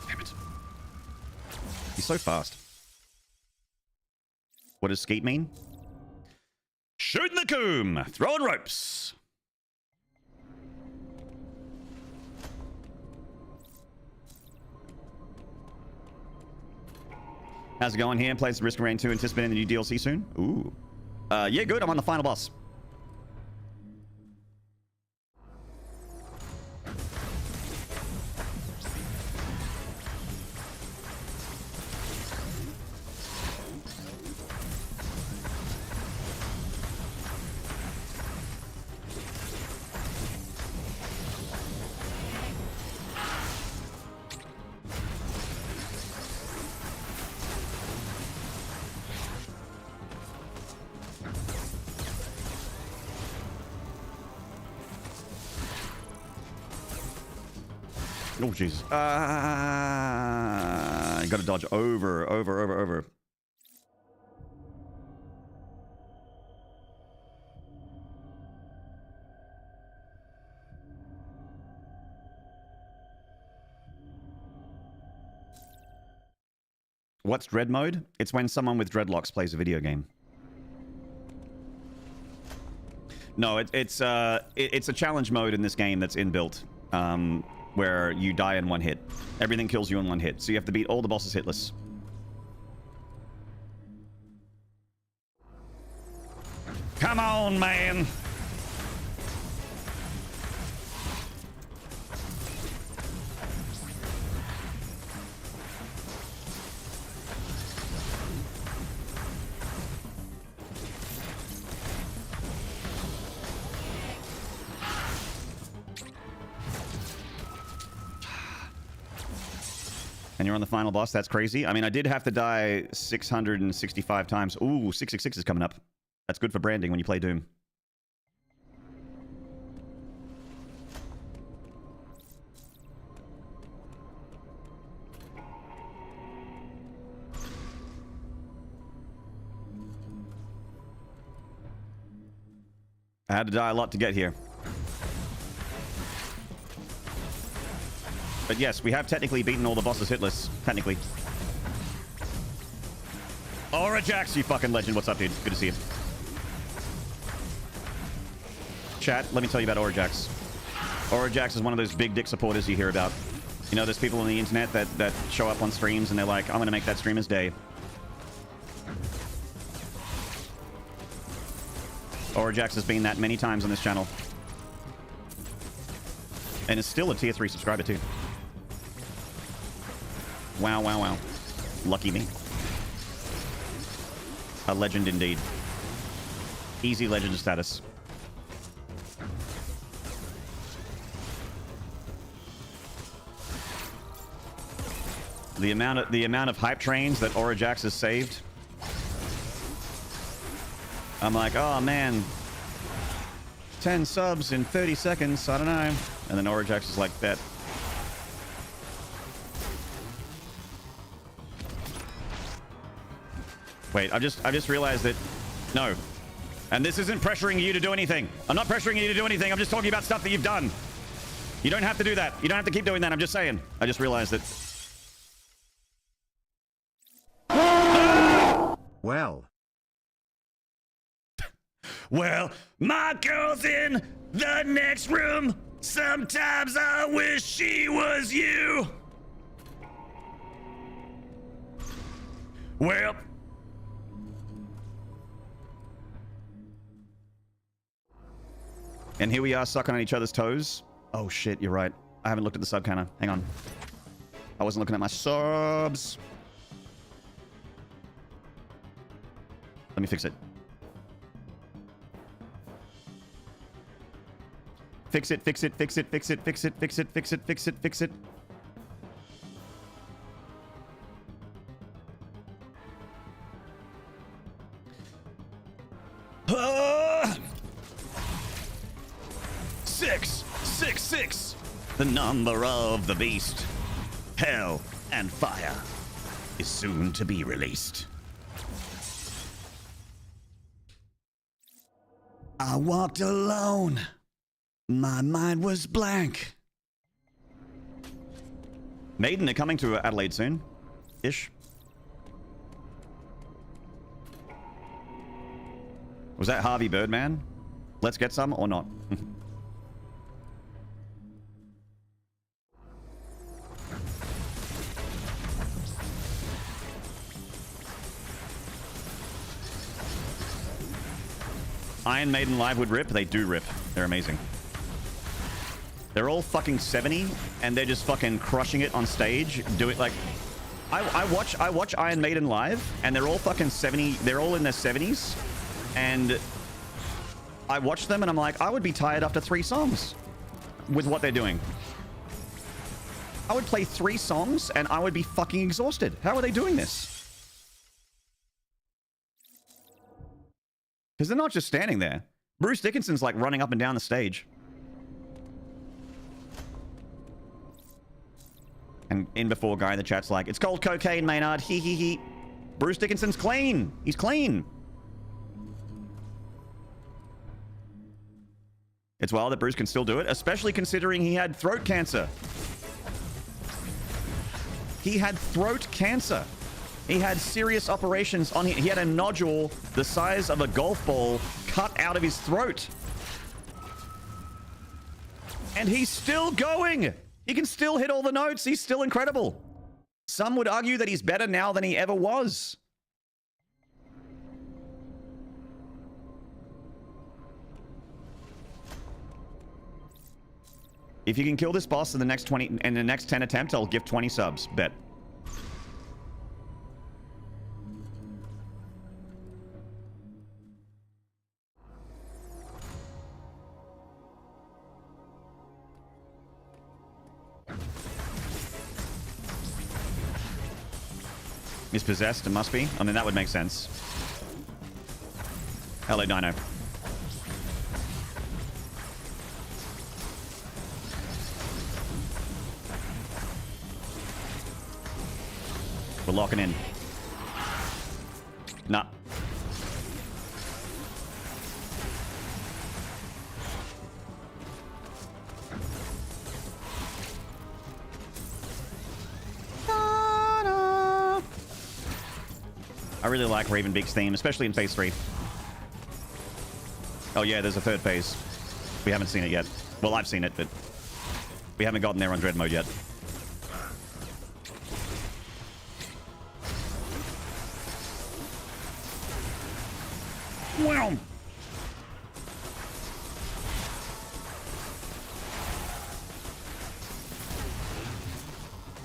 Damn it. He's so fast. What does skeet mean? Shooting the coom! Throwing ropes! How's it going here? Played some Risk of Rain 2, anticipating the new DLC soon? Ooh. Yeah, good. I'm on the final boss. Oh, Jesus. You gotta dodge over. What's dread mode? It's when someone with dreadlocks plays a video game. No, it's a challenge mode in this game that's inbuilt, where you die in one hit. Everything kills you in one hit, so you have to beat all the bosses hitless. Come on, man! And you're on the final boss. That's crazy. I mean, I did have to die 665 times. Ooh, 666 is coming up. That's good for branding when you play Doom. I had to die a lot to get here. But yes, we have technically beaten all the bosses hitless. Technically. Aura Jax, you fucking legend. What's up, dude? Good to see you. Chat, let me tell you about Aura Jax. Aura Jax is one of those big dick supporters you hear about. You know, there's people on the internet that show up on streams and they're like, I'm gonna make that streamer's day. Aura Jax has been that many times on this channel. And is still a tier 3 subscriber too. Wow, wow, wow. Lucky me. A legend indeed. Easy legend status. The amount of hype trains that Aura Jax has saved. I'm like, oh man. 10 subs in 30 seconds, I don't know. And then Aura Jax is like that. Wait, I just realized that... No. And this isn't pressuring you to do anything. I'm not pressuring you to do anything. I'm just talking about stuff that you've done. You don't have to do that. You don't have to keep doing that. I'm just saying. I just realized that... Well. Well, my girl's in the next room. Sometimes I wish she was you. Well... And here we are sucking on each other's toes. Oh shit, you're right. I haven't looked at the sub counter. Hang on. I wasn't looking at my subs. Let me fix it. Fix it, fix it, fix it, fix it, fix it, fix it, fix it, fix it, fix it. Six, 666, the number of the beast. Hell and fire is soon to be released. I walked alone. My mind was blank. Maiden, they're coming to Adelaide soon. Ish. Was that Harvey Birdman? Let's get some or not? Iron Maiden live would rip. They do rip. They're amazing. They're all fucking 70, and they're just fucking crushing it on stage. Do it like... I watch Iron Maiden live, and they're all fucking 70. They're all in their 70s, and I watch them, and I'm like, I would be tired after 3 songs with what they're doing. I would play 3 songs, and I would be fucking exhausted. How are they doing this? Because they're not just standing there. Bruce Dickinson's like running up and down the stage. And in before guy in the chat's like, it's called cocaine, Maynard. Hee hee hee. Bruce Dickinson's clean. He's clean. It's wild that Bruce can still do it, especially considering he had throat cancer. He had throat cancer. He had serious operations on him. He had a nodule the size of a golf ball cut out of his throat. And he's still going. He can still hit all the notes. He's still incredible. Some would argue that he's better now than he ever was. If you can kill this boss in the next 10 attempts, I'll give 20 subs. Bet. He's possessed, it must be. I mean, that would make sense. Hello, Dino. We're locking in. Nah. I really like Ravenbeak's theme, especially in Phase 3. Oh yeah, there's a third phase. We haven't seen it yet. Well, I've seen it, but we haven't gotten there on Dread Mode yet. Wow.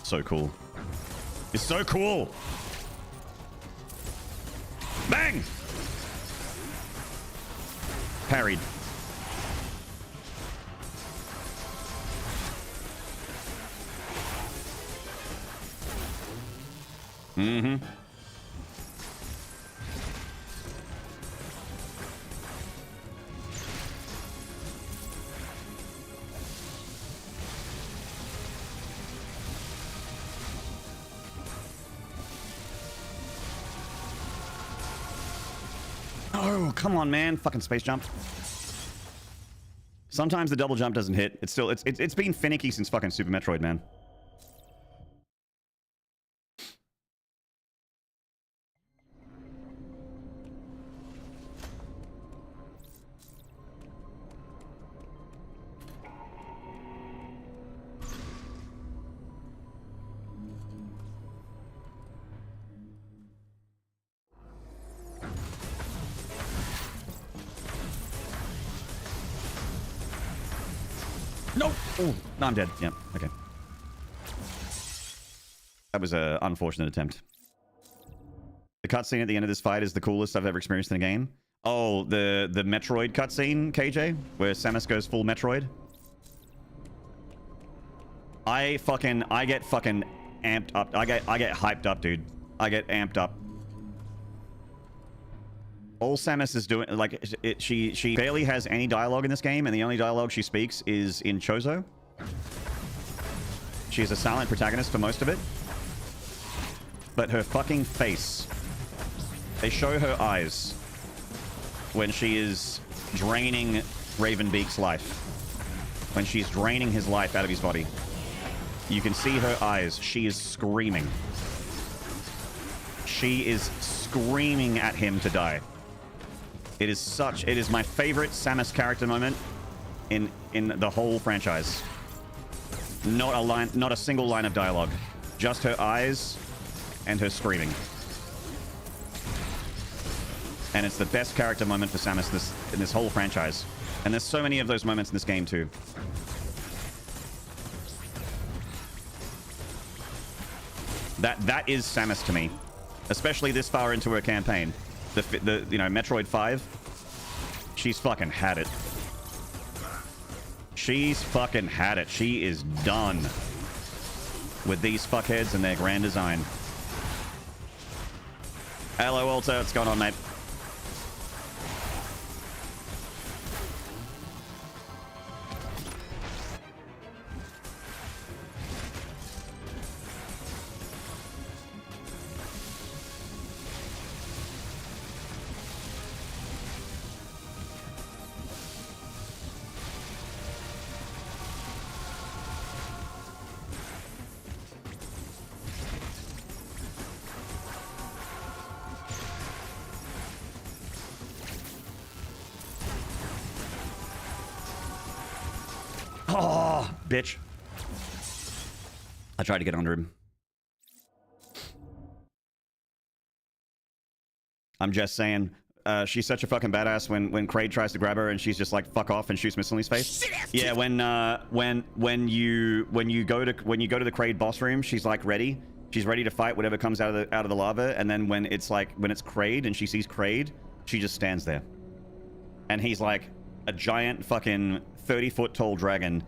So cool. It's so cool. Bang! Parried. Mm-hmm. Oh, come on, man. Fucking space jump. Sometimes the double jump doesn't hit. It's been finicky since fucking Super Metroid, man. Nope. Oh, no, I'm dead. Yep. Okay. That was an unfortunate attempt. The cutscene at the end of this fight is the coolest I've ever experienced in a game. Oh, the Metroid cutscene, KJ, where Samus goes full Metroid. I get fucking amped up. I get hyped up, dude. I get amped up. All Samus is doing, like, she barely has any dialogue in this game, and the only dialogue she speaks is in Chozo. She is a silent protagonist for most of it. But her fucking face. They show her eyes when she is draining Ravenbeak's life. When she's draining his life out of his body. You can see her eyes. She is screaming. She is screaming at him to die. It is my favorite Samus character moment in the whole franchise. Not a single line of dialogue. Just her eyes and her screaming. And it's the best character moment for Samus in this whole franchise. And there's so many of those moments in this game too. That is Samus to me. Especially this far into her campaign. The you know, Metroid 5. She's fucking had it. She's fucking had it. She is done with these fuckheads and their grand design. Hello, Walter. What's going on, mate? Oh, bitch. I tried to get under him. I'm just saying, she's such a fucking badass when Kraid tries to grab her and she's just like fuck off and shoots missile in his face. Yeah, when you go to the Kraid boss room, she's like ready. She's ready to fight whatever comes out of the lava, and then when it's Kraid and she sees Kraid, she just stands there. And he's like a giant fucking 30-foot tall dragon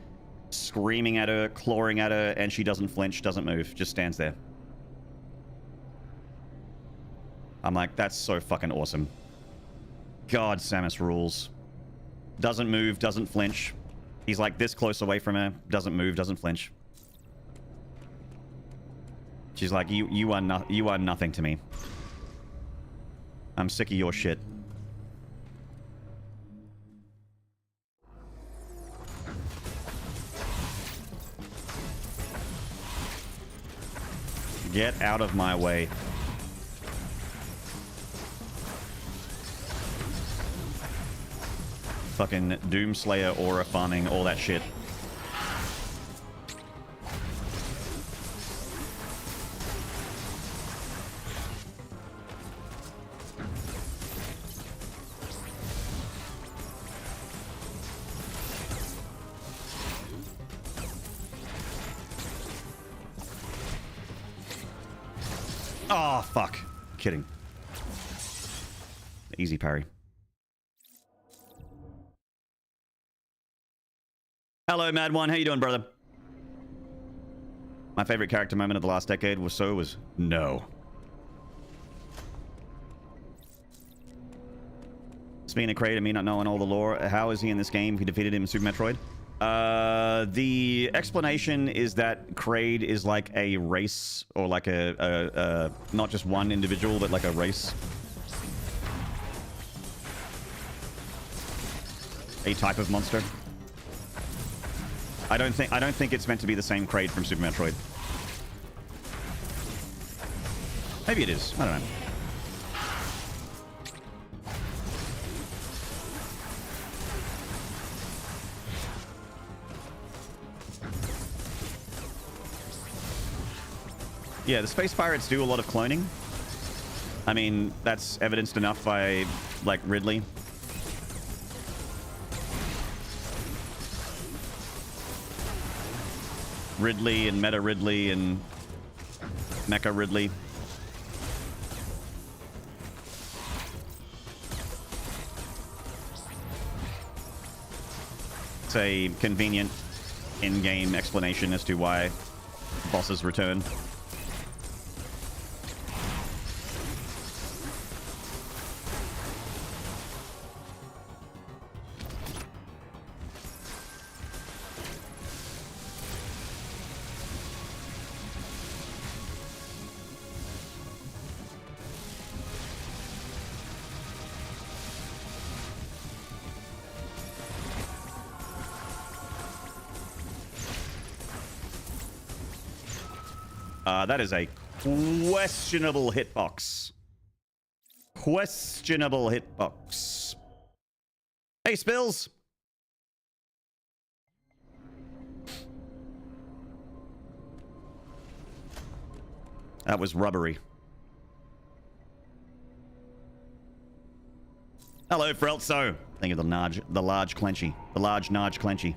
screaming at her, clawing at her, and she doesn't flinch, doesn't move, just stands there. I'm like, that's so fucking awesome. God, Samus rules. Doesn't move, doesn't flinch. He's like this close away from her, doesn't move, doesn't flinch. She's like, you are nothing to me. I'm sick of your shit. Get out of my way. Fucking Doomslayer, aura farming, all that shit. Oh, fuck. Kidding. Easy parry. Hello, Mad One. How you doing, brother? My favorite character moment of the last decade was no. Speaking of Kraid and me not knowing all the lore, how is he in this game? He defeated him in Super Metroid. The explanation is that Kraid is like a race, or like a not just one individual, but like a race. A type of monster. I don't think it's meant to be the same Kraid from Super Metroid. Maybe it is. I don't know. Yeah, the space pirates do a lot of cloning. I mean, that's evidenced enough by, like, Ridley. Ridley and Meta Ridley and Mecha Ridley. It's a convenient in-game explanation as to why bosses return. That is a questionable hitbox. Questionable hitbox. Hey, Spills. That was rubbery. Hello, Freltso. Think of the large clenchy. The large Narge clenchy.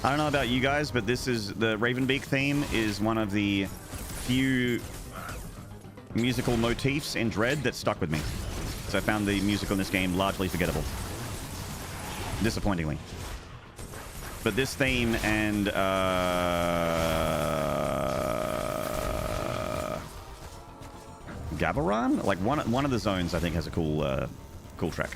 I don't know about you guys, but this is the Ravenbeak theme is one of the few musical motifs in Dread that stuck with me. So I found the music in this game largely forgettable. Disappointingly. But this theme and Gabaran? Like one of the zones I think has a cool track.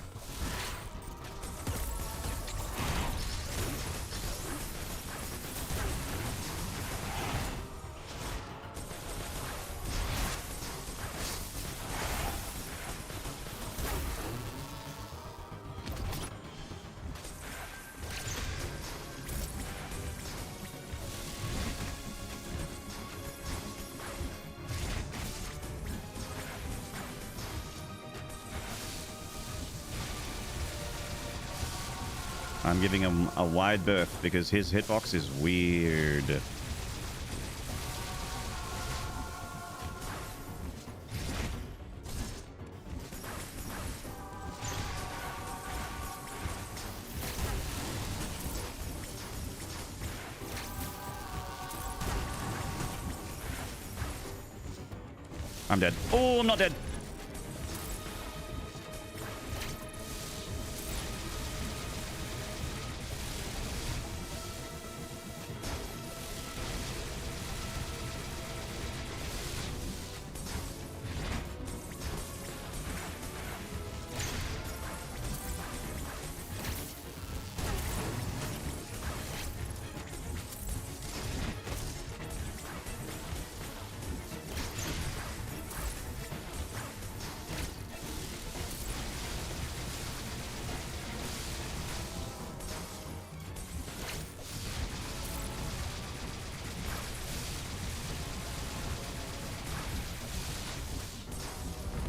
I'm giving him a wide berth because his hitbox is weird. I'm dead. Oh, I'm not dead.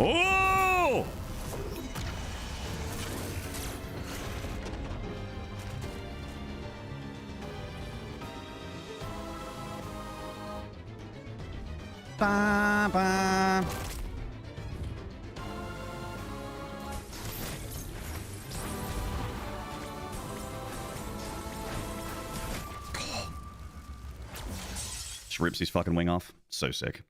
Oh! Ba, ba. Just rips his fucking wing off. So sick.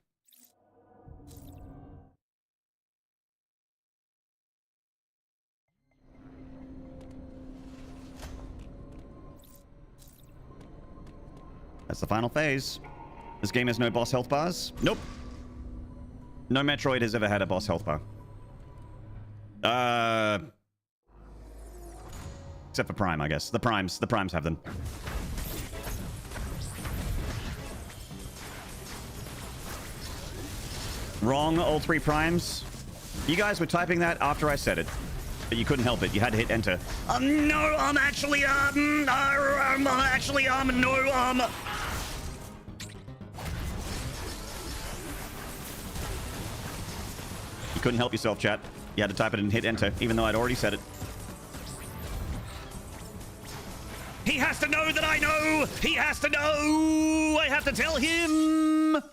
That's the final phase. This game has no boss health bars. Nope. No Metroid has ever had a boss health bar. Except for Prime, I guess. The Primes have them. Wrong, all three Primes. You guys were typing that after I said it. But you couldn't help it. You had to hit enter. No, I'm actually, no. You couldn't help yourself, chat. You had to type it and hit enter, even though I'd already said it. He has to know that I know! He has to know! I have to tell him!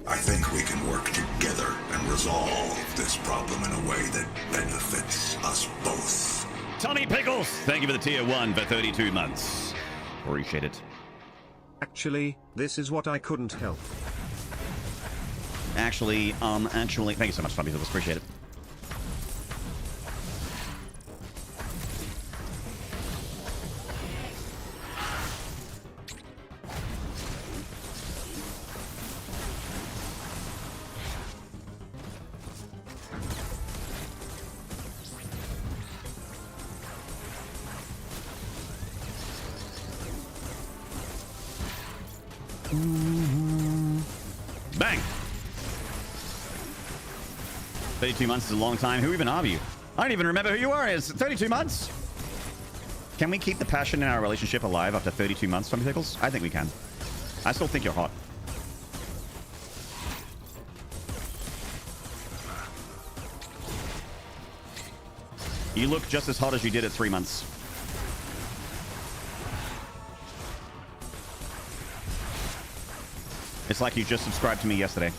I think we can work together and resolve this problem in a way that benefits us both. Tommy Pickles, thank you for the tier 1 for 32 months. Appreciate it. Actually, this is what I couldn't help. Actually, thank you so much, Tommy Pickles. Appreciate it. Bang! 32 months is a long time. Who even are you? I don't even remember who you are. It's 32 months. Can we keep the passion in our relationship alive after 32 months, Tommy Pickles? I think we can. I still think you're hot. You look just as hot as you did at 3 months. It's like you just subscribed to me yesterday.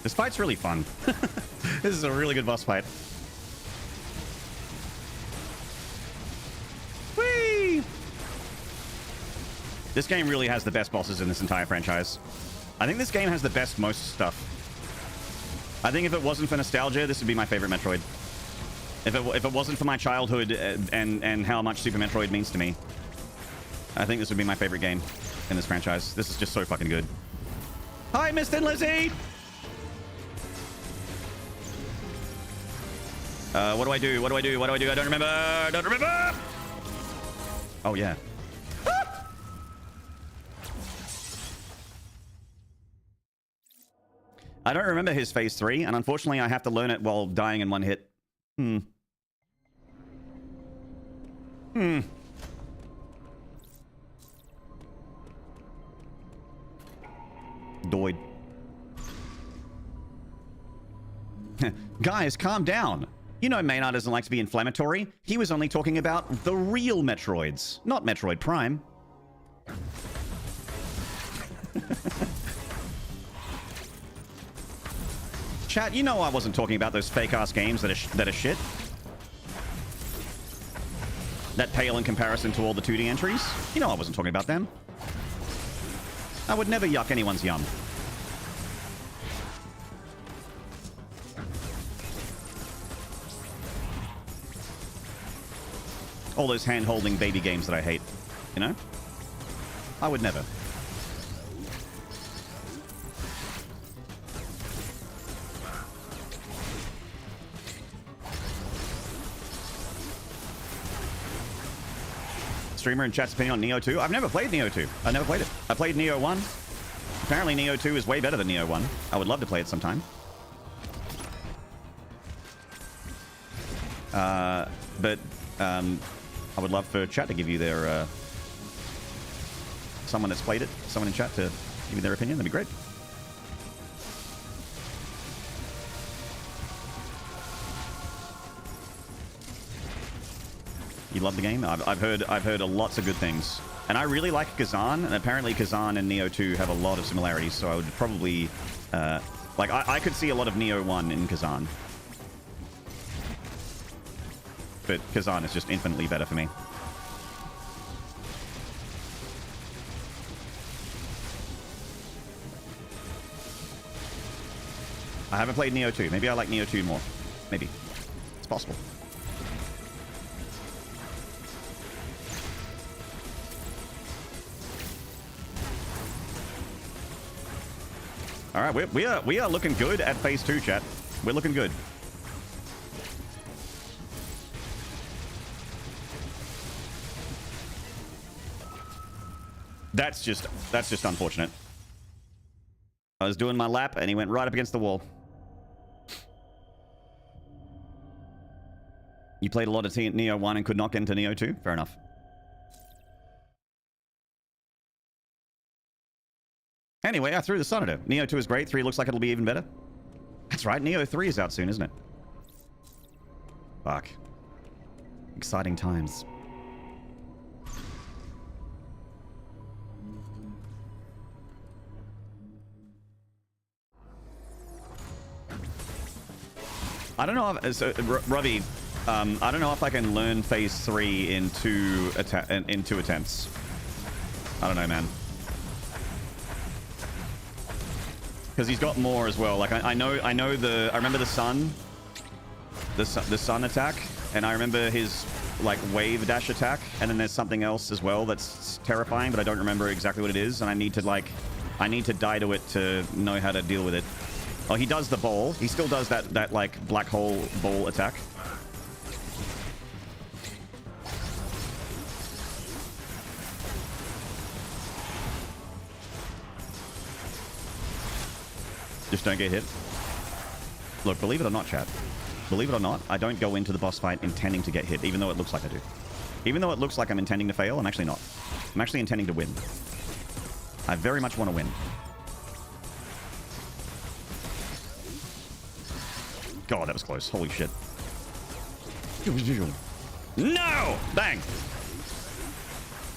This fight's really fun. This is a really good boss fight. Whee! This game really has the best bosses in this entire franchise. I think this game has the best most stuff. I think if it wasn't for nostalgia, this would be my favorite Metroid. If it wasn't for my childhood and how much Super Metroid means to me, I think this would be my favorite game in this franchise. This is just so fucking good. Hi, Mr. Lizzie! What do I do? What do I do? What do I do? I don't remember! I don't remember! Oh, yeah. I don't remember his phase 3, and unfortunately I have to learn it while dying in one hit. Doid. Guys, calm down. You know Maynard doesn't like to be inflammatory. He was only talking about the real Metroids, not Metroid Prime. Chat, you know I wasn't talking about those fake-ass games that are shit. That pale in comparison to all the 2D entries. You know I wasn't talking about them. I would never yuck anyone's yum. All those hand-holding baby games that I hate. You know? I would never. Streamer in chat's opinion on Neo 2. I've never played Neo 2. I've never played it. I played Neo 1. Apparently Neo 2 is way better than Neo 1. I would love to play it sometime. But I would love for chat to give you their... someone that's played it, someone in chat to give you their opinion. That'd be great. You love the game? I've heard lots of good things. And I really like Kazan, and apparently Kazan and Neo 2 have a lot of similarities, so I would probably... like, I could see a lot of Neo 1 in Kazan. But Kazan is just infinitely better for me. I haven't played Neo 2. Maybe I like Neo 2 more. Maybe. It's possible. All right, we are looking good at phase 2, chat. We're looking good. That's just unfortunate. I was doing my lap and he went right up against the wall. You played a lot of Neo 1 and could not get into Neo 2? Fair enough. Anyway, I threw the sun at it. Neo 2 is great. 3 looks like it'll be even better. That's right. Neo 3 is out soon, isn't it? Fuck. Exciting times. I don't know if... Ravi, I don't know if I can learn phase 3 in two attempts. I don't know, man. Because he's got more as well. Like I remember the sun attack, and I remember his like wave dash attack, and then there's something else as well that's terrifying, but I don't remember exactly what it is, and I need to die to it to know how to deal with it. Oh, he does the ball. He still does that like black hole ball attack. Just don't get hit. Look, believe it or not, chat. Believe it or not, I don't go into the boss fight intending to get hit, even though it looks like I do. Even though it looks like I'm intending to fail, I'm actually not. I'm actually intending to win. I very much want to win. God, that was close. Holy shit. No! Bang!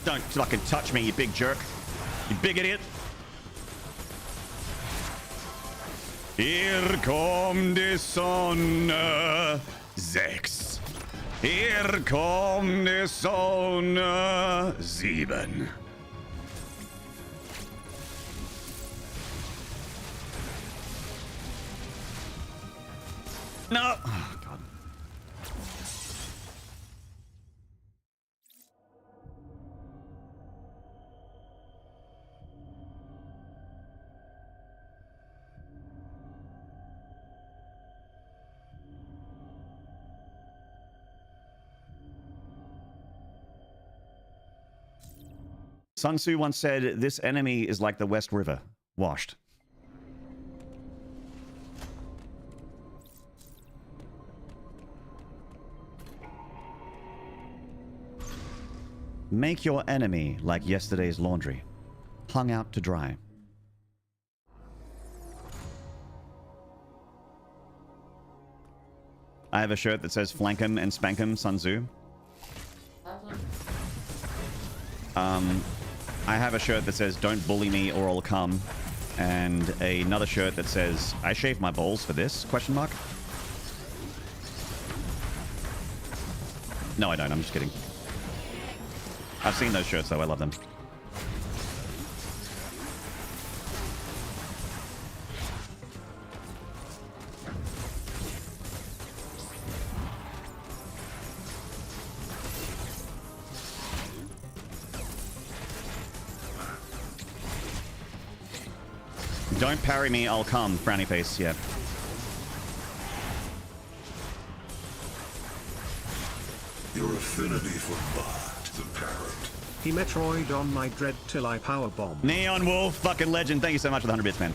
Don't fucking touch me, you big jerk. You big idiot. Hier kommt die Sonne. 6. Hier kommt die Sonne. 7. No. Oh, God. Sun Tzu once said, "This enemy is like the West River, washed." Make your enemy like yesterday's laundry, hung out to dry. I have a shirt that says "Flank 'em and spank 'em, Sun Tzu." I have a shirt that says "Don't bully me or I'll come," and another shirt that says "I shave my balls for this?" Question mark. No, I don't. I'm just kidding. I've seen those shirts though. I love them. Don't parry me, I'll come. Frowny face, yeah. Your affinity for Bart, the parrot. He Metroid on my dread till I powerbomb. Neon Wolf, fucking legend. Thank you so much for the 100 bits, man.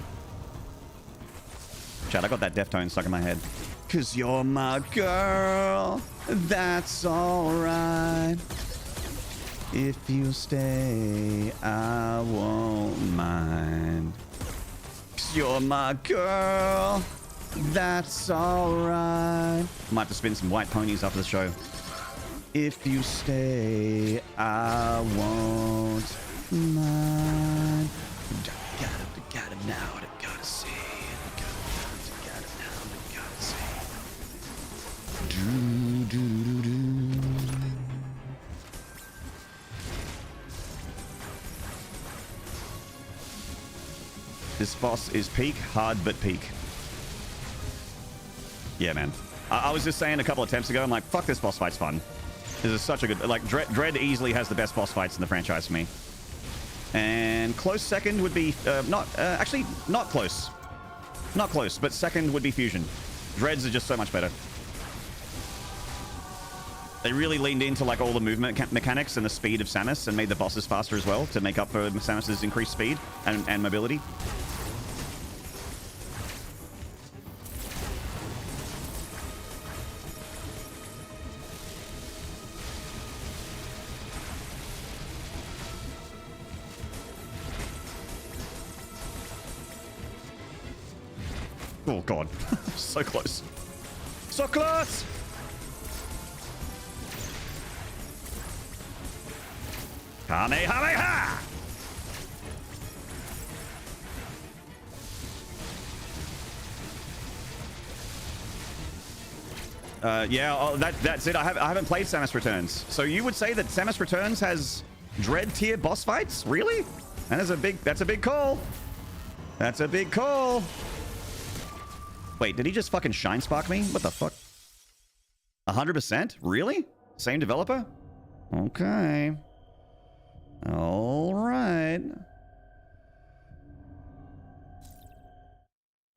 Chat, I got that Deftone stuck in my head. 'Cause you're my girl, that's alright. If you stay, I won't mind. 'Cause you're my girl, that's alright. Might have to spin some white ponies after the show. If you stay, I won't mind. Got it now, gotta see. Got it now, gotta see. Do, do, do, do. This boss is peak, hard but peak. Yeah, man. I was just saying a couple attempts ago, I'm like, fuck, this boss fight's fun. This is such a good... Like, Dread easily has the best boss fights in the franchise for me. And close second would be... actually, not close. Not close, but second would be Fusion. Dreads are just so much better. They really leaned into, like, all the movement mechanics and the speed of Samus and made the bosses faster as well to make up for Samus's increased speed and mobility. Oh, God. So close. So close! Kamehameha! Yeah, that's it. I haven't played Samus Returns. So you would say that Samus Returns has Dread tier boss fights? Really? That's a big call. That's a big call. Wait, did he just fucking shine spark me? What the fuck? 100%? Really? Same developer? Okay. All right.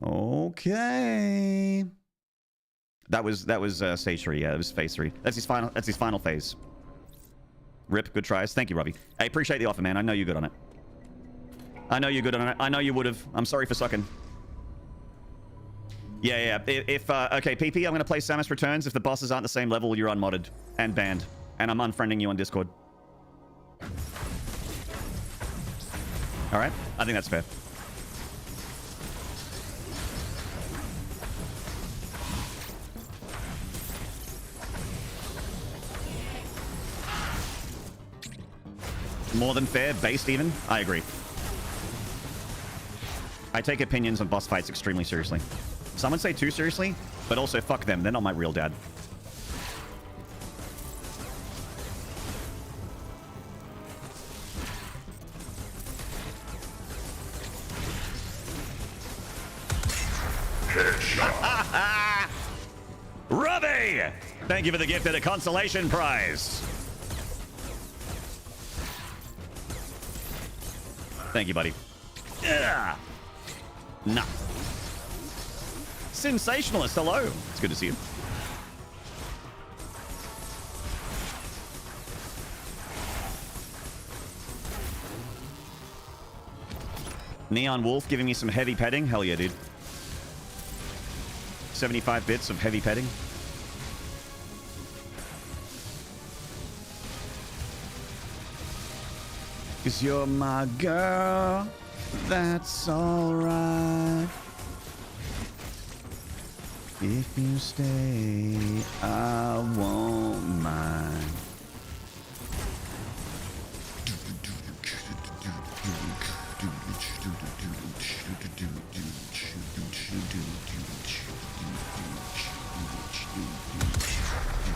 Okay. That was stage 3. Yeah, it was phase 3. That's his final phase. Rip, good tries. Thank you, Robbie. I appreciate the offer, man. I know you're good on it. I know you're good on it. I know you would have. I'm sorry for sucking. Yeah. If okay, PP, I'm gonna play Samus Returns. If the bosses aren't the same level, you're unmodded and banned, and I'm unfriending you on Discord. All right, I think that's fair. More than fair, based even. I agree. I take opinions on boss fights extremely seriously. Some would say too seriously, but also fuck them. They're not my real dad. Robbie! Thank you for the gift of the consolation prize. Thank you, buddy. Ugh. Nah. Sensationalist, hello. It's good to see you. Neon Wolf giving me some heavy petting. Hell yeah, dude. 75 bits of heavy petting. Cause you're my girl, that's alright. If you stay, I won't mind.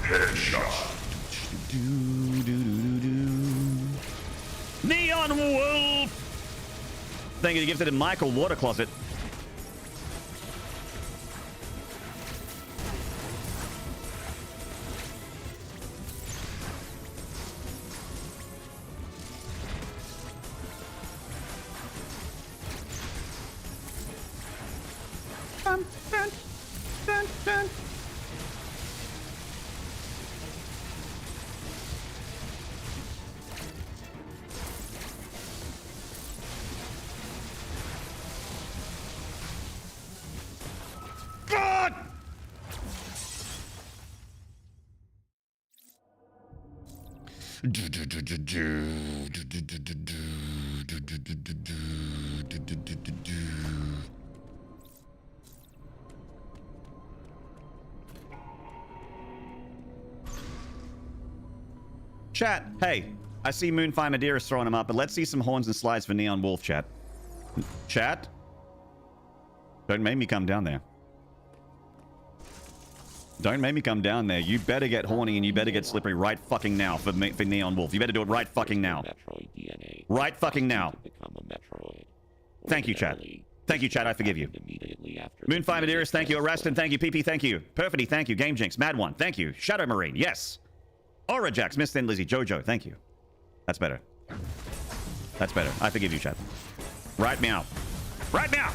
Headshot. Neon Wolf! Thank you to gifted in Michael Water Closet. Dun, dun, dun, dun. God! Chat, hey, I see Moonfire Madeira's throwing them up, but let's see some horns and slides for Neon Wolf, chat. Chat? Don't make me come down there. Don't make me come down there. You better get horny and you better get slippery right fucking now for Neon Wolf. You better do it right fucking now. Metroid DNA. Right fucking now. To become a Metroid. Thank you, chat. Thank you, chat. I forgive you. Immediately after Moonfire Madeira's, thank you. Arrestin, thank you. PP, thank you. Perfity, thank you. Game Jinx, Mad One, thank you. Shadow Marine, yes. Aura Jax, Miss Thin Lizzy, Jojo, thank you. That's better. That's better. I forgive you, chat. Right meow. Right meow!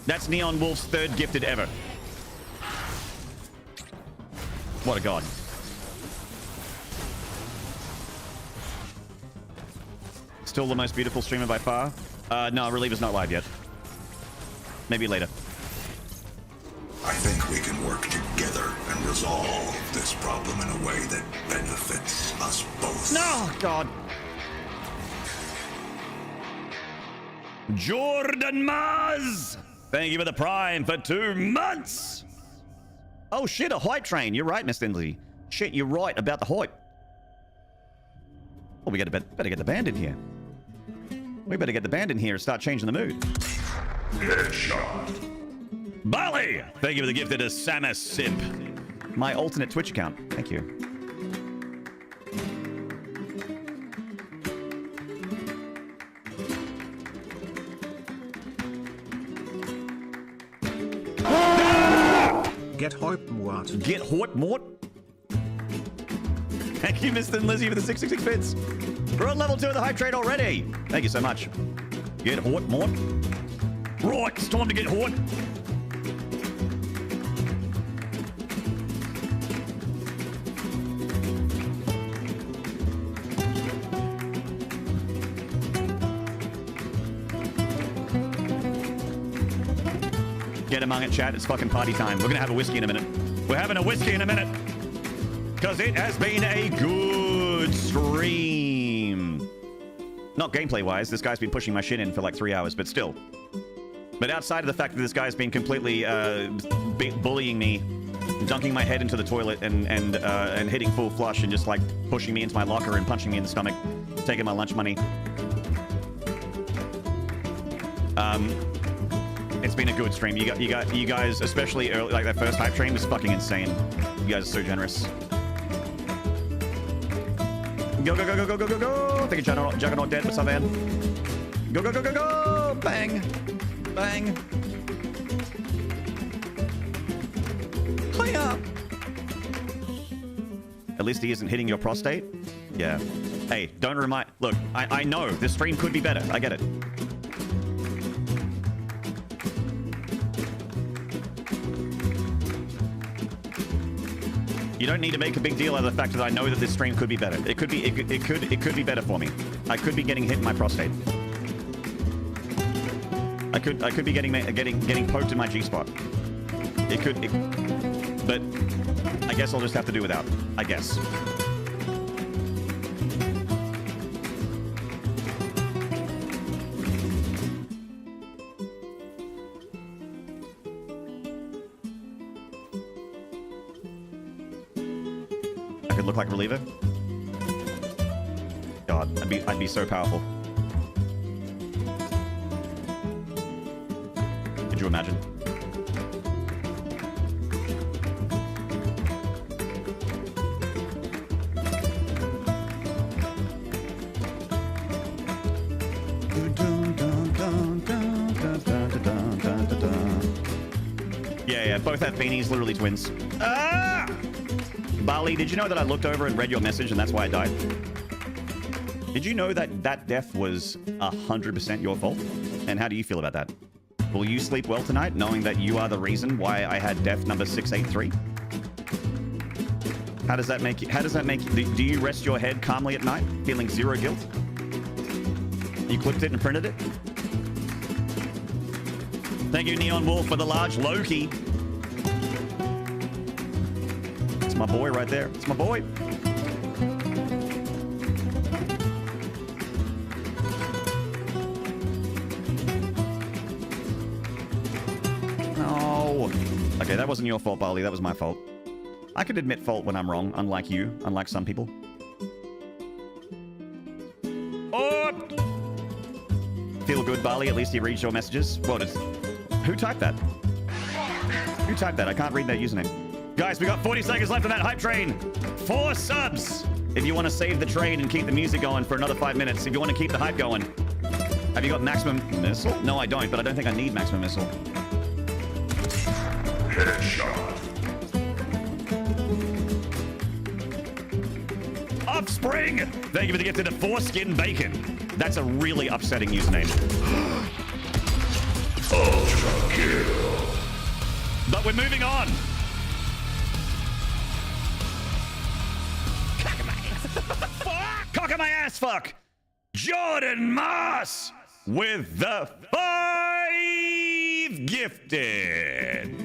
That's Neon Wolf's third gifted ever. What a god. Still the most beautiful streamer by far? No, Reliever's not live yet. Maybe later. I think we can work together and resolve this problem in a way that benefits us both. No, God. Jordan Maz! Thank you for the Prime for 2 months! Oh shit, a hype train. You're right, Miss Lindley. Shit, you're right about the hype. Well, we better get the band in here. We better get the band in here and start changing the mood. Headshot. Bali! Thank you for the gift of the Samus Simp. My alternate Twitch account. Thank you. Get hoip mort. Get hot mort. Thank you, Mr. Lizzie, for the 666 bits. We're on level 2 of the hype train already. Thank you so much. Get hot mort. Right, it's time to get hot. Get among it, chat. It's fucking party time. We're gonna have a whiskey in a minute. We're having a whiskey in a minute. Because it has been a good stream. Not gameplay-wise. This guy's been pushing my shit in for like 3 hours, but still. But outside of the fact that this guy's been completely bullying me, dunking my head into the toilet and hitting full flush and just like pushing me into my locker and punching me in the stomach taking my lunch money. It's been a good stream. You guys, especially early, like that first hype train was fucking insane. You guys are so generous. Go, go, go, go, go, go, go, go. I think Juggernaut dead. What's up, man? Go, go, go, go, go. Bang. Bang. Hiya. At least he isn't hitting your prostate. Yeah. Hey, don't remind... Look, I know this stream could be better. I get it. You don't need to make a big deal out of the fact that I know that this stream could be better. It could be better for me. I could be getting hit in my prostate. I could be getting poked in my G-spot. But I guess I'll just have to do without. I guess. Look like a reliever. God, I'd be so powerful. Could you imagine? Yeah, both have beanies, literally twins. Ah! Bali, did you know that I looked over and read your message and that's why I died? Did you know that that death was 100% your fault? And how do you feel about that? Will you sleep well tonight knowing that you are the reason why I had death number 683? How does that make you, do you rest your head calmly at night, feeling zero guilt? You clipped it and printed it? Thank you, Neon Wolf, for the large Loki. My boy right there. It's my boy. Oh. Okay, that wasn't your fault, Bali. That was my fault. I could admit fault when I'm wrong, unlike you, unlike some people. Oh! Feel good, Bali. At least he reads your messages. Who typed that? Who typed that? I can't read that username. Guys, we got 40 seconds left on that hype train. 4 subs. If you want to save the train and keep the music going for another 5 minutes. If you want to keep the hype going. Have you got maximum missile? No, I don't, but I don't think I need maximum missile. Headshot. Offspring! Thank you for the gift of the foreskin bacon. That's a really upsetting username. Ultra kill. But we're moving on. Cock of my ass fuck! Jordan Moss with the 5 gifted.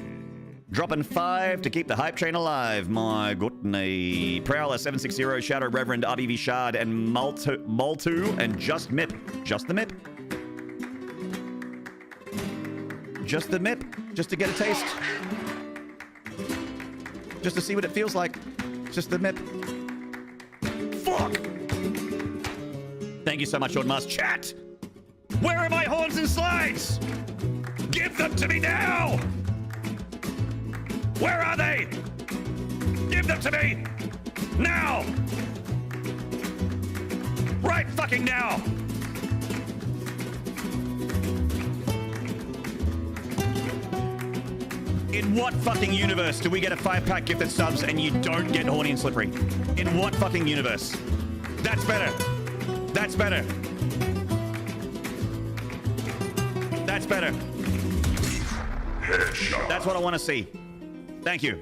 Dropping 5 to keep the hype train alive. My goodness. Prowler 760, Shadow Reverend, RBV Shard, and Maltu, and Just Mip. Just the Mip. Just the Mip. Just to get a taste. Just to see what it feels like. Just the Mip. Fuck! Thank you so much, Jordan Mars. Chat! Where are my horns and slides? Give them to me now! Where are they? Give them to me! Now! Right fucking now! In what fucking universe do we get a 5-pack gifted subs and you don't get horny and slippery? In what fucking universe? That's better. That's better. That's better. Headshot. That's what I want to see. Thank you.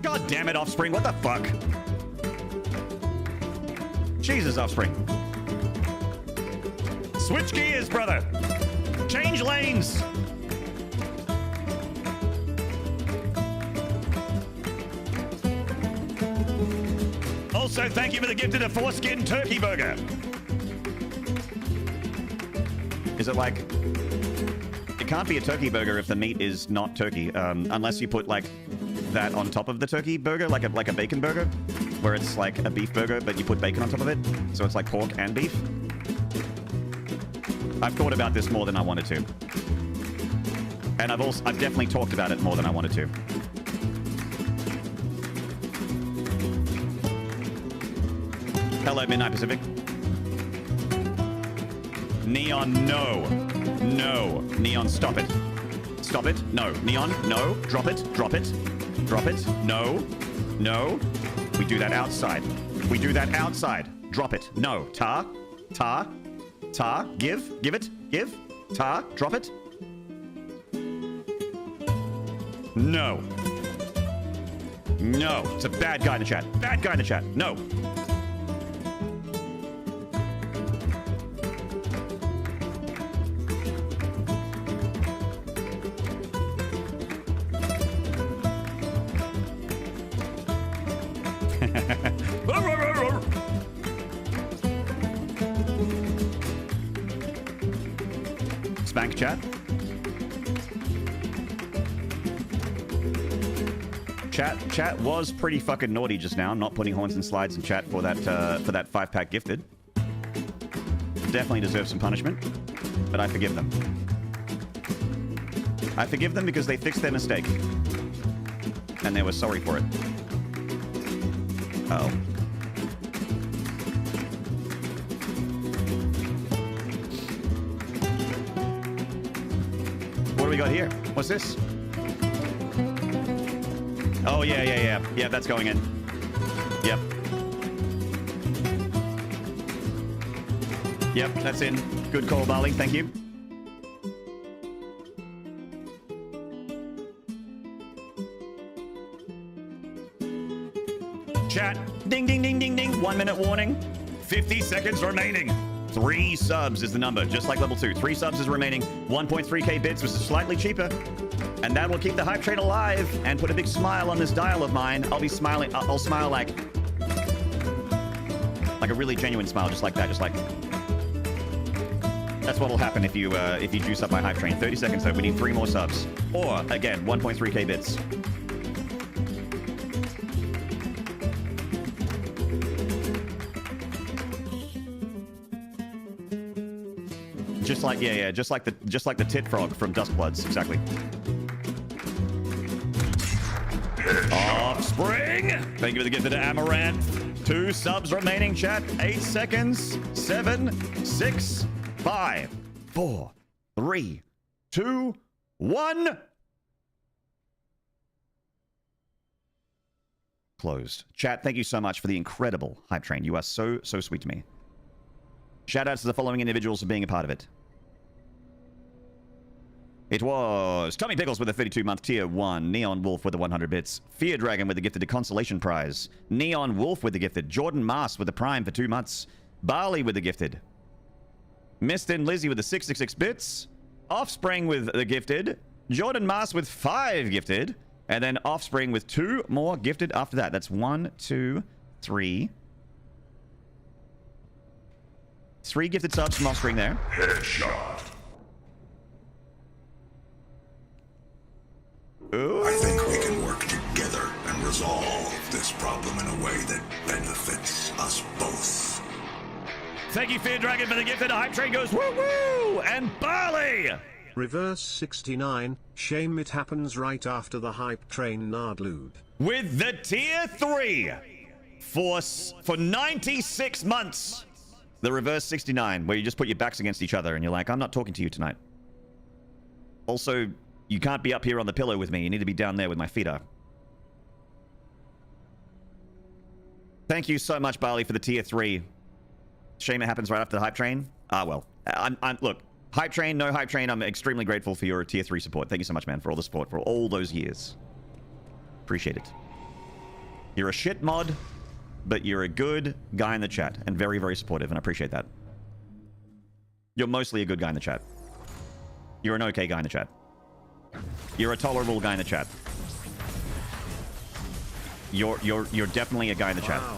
God damn it, Offspring. What the fuck? Jesus, Offspring. Switch gears, brother. Change lanes. Also, thank you for the gift of the foreskin turkey burger. Is it like can't be a turkey burger if the meat is not turkey, unless you put like that on top of the turkey burger, like a bacon burger, where it's like a beef burger, but you put bacon on top of it, so it's like pork and beef. I've thought about this more than I wanted to, and I've definitely talked about it more than I wanted to. Hello, Midnight Pacific. Neon, no. No. Neon, stop it. Stop it. No. Neon, no. Drop it. Drop it. Drop it. No. No. We do that outside. We do that outside. Drop it. No. Tar. Tar. Tar. Give. Give it. Give. Tar. Drop it. No. No. It's a bad guy in the chat. Bad guy in the chat. No. Spank chat. Chat was pretty fucking naughty just now, not putting horns and slides in chat for that 5-pack gifted. Definitely deserve some punishment, but I forgive them. I forgive them because they fixed their mistake, and they were sorry for it. Uh-oh. What do we got here? What's this? Oh, yeah. Yeah, that's going in. Yep. Yep, that's in. Good call, Barley. Thank you. Chat. Ding, ding, ding, ding, ding. 1 minute warning. 50 seconds remaining. 3 subs is the number, just like level 2. 3 subs is remaining. 1.3k bits, which is slightly cheaper. And that will keep the hype train alive and put a big smile on this dial of mine. I'll be smiling. I'll smile like a really genuine smile, just like that. Just like. That's what will happen if you juice up my hype train. 30 seconds though. We need 3 more subs. Or again, 1.3k bits. Just like just like the tit frog from Duskbloods, exactly. Offspring! Thank you for the gift to Amaranth. 2 subs remaining, chat. 8 seconds. 7, 6, 5, 4, 3, 2, 1. Closed. Chat, thank you so much for the incredible hype train. You are so sweet to me. Shout outs to the following individuals for being a part of it. It was Tommy Pickles with a 32-month tier 1, Neon Wolf with the 100 bits, Fear Dragon with the gifted consolation prize, Neon Wolf with the gifted, Jordan Mast with the prime for 2 months, Barley with the gifted, Mist and Lizzie with the 66 bits, Offspring with the gifted, Jordan Mast with 5 gifted, and then Offspring with 2 more gifted after that. That's 1, 2, 3. 3 gifted subs from Offspring there. Headshot. Ooh. I think we can work together and resolve this problem in a way that benefits us both. Thank you, Fear Dragon, for the gift, and the hype train goes woo-woo! And Barley! Reverse 69, shame it happens right after the hype train Nardlube. With the tier 3 for 96 months. The reverse 69, where you just put your backs against each other and you're like, I'm not talking to you tonight. Also, you can't be up here on the pillow with me. You need to be down there with my feet up. Thank you so much, Barley, for the tier 3. Shame it happens right after the hype train. Ah, well. Look, hype train, no hype train, I'm extremely grateful for your tier 3 support. Thank you so much, man, for all the support for all those years. Appreciate it. You're a shit mod, but you're a good guy in the chat and very, very supportive, and I appreciate that. You're mostly a good guy in the chat. You're an okay guy in the chat. You're a tolerable guy in the chat. You're definitely a guy in the chat. Wow.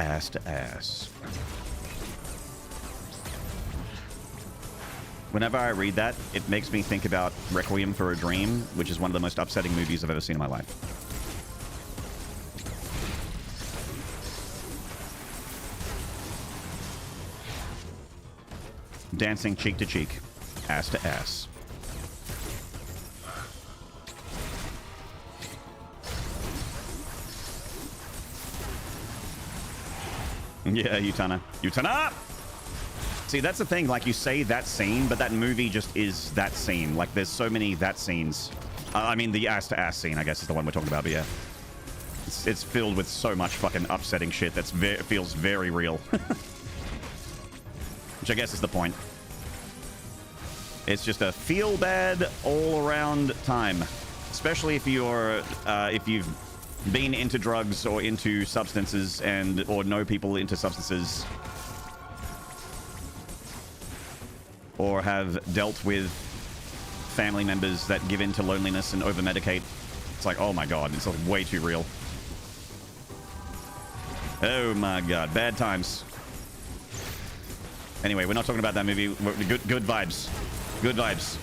ass to ass. Whenever I read that, it makes me think about Requiem for a Dream, which is one of the most upsetting movies I've ever seen in my life. Dancing cheek to cheek, ass to ass. Yeah, Utana. Utana! See, that's the thing. Like, you say that scene, but that movie just is that scene. Like, there's so many that scenes. I mean, the ass-to-ass scene, I guess, is the one we're talking about, but yeah. It's filled with so much fucking upsetting shit that feels very real. Which I guess is the point. It's just a feel-bad all-around time. Especially if you're, if you've been into drugs or into substances or know people into substances. Or have dealt with family members that give in to loneliness and over-medicate. It's like, oh my god, it's like way too real. Oh my god, bad times. Anyway, we're not talking about that movie. Good vibes. Good vibes.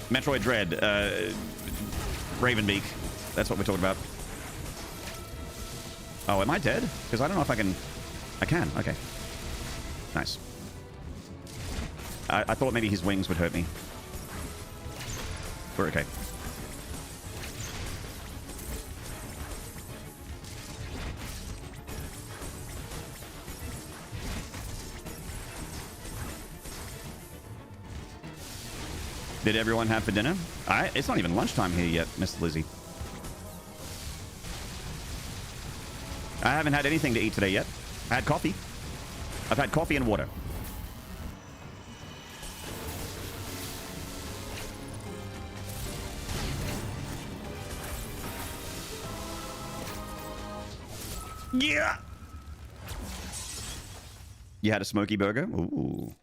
Metroid Dread. Ravenbeak. That's what we're talking about. Oh, am I dead? Because I don't know if I can... I can. Okay. Nice. I thought maybe his wings would hurt me. We're okay. Did everyone have for dinner? It's not even lunchtime here yet, Miss Lizzie. I haven't had anything to eat today yet. I had coffee. I've had coffee and water. Yeah. You had a smoky burger? Ooh.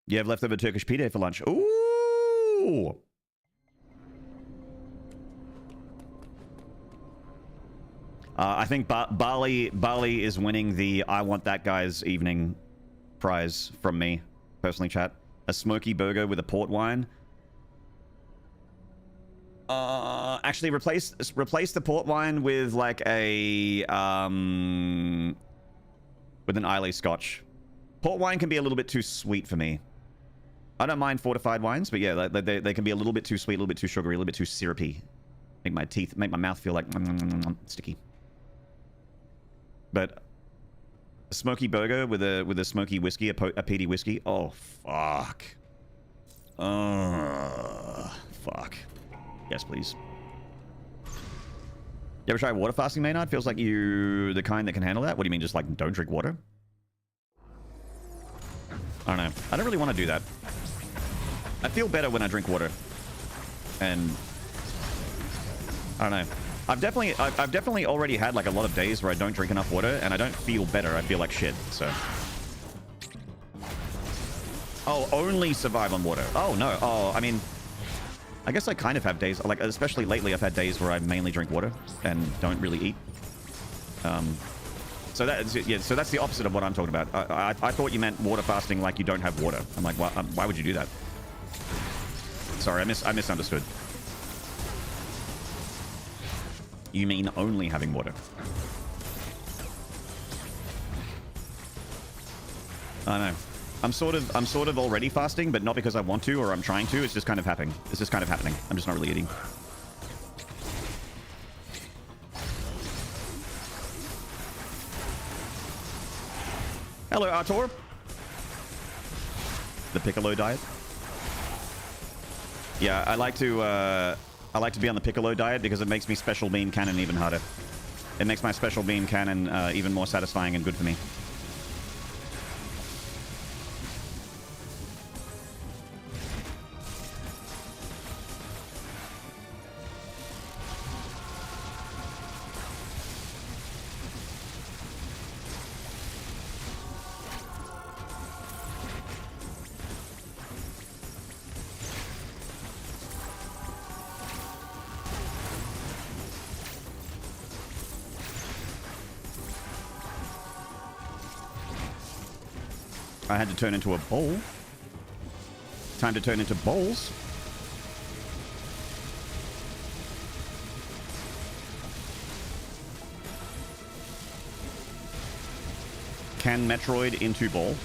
You have leftover Turkish pita for lunch. Ooh! I think Bali is winning the I want that guy's evening prize from me, personally, chat. A smoky burger with a port wine. Actually, replace the port wine with like a with an Islay Scotch. Port wine can be a little bit too sweet for me. I don't mind fortified wines, but yeah, they can be a little bit too sweet, a little bit too sugary, a little bit too syrupy. Make my mouth feel like sticky. But a smoky burger with a smoky whiskey, a peaty whiskey. Oh fuck. Fuck. Yes, please. You ever try water fasting, Maynard? Feels like you the kind that can handle that. What do you mean, just like don't drink water? I don't know. I don't really want to do that. I feel better when I drink water. And I don't know. I've definitely already had like a lot of days where I don't drink enough water and I don't feel better. I feel like shit. So. Oh, only survive on water. Oh no. Oh, I mean, I guess I kind of have days like, especially lately, I've had days where I mainly drink water and don't really eat. So that's the opposite of what I'm talking about. I thought you meant water fasting like you don't have water. I'm like, why would you do that? Sorry, I misunderstood. You mean only having water? I don't know. I'm sort of already fasting, but not because I want to or I'm trying to. It's just kind of happening. It's just kind of happening. I'm just not really eating. Hello, Artur. the Piccolo diet. Yeah, I like to be on the Piccolo diet because it makes me special beam cannon even harder. It makes my special beam cannon even more satisfying and good for me. I had to turn into a bowl. Time to turn into bowls. Can Metroid into ball?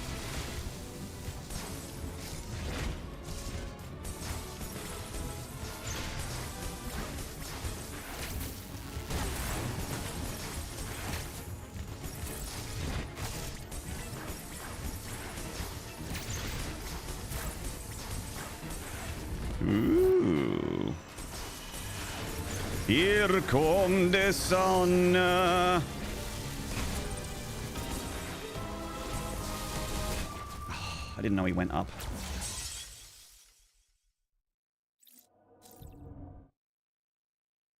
Ooh. Here come the sun. I didn't know he went up.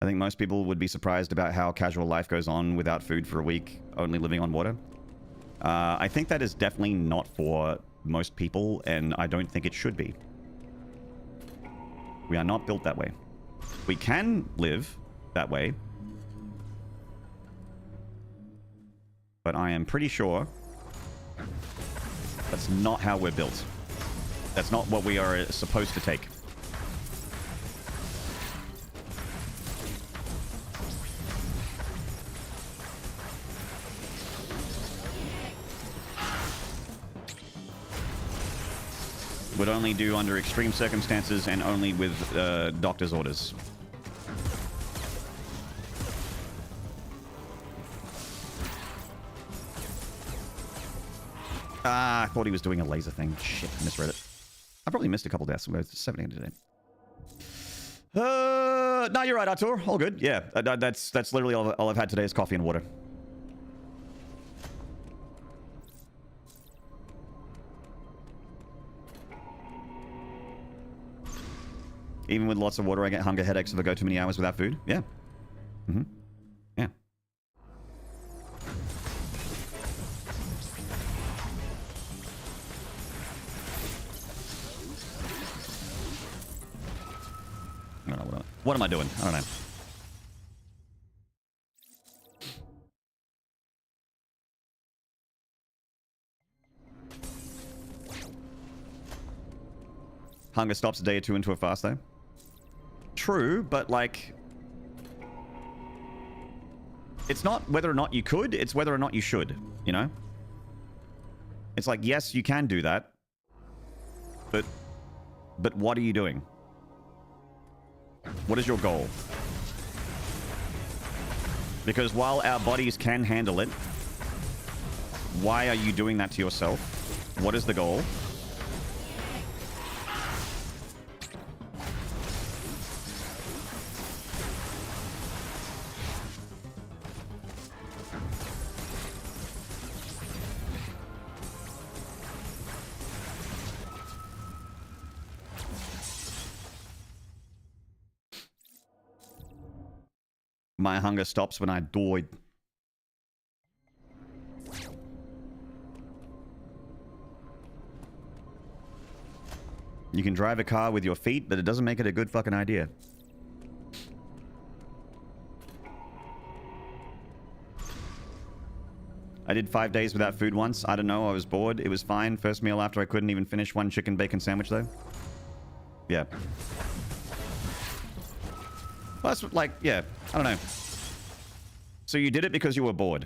I think most people would be surprised about how casual life goes on without food for a week, only living on water. I think that is definitely not for most people, and I don't think it should be. We are not built that way. We can live that way. But I am pretty sure that's not how we're built. That's not what we are supposed to take. Would only do under extreme circumstances and only with doctor's orders. Ah, I thought he was doing a laser thing. Shit, misread it. I probably missed a couple deaths. We're 17 today. No, you're right, Artur. All good. Yeah, that's literally all I've had today is coffee and water. Even with lots of water, I get hunger headaches if I go too many hours without food. Yeah. Mm-hmm. Yeah. I don't know. What am I doing? I don't know. Hunger stops a day or two into a fast, though. True, but like... It's not whether or not you could, it's whether or not you should, you know? It's like, yes, you can do that. But what are you doing? What is your goal? Because while our bodies can handle it, why are you doing that to yourself? What is the goal? My hunger stops when I die. You can drive a car with your feet, but it doesn't make it a good fucking idea. I did 5 days without food once. I don't know, I was bored. It was fine. First meal after I couldn't even finish one chicken bacon sandwich, though. Yeah. Well, that's like, yeah, I don't know. So you did it because you were bored.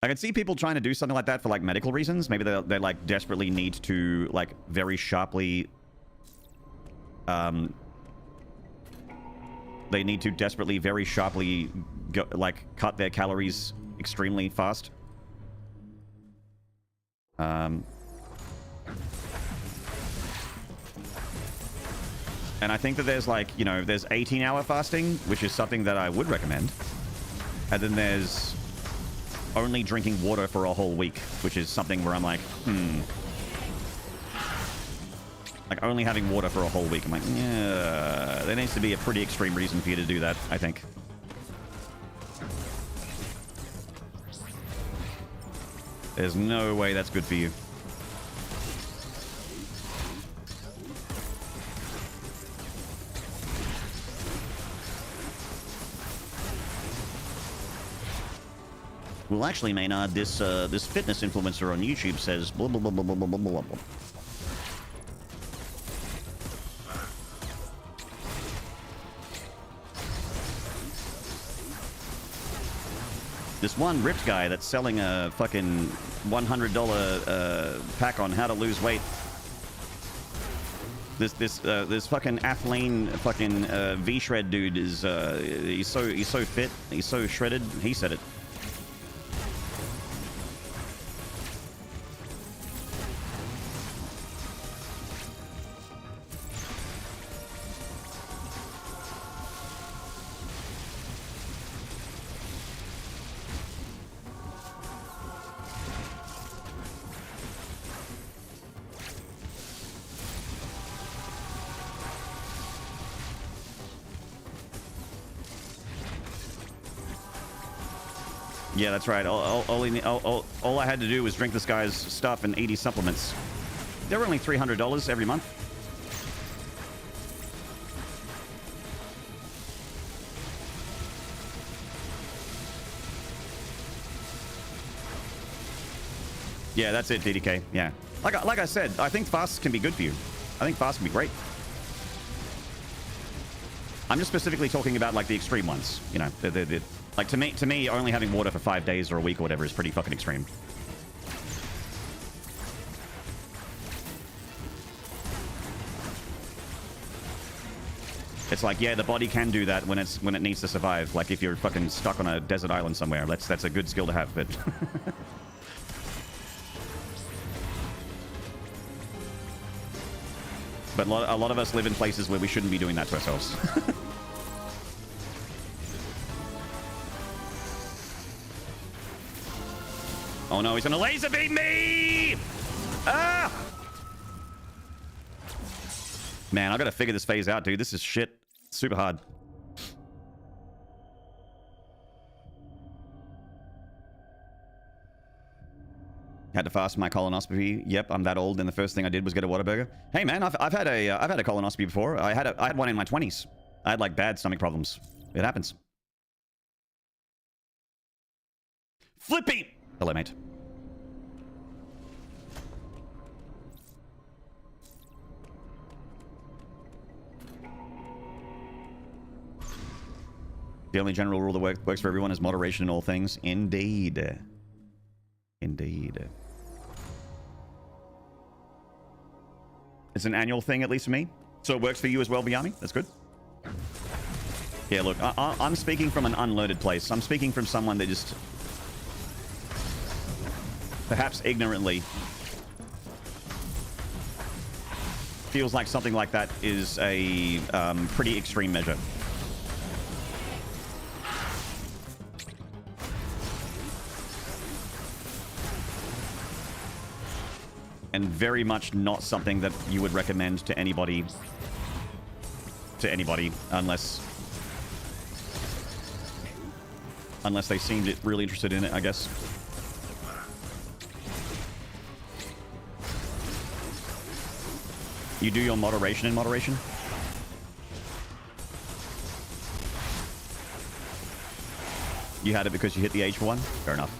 I can see people trying to do something like that for like medical reasons. Maybe they like desperately need to like very sharply, they need to desperately very sharply go, like cut their calories extremely fast. And I think that there's like, you know, there's 18-hour fasting, which is something that I would recommend. And then there's only drinking water for a whole week, which is something where I'm like, Like only having water for a whole week. I'm like, yeah, there needs to be a pretty extreme reason for you to do that, I think. There's no way that's good for you. Well, actually, Maynard, this fitness influencer on YouTube says blah blah blah blah blah blah blah blah blah. This one ripped guy that's selling a fucking $100 pack on how to lose weight. This fucking Athlean fucking V-shred dude is he's so fit, he's so shredded. He said it. Yeah, that's right. All I had to do was drink this guy's stuff and eat his supplements. They're only $300 every month. Yeah, that's it, DDK. Yeah. Like I said, I think fasts can be good for you. I think fasts can be great. I'm just specifically talking about like the extreme ones. You know, like to me, only having water for 5 days or a week or whatever is pretty fucking extreme. It's like, yeah, the body can do that when it needs to survive. Like if you're fucking stuck on a desert island somewhere, that's a good skill to have. But but a lot of us live in places where we shouldn't be doing that to ourselves. Oh no, he's gonna laser beam me! Ah! Man, I gotta figure this phase out, dude. This is shit. Super hard. Had to fast my colonoscopy. Yep, I'm that old, and the first thing I did was get a Whataburger. Hey man, I've had a colonoscopy before. I had one in my 20s. I had like bad stomach problems. It happens. Flippy! Hello, mate. The only general rule that works for everyone is moderation in all things. Indeed. Indeed. It's an annual thing, at least for me. So it works for you as well, Biami? That's good. Yeah, look, I'm speaking from an unlearned place. I'm speaking from someone that just... perhaps ignorantly feels like something like that is a pretty extreme measure. And very much not something that you would recommend to anybody unless they seemed really interested in it, I guess. You do your moderation in moderation? You had it because you hit the age for one? Fair enough.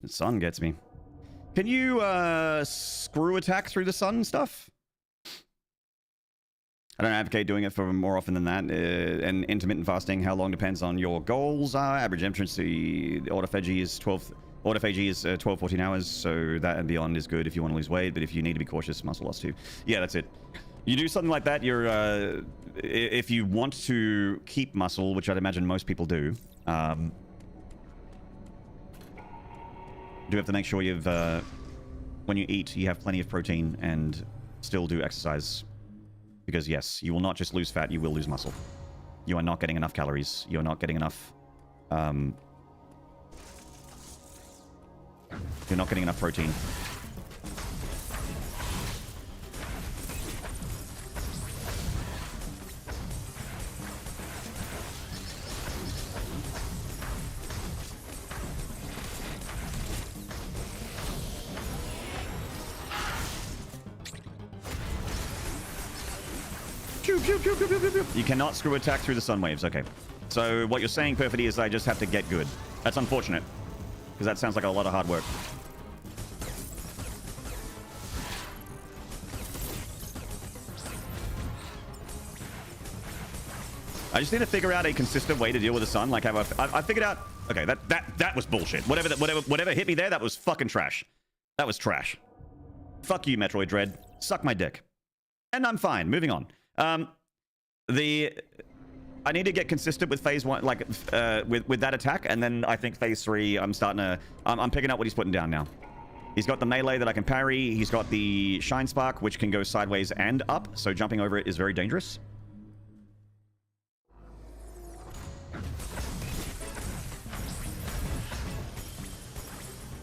The sun gets me. Can you screw attack through the sun stuff? I don't advocate doing it for more often than that. And intermittent fasting, how long depends on your goals. Average entrance to autophagy is 12, 14 hours, so that and beyond is good if you want to lose weight, but if you need to be cautious, muscle loss too. Yeah, that's it. You do something like that, you're, if you want to keep muscle, which I'd imagine most people do, do have to make sure you've, when you eat, you have plenty of protein and still do exercise. Because yes, you will not just lose fat, you will lose muscle. You are not getting enough calories. You are not getting enough, you're not getting enough protein. You cannot screw attack through the sun waves. Okay. So what you're saying, Perfidy, is I just have to get good. That's unfortunate. Because that sounds like a lot of hard work. I just need to figure out a consistent way to deal with the sun. Like I figured out. Okay, that was bullshit. Whatever hit me there, that was fucking trash. That was trash. Fuck you, Metroid Dread. Suck my dick. And I'm fine. Moving on. I need to get consistent with phase 1, like with that attack, and then I think phase 3. I'm picking up what he's putting down now. He's got the melee that I can parry. He's got the Shine Spark, which can go sideways and up, so jumping over it is very dangerous.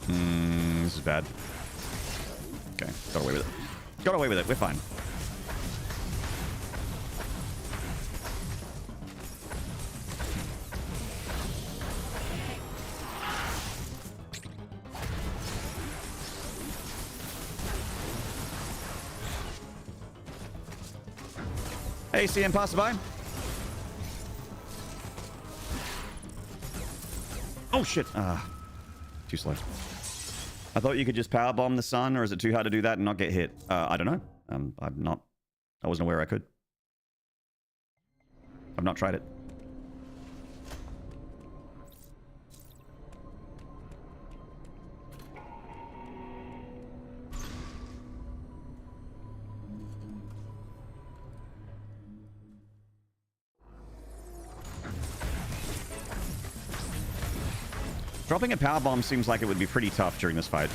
This is bad. Okay, got away with it. Got away with it. We're fine. Hey, CM passerby. Oh shit! Too slow. I thought you could just power bomb the sun, or is it too hard to do that and not get hit? I don't know. I wasn't aware I could. I've not tried it. Dropping a power bomb seems like it would be pretty tough during this fight.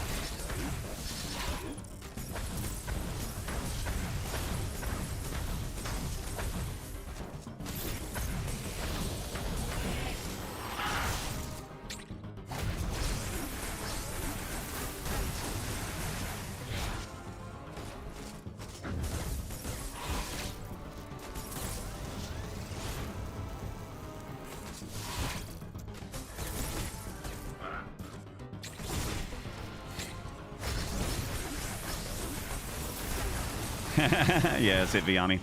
Yeah, that's it, Viami.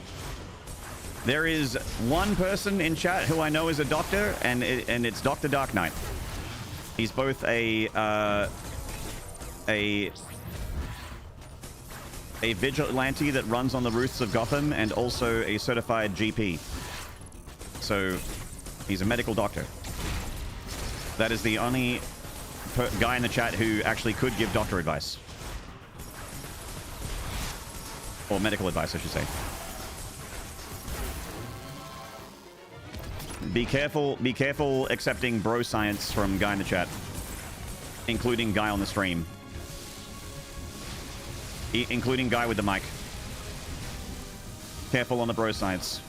There is one person in chat who I know is a doctor, and it's Dr. Dark Knight. He's both a vigilante that runs on the roofs of Gotham and also a certified GP. So he's a medical doctor. That is the only guy in the chat who actually could give doctor advice. Or medical advice, I should say. Be careful accepting bro science from guy in the chat. Including guy on the stream. Including guy with the mic. Careful on the bro science.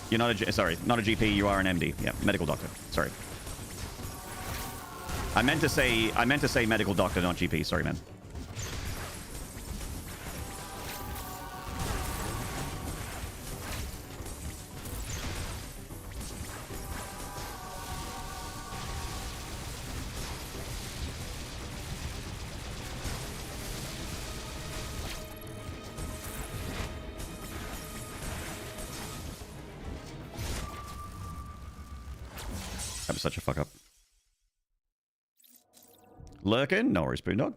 You're not a... Sorry, not a GP, you are an MD. Yeah, medical doctor. Sorry. I meant to say medical doctor, not GP. Sorry, man. That was such a fuck up. Lurking? No worries, Boondog.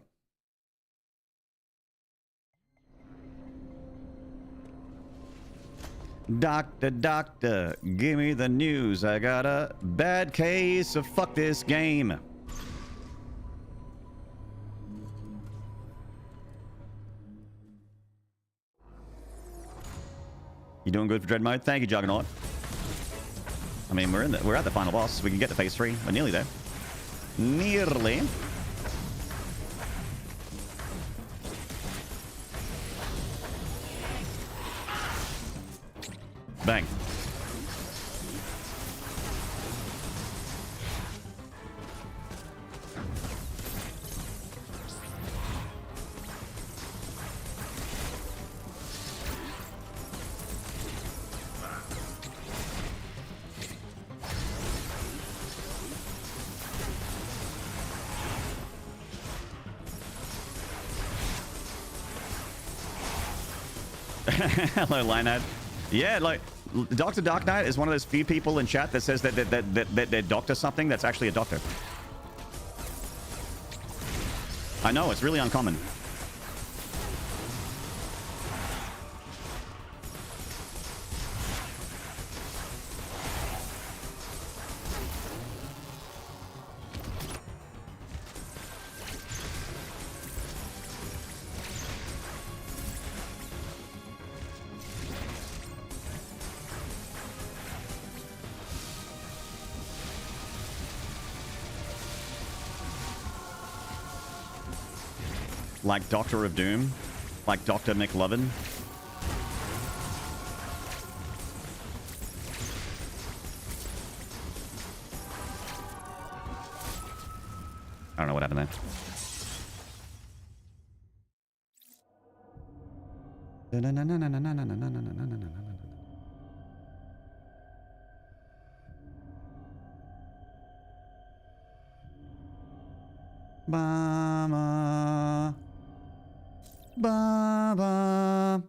Doctor, doctor, give me the news. I got a bad case of fuck this game. You doing good for Dread Mode? Thank you, Juggernaut. I mean, we're at the final boss. We can get to phase 3. We're nearly there. Nearly. Bang. Hello, Lionhead. Yeah, like, Dr. Dark Knight is one of those few people in chat that says that they're doctor something that's actually a doctor. I know, it's really uncommon. Like Doctor of Doom? Like Dr. McLovin? I don't know what happened there. Mama. Ba-ba.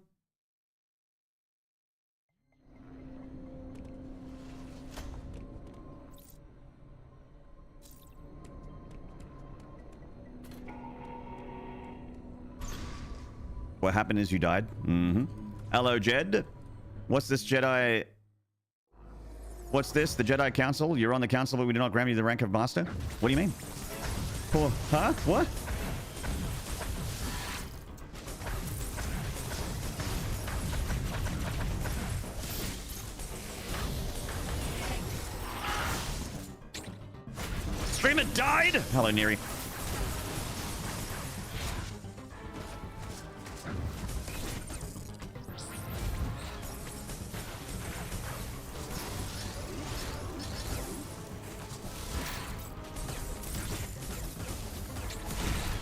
What happened is you died? Mm-hmm. Hello, Jed. What's this Jedi? What's this? The Jedi Council? You're on the council, but we do not grant you the rank of Master? What do you mean? Oh, huh? What? Streamer died? Hello, Neri.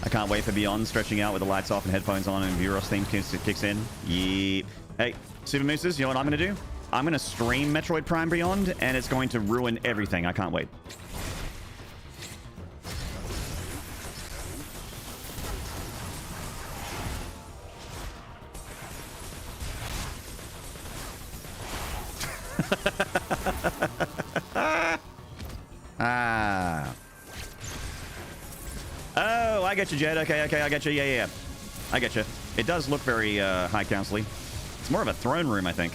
I can't wait for Beyond stretching out with the lights off and headphones on and Vuros theme kicks in. Yeah. Hey, Super Mooses, you know what I'm going to do? I'm going to stream Metroid Prime Beyond, and it's going to ruin everything. I can't wait. Ah. Oh, I get you, Jed. Okay, I get you. Yeah. I get you. It does look very high council-y. It's more of a throne room, I think.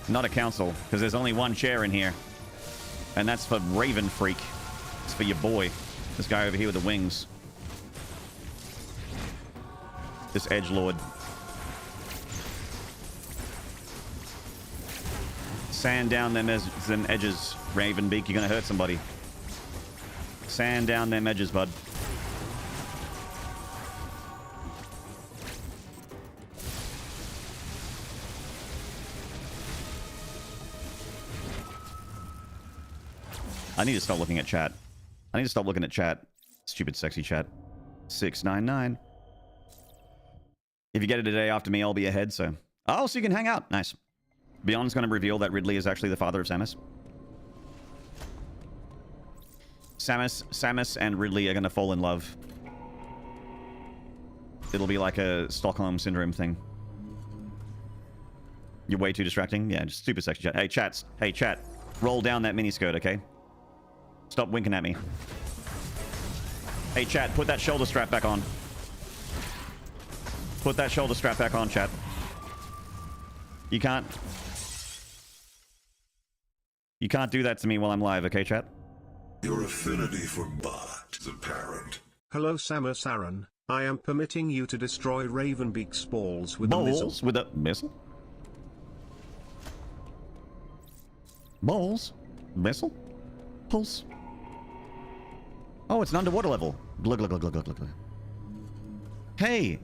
Not a council, because there's only one chair in here. And that's for Raven Freak. It's for your boy. This guy over here with the wings. This edgelord. Sand down them edges, Ravenbeak. You're gonna hurt somebody. Sand down them edges, bud. I need to stop looking at chat. I need to stop looking at chat. Stupid sexy chat. 699. If you get it today after me, I'll be ahead, so... Oh, so you can hang out. Nice. Beyond's going to reveal that Ridley is actually the father of Samus. Samus and Ridley are going to fall in love. It'll be like a Stockholm Syndrome thing. You're way too distracting? Yeah, just stupid sexy chat. Hey, chat. roll down that miniskirt, okay? Stop winking at me. Hey, chat, put that shoulder strap back on. Put that shoulder strap back on, chat. You can't do that to me while I'm live, okay, chat? Your affinity for bot is apparent. Hello Samus Aran, I am permitting you to destroy Ravenbeak's balls with a missile. Balls with a missile? Balls? Missile? Pulse? Oh, it's an underwater level. Glug, glug, glug, glug, glug, glug. Hey!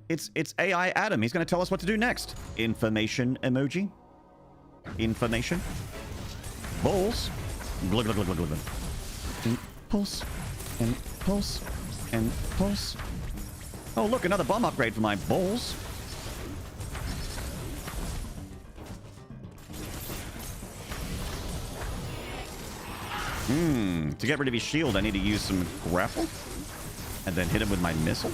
It's AI Adam. He's going to tell us what to do next. Information emoji. Information. Balls. Glug, glug, glug, glug, glug, glug. And pulse. And pulse. And pulse. Oh, look, another bomb upgrade for my balls. To get rid of his shield, I need to use some grapple. And then hit him with my missile.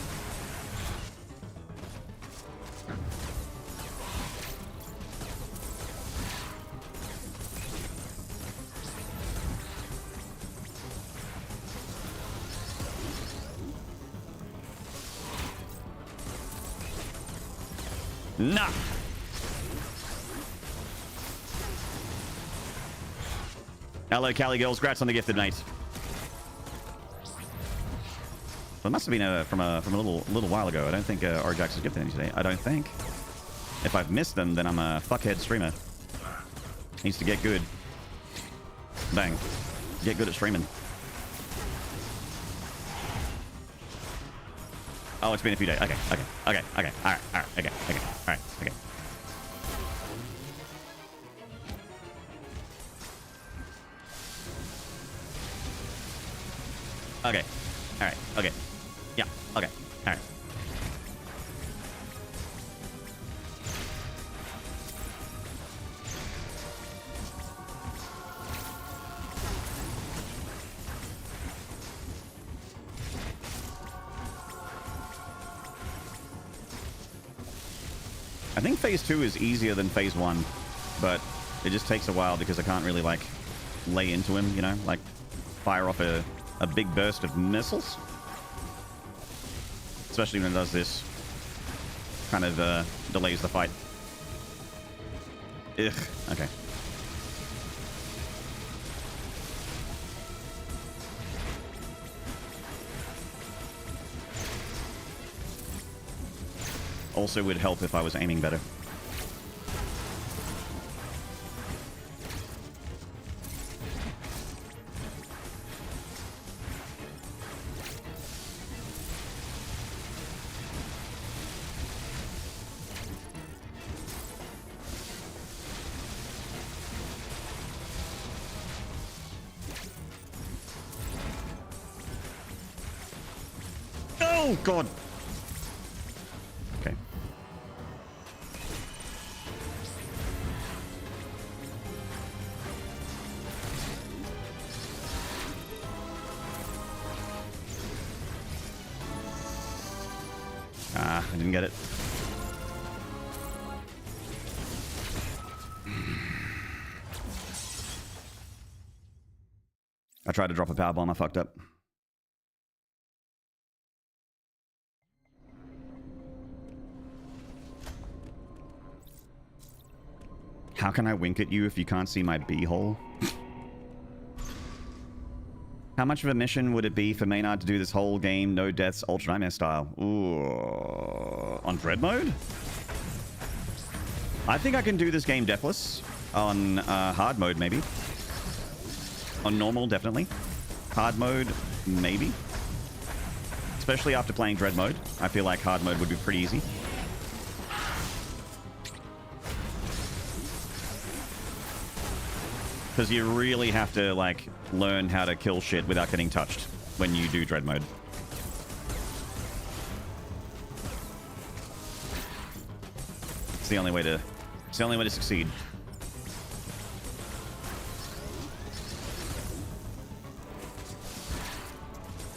Nah. Hello, Cali girls. Congrats on the gifted, mate. Well, it must have been from a little while ago. I don't think Rjax is gifting any today. I don't think. If I've missed them, then I'm a fuckhead streamer. Needs to get good. Bang. Get good at streaming. Oh, it's been a few days. Okay. All right. Okay. All right. Okay. Okay. All right. Okay. Yeah. Okay. All right. I think phase 2 is easier than phase 1, but it just takes a while because I can't really, like, lay into him, you know? Like, fire off a big burst of missiles. Especially when it does this. Kind of delays the fight. Ugh. Okay. Also would help if I was aiming better. Oh, God. Okay. Ah, I didn't get it. I tried to drop a power bomb. I fucked up. How can I wink at you if you can't see my b-hole? How much of a mission would it be for Maynard to do this whole game, no deaths, Ultra Nightmare style? Ooh. On Dread mode? I think I can do this game deathless. On hard mode, maybe. On normal, definitely. Hard mode, maybe. Especially after playing Dread mode. I feel like hard mode would be pretty easy. Because you really have to, like, learn how to kill shit without getting touched when you do Dread mode. It's the only way to succeed.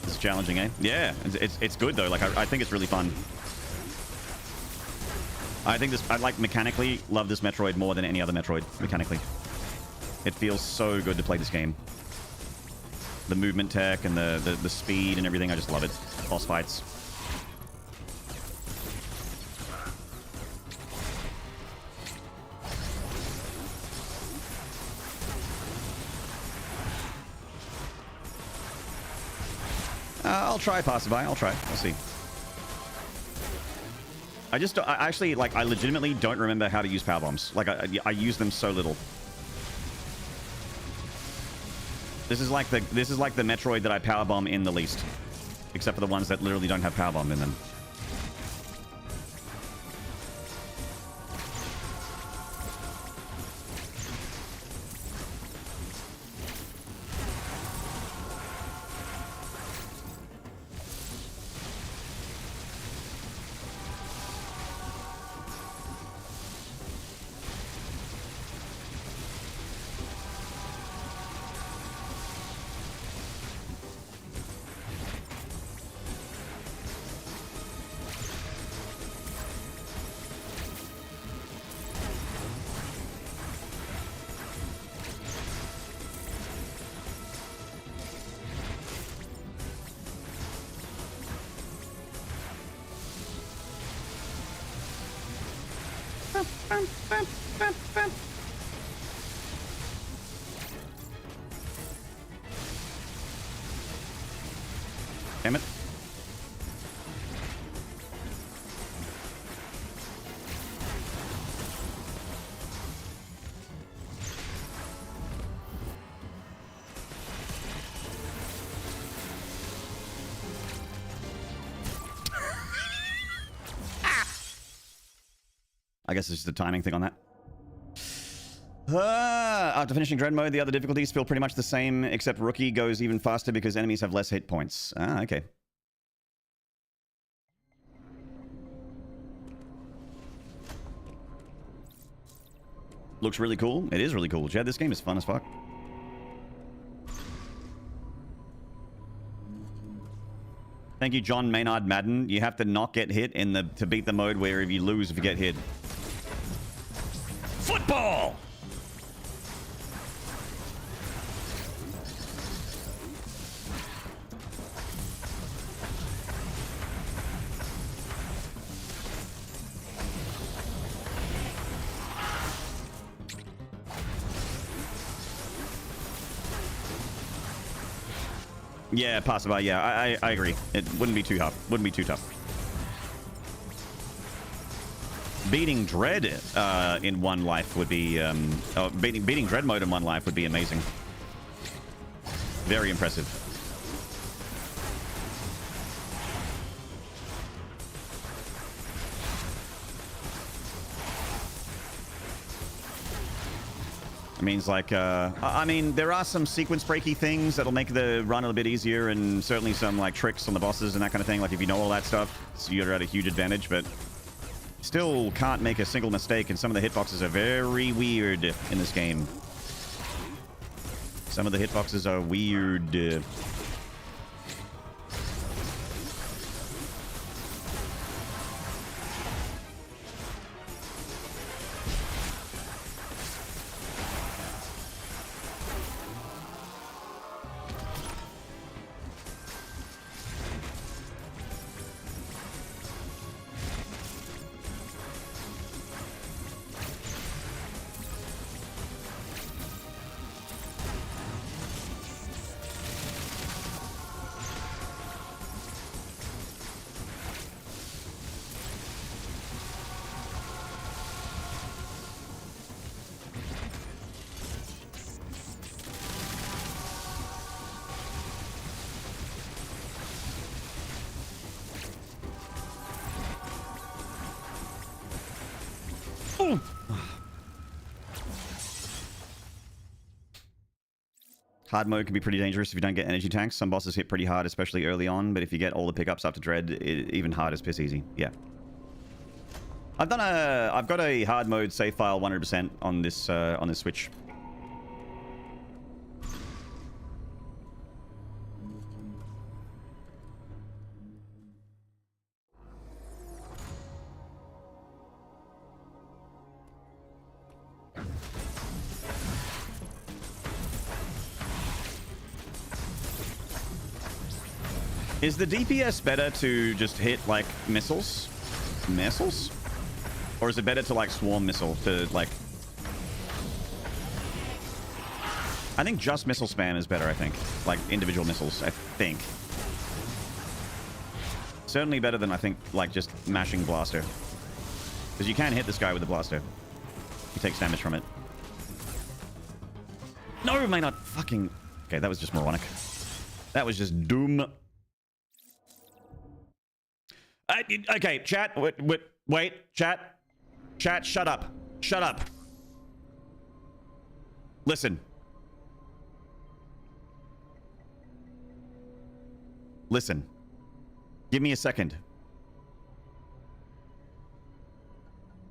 It's challenging, eh? Yeah, it's good though. Like I think it's really fun. I think I like mechanically love this Metroid more than any other Metroid mechanically. It feels so good to play this game. The movement tech and the speed and everything, I just love it. Boss fights. I'll try Passerby. I'll try. We'll see. I actually, like, I legitimately don't remember how to use power bombs. Like, I use them so little. This is like the Metroid that I power bomb in the least, except for the ones that literally don't have power bomb in them. Damn it. I guess it's just a timing thing on that. After finishing Dread mode, the other difficulties feel pretty much the same, except Rookie goes even faster because enemies have less hit points. Ah, okay. Looks really cool. It is really cool. Jed, this game is fun as fuck. Thank you, John Maynard Madden. You have to not get hit in the to beat the mode where if you lose, if you get hit. Football! Yeah, Passerby, yeah, I agree. It wouldn't be too tough. Wouldn't be too tough. Beating Dread in one life would be... beating Dread mode in one life would be amazing. Very impressive. It means like, I mean, there are some sequence breaky things that'll make the run a little bit easier, and certainly some like tricks on the bosses and that kind of thing. Like if you know all that stuff, so you're at a huge advantage, but still can't make a single mistake, and some of the hitboxes are very weird in this game. Some of the hitboxes are weird. Hard mode can be pretty dangerous if you don't get energy tanks. Some bosses hit pretty hard, especially early on, but if you get all the pickups up to Dread, even hard is piss easy. Yeah. I've got a hard mode save file 100% on this Switch. Is the DPS better to just hit, like, missiles? Missiles? Or is it better to, like, swarm missile to, like... I think just missile spam is better, I think. Like, individual missiles, I think. Certainly better than, I think, like, just mashing blaster. Because you can hit this guy with the blaster. He takes damage from it. No, it may not fucking... Okay, that was just moronic. That was just doom. Okay, chat. Wait, chat. Chat, shut up. Shut up. Listen. Listen. Give me a second.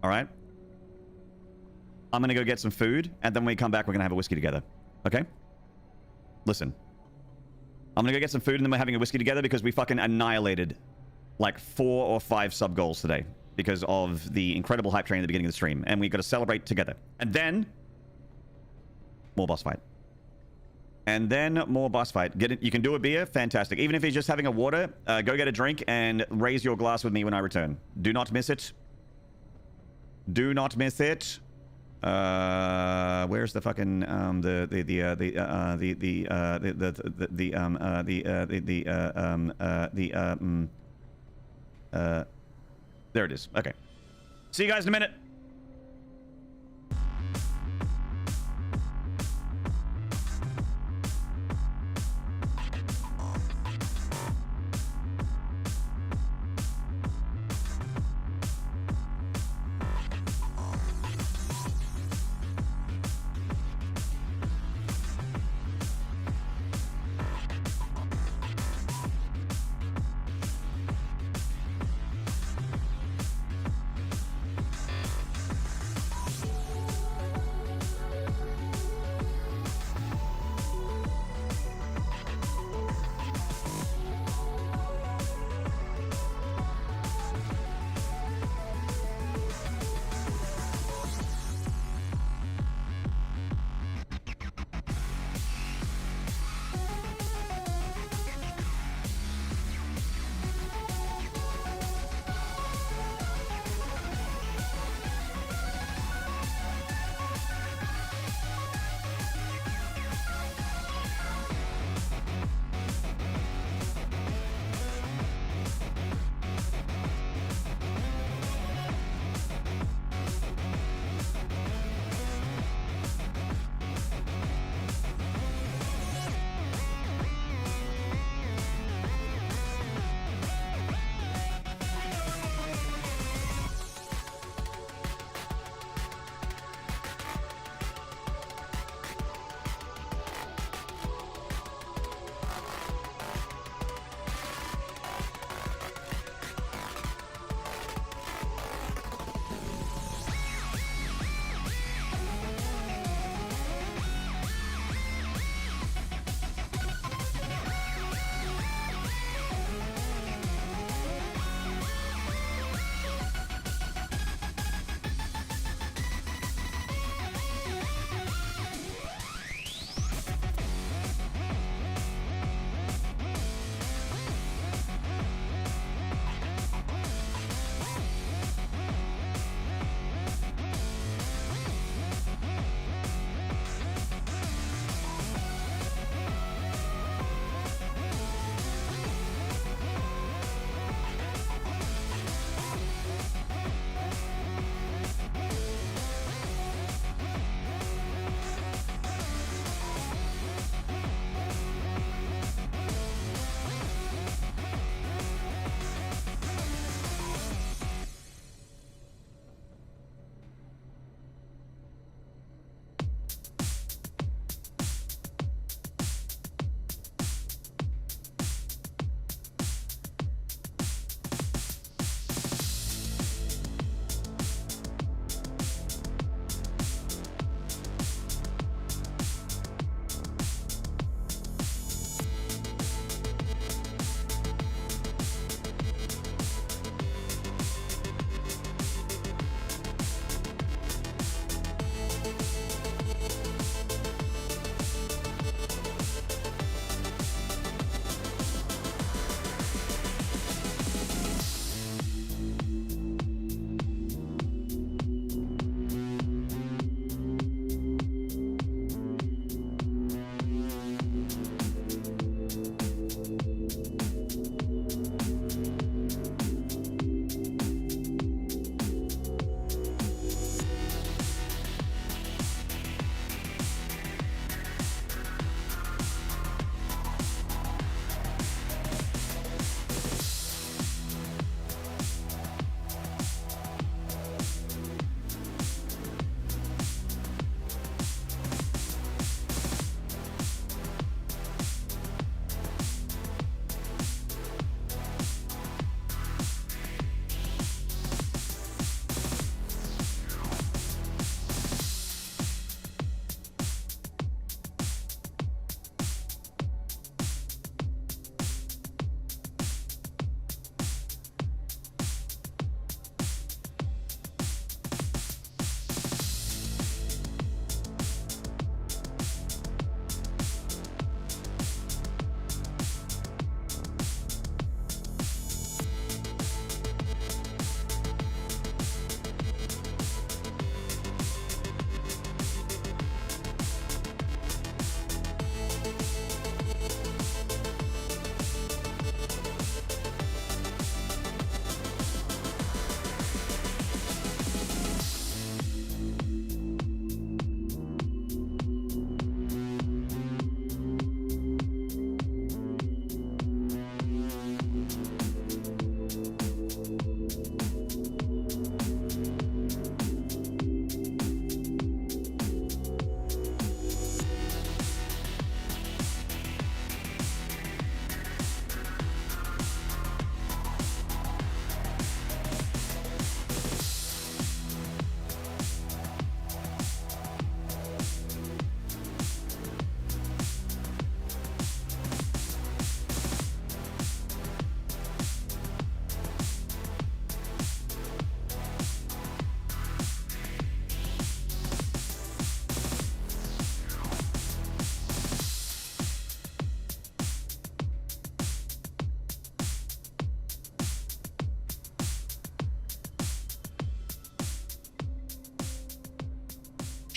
All right? I'm going to go get some food, and then when we come back, we're going to have a whiskey together. Okay? Listen. I'm going to go get some food, and then we're having a whiskey together because we fucking annihilated like 4 or 5 sub-goals today because of the incredible hype train at the beginning of the stream, and we've got to celebrate together. And then... more boss fight. And then more boss fight. Get it? You can do a beer? Fantastic. Even if you're just having a water, go get a drink and raise your glass with me when I return. Do not miss it. Do not miss it. Where's the fucking there it is. Okay. See you guys in a minute.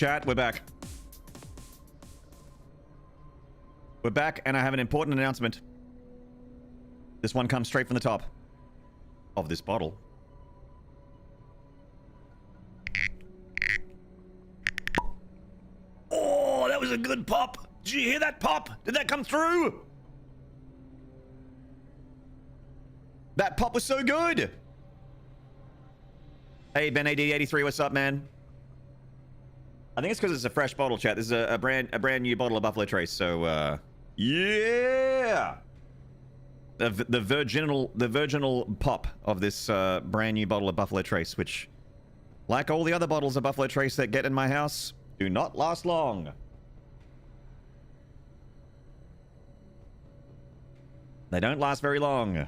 Chat, we're back. We're back, and I have an important announcement. This one comes straight from the top of this bottle. Oh, that was a good pop. Did you hear that pop? Did that come through? That pop was so good. Hey, Ben AD83, what's up, man? I think it's because it's a fresh bottle, chat. This is a brand new bottle of Buffalo Trace. So, yeah, the virginal pop of this brand new bottle of Buffalo Trace, which, like all the other bottles of Buffalo Trace that get in my house, do not last long. They don't last very long.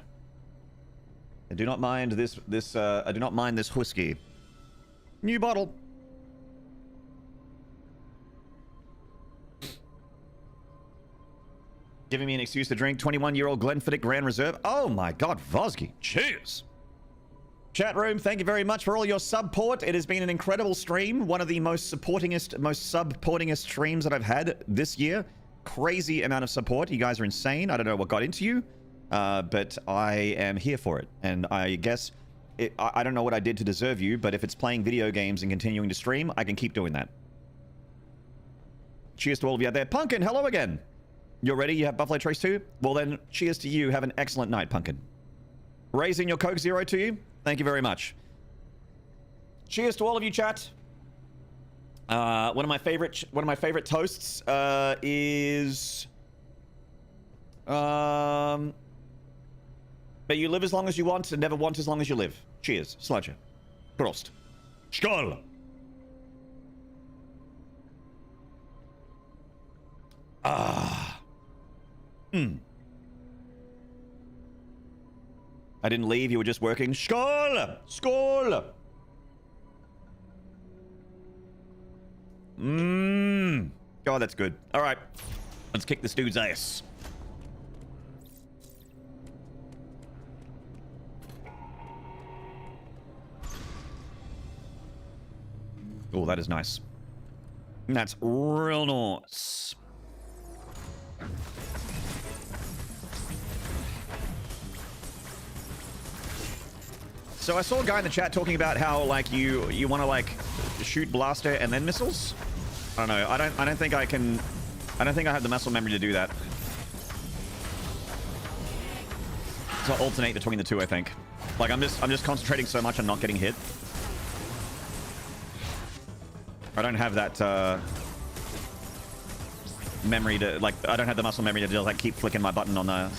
I do not mind this. I do not mind this whiskey. New bottle. Giving me an excuse to drink 21-year-old Glenfiddich Grand Reserve. Oh my God, Vosky. Cheers. Chat room, thank you very much for all your support. It has been an incredible stream. One of the most supportingest streams that I've had this year. Crazy amount of support. You guys are insane. I don't know what got into you, but I am here for it. And I guess, I don't know what I did to deserve you, but if it's playing video games and continuing to stream, I can keep doing that. Cheers to all of you out there. Pumpkin, hello again. You're ready? You have Buffalo Trace too? Well then, cheers to you. Have an excellent night, Pumpkin. Raising your Coke Zero to you. Thank you very much. Cheers to all of you, chat. One of my favorite toasts is may you live as long as you want and never want as long as you live. Cheers. Sludger. Prost. Skål. Ah. I didn't leave, you were just working. Skål! Skål! God, that's good. All right. Let's kick this dude's ass. Oh, that is nice. That's real nice. So I saw a guy in the chat talking about how like you want to like shoot blaster and then missiles. I don't know. I don't think I can. I don't think I have the muscle memory to do that. To alternate between the two, I think. Like I'm just concentrating so much on not getting hit. I don't have that memory to like. I don't have the muscle memory to just like keep flicking my button on the.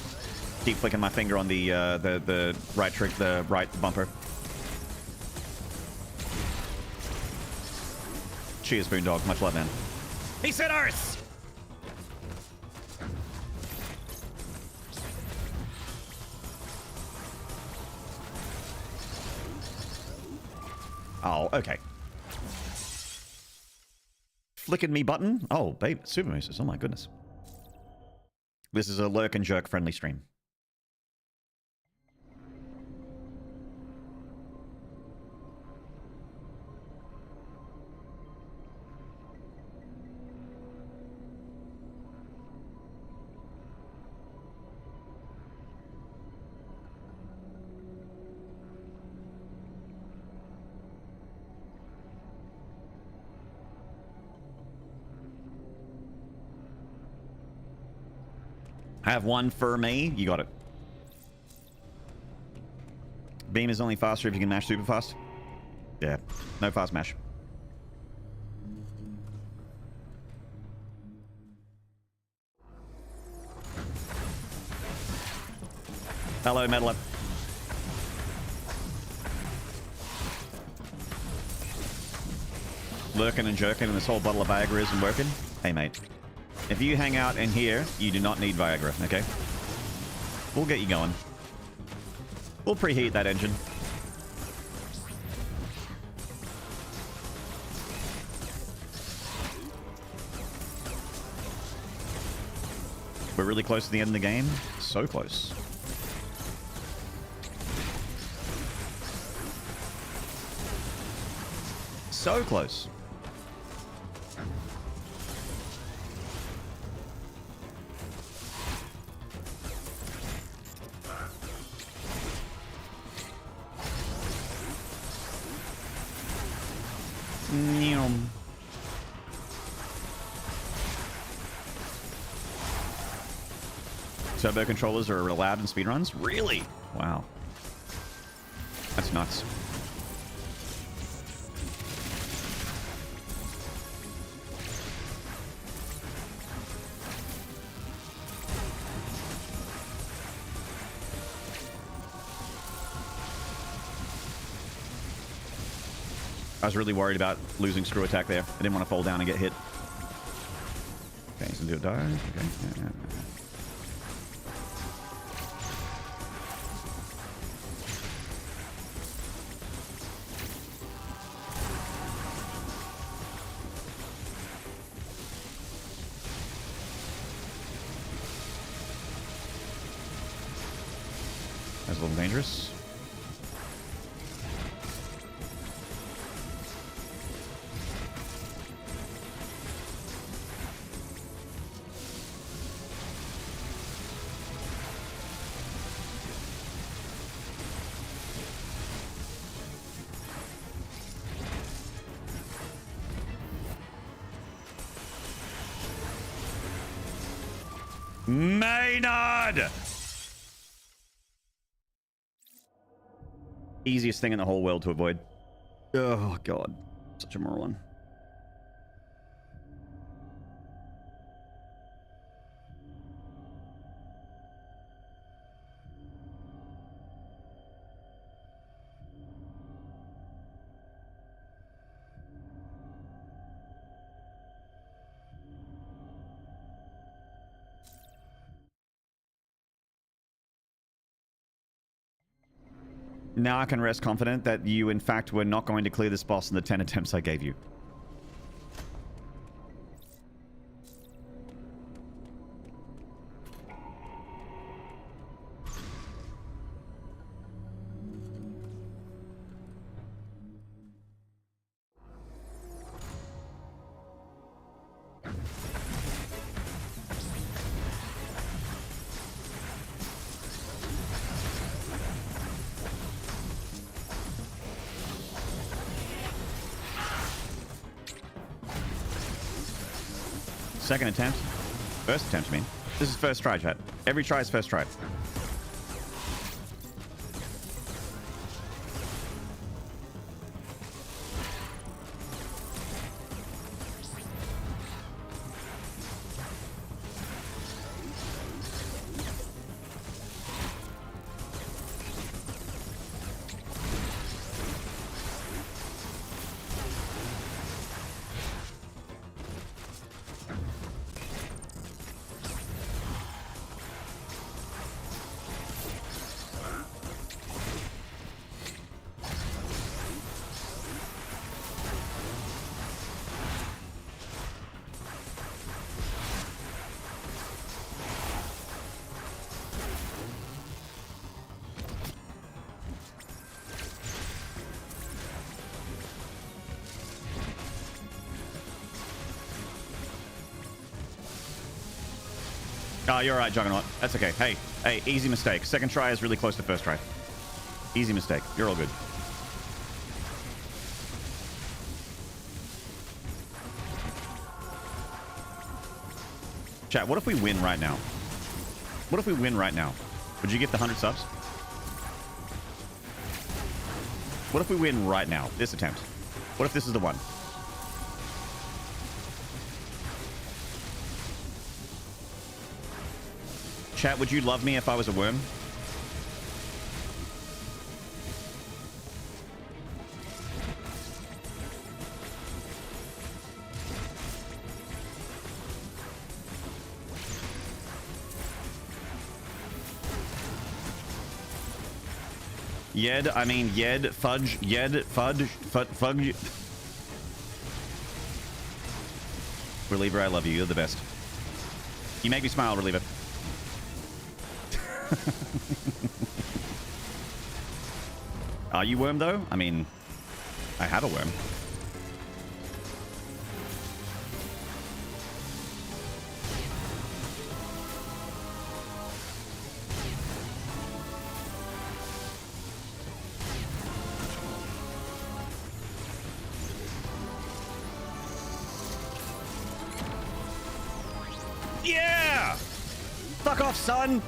Keep flicking my finger on the right trick, the right bumper. Cheers, Boondog. Much love, man. He said Earth! Oh, okay. Flicking me button? Oh, babe. Super Mooses. Oh my goodness. This is a lurk and jerk friendly stream. Have one for me. You got it. Beam is only faster if you can mash super fast. Yeah, no fast mash. Hello, Meddler. Lurking and jerking and this whole bottle of Viagra isn't working. Hey, mate. If you hang out in here, you do not need Viagra, okay? We'll get you going. We'll preheat that engine. We're really close to the end of the game. So close. So close. Neom. Turbo controllers are allowed in speedruns? Really? Wow. That's nuts. I was really worried about losing screw attack there. I didn't want to fall down and get hit. Okay, so do a dive. Okay. Yeah. That's a little dangerous. Maynard! Easiest thing in the whole world to avoid. Oh, God. Such a moron. Now I can rest confident that you, in fact, were not going to clear this boss in the 10 attempts I gave you. Second attempt. First attempt, I mean. This is first try, chat. Every try is first try. Oh, you're alright, Juggernaut. That's okay. Hey, easy mistake. Second try is really close to first try. Easy mistake. You're all good. Chat, what if we win right now? What if we win right now? Would you give the 100 subs? What if we win right now? This attempt. What if this is the one? Chat, would you love me if I was a worm? Yed, I mean Yed, fudge, Yed, fudge, fudge. Reliever, I love you. You're the best. You make me smile, Reliever. Are you worm though? I mean, I have a worm. Fuck off, son!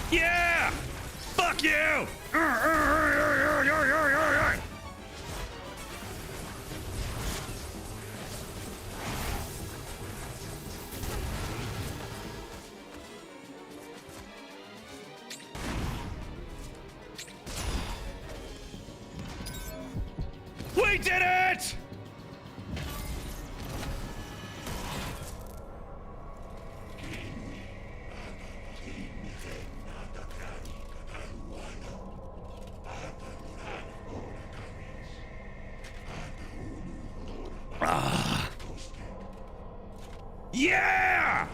Yeah! Fuck you! We did it! Yeah!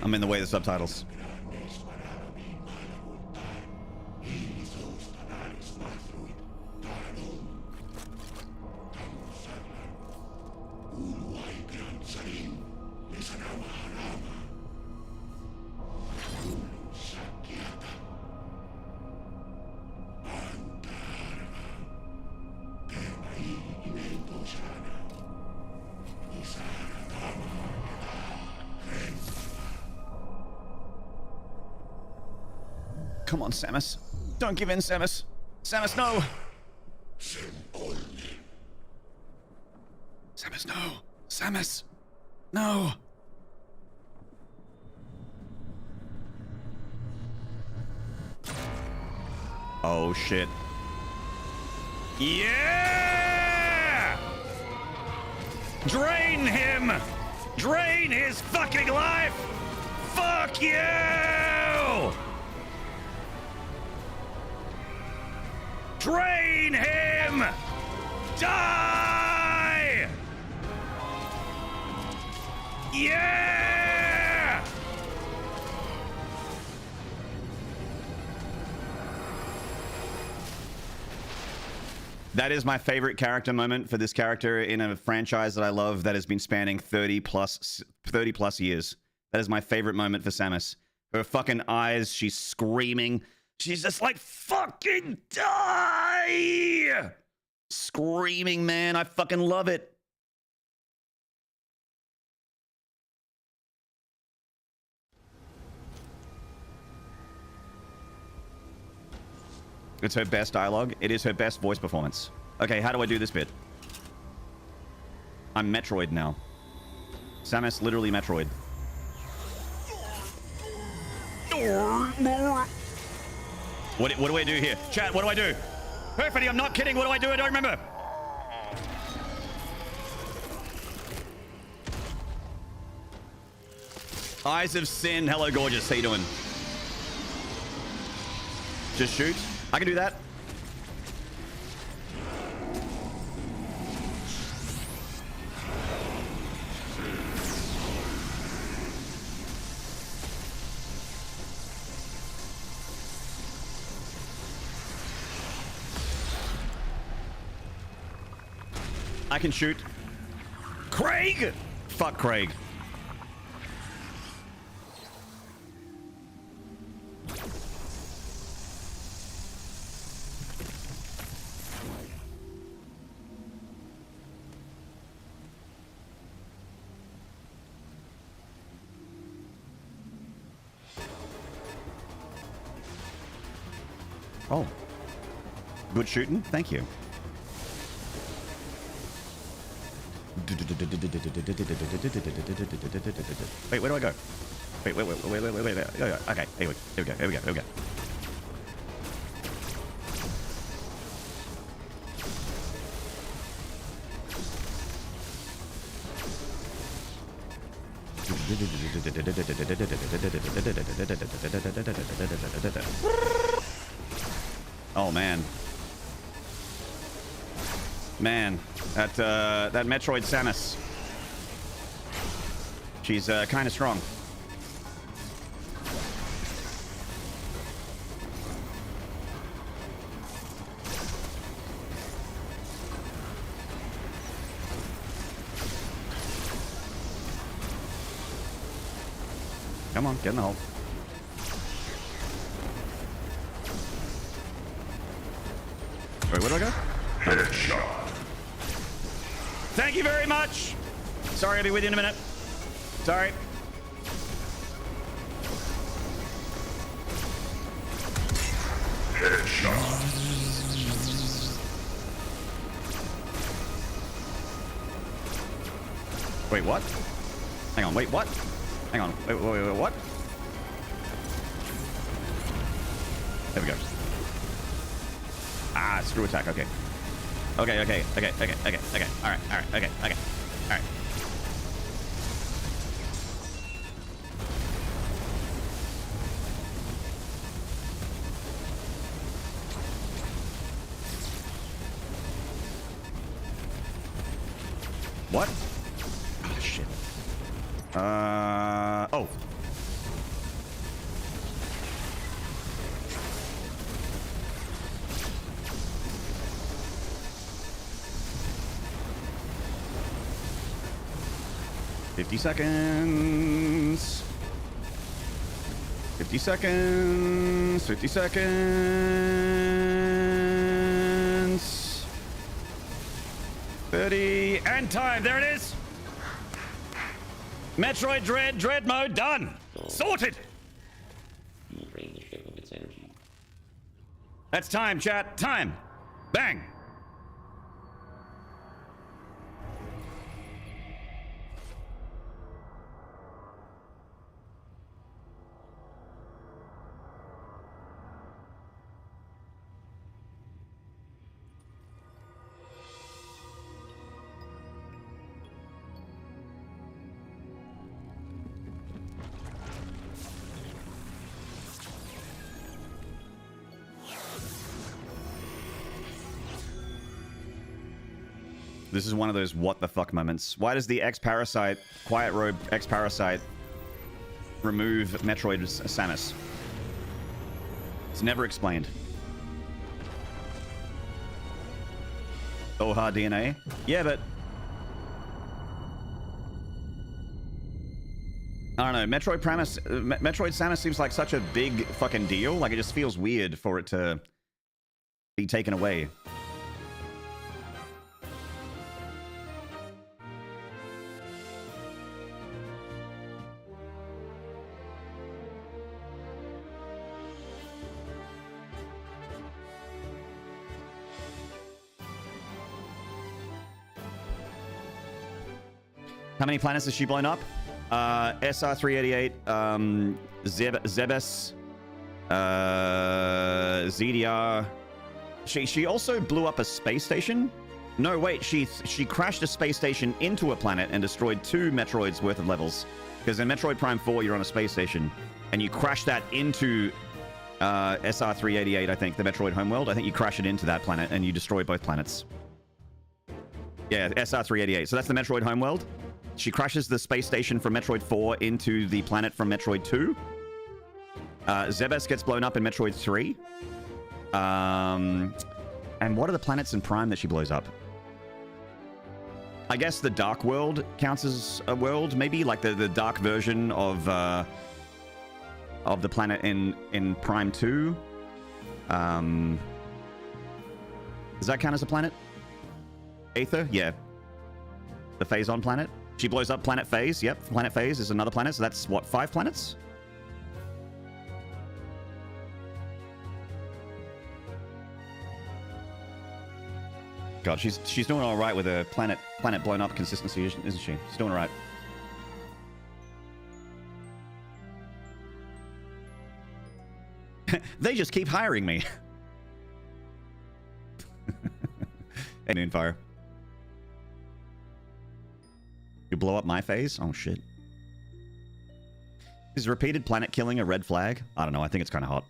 I'm in the way of the subtitles. Come on, Samus. Don't give in, Samus. Samus, no! Samus, no! Samus! No! Oh, shit. Yeah! Drain him! Drain his fucking life! Fuck you! Drain him! Die! Yeah! That is my favorite character moment for this character in a franchise that I love that has been spanning 30 plus years. That is my favorite moment for Samus. Her fucking eyes, she's screaming. She's just like, fucking die! Screaming, man. I fucking love it. It's her best dialogue. It is her best voice performance. Okay, how do I do this bit? I'm Metroid now. Samus, literally Metroid. What do I do here? Chat, what do I do? Perfectly, I'm not kidding. What do I do? I don't remember. Eyes of Sin. Hello, gorgeous. How you doing? Just shoot. I can do that. I can shoot. Craig! Fuck Craig. Oh. Good shooting. Thank you. Wait, where do I go? Wait. Okay, here we go. Oh man. Man, that Metroid Samus. She's kind of strong. Come on, get in the hole. Wait, where do I go? Headshot. Thank you very much. Sorry, I'll be with you in a minute. Sorry. Headshot. Wait, what? Hang on, wait, what? Hang on, wait, what? There we go. Ah, screw attack, okay. Okay. Alright, okay. Alright. What? Oh, shit. Oh. $50 seconds. 50 seconds. 50 seconds. 30 and time. There it is. Metroid Dread mode done. Sorted. You will drain the ship of its energy. That's time, chat. Time. Bang. This is one of those what the fuck moments. Why does the X-Parasite, Quiet Robe X-Parasite, remove Metroid Samus? It's never explained. Oha DNA? Yeah, but... I don't know, Metroid Samus seems like such a big fucking deal. Like, it just feels weird for it to be taken away. How many planets has she blown up? SR388, Zebes, ZDR. She also blew up a space station? No, wait, she crashed a space station into a planet and destroyed 2 Metroids worth of levels. Because in Metroid Prime 4, you're on a space station, and you crash that into SR388, I think, the Metroid homeworld. I think you crash it into that planet, and you destroy both planets. Yeah, SR388. So that's the Metroid homeworld. She crashes the space station from Metroid 4 into the planet from Metroid 2. Zebes gets blown up in Metroid 3. And what are the planets in Prime that she blows up? I guess the Dark World counts as a world, maybe? Like the dark version of the planet in Prime 2. Does that count as a planet? Aether? Yeah. The Phazon planet? She blows up Planet Phase. Yep, Planet Phase is another planet. So that's, what, 5 planets? God, she's doing all right with a planet blown up consistency, isn't she? She's doing all right. They just keep hiring me. And Moonfire. You blow up my phase? Oh, shit. Is repeated planet killing a red flag? I don't know. I think it's kind of hot.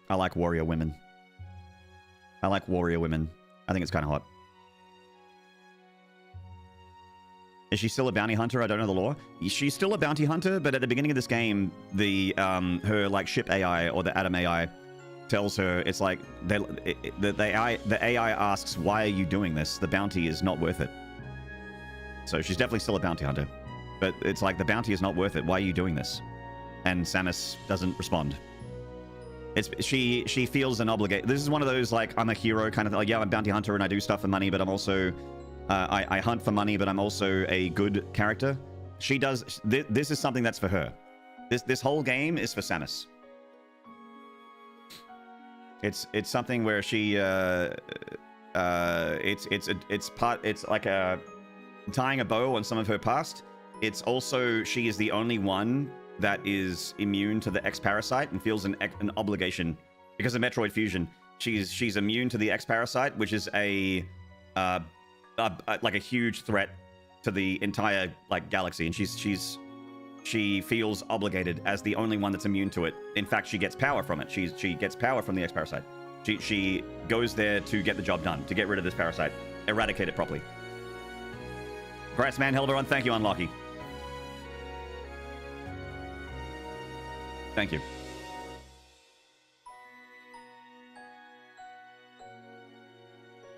I like warrior women. I like warrior women. I think it's kind of hot. Is she still a bounty hunter? I don't know the lore. She's still a bounty hunter, but at the beginning of this game, the her like ship AI or the Atom AI tells her it's like the AI asks, "Why are you doing this? The bounty is not worth it." So she's definitely still a bounty hunter, but it's like the bounty is not worth it. Why are you doing this? And Samus doesn't respond. She feels an obligation. This is one of those like I'm a hero kind of like, yeah, I'm a bounty hunter and I do stuff for money, but I'm also I hunt for money, but I'm also a good character. She does this is something that's for her. This whole game is for Samus. It's something where she it's like a tying a bow on some of her past. It's also she is the only one that is immune to the X parasite and feels an obligation because of Metroid Fusion. She's immune to the X parasite, which is like a huge threat to the entire like galaxy, and she feels obligated as the only one that's immune to it. In fact, she gets power from it. She gets power from the X parasite. She goes there to get the job done, to get rid of this parasite, eradicate it properly. Congrats, man, Helderon. Thank you, Unlucky. Thank you.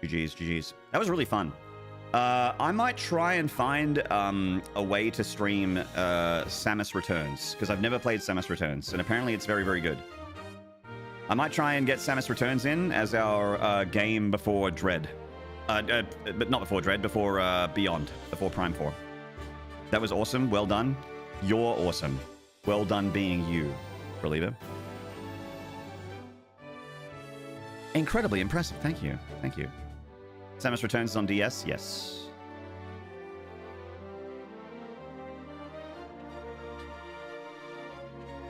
GG's. That was really fun. I might try and find a way to stream Samus Returns, because I've never played Samus Returns, and apparently it's very, very good. I might try and get Samus Returns in as our game before Dread. But not before Dread, before Beyond, before Prime 4. That was awesome. Well done. You're awesome. Well done being you, Reliever. Incredibly impressive. Thank you. Thank you. Samus Returns is on DS? Yes.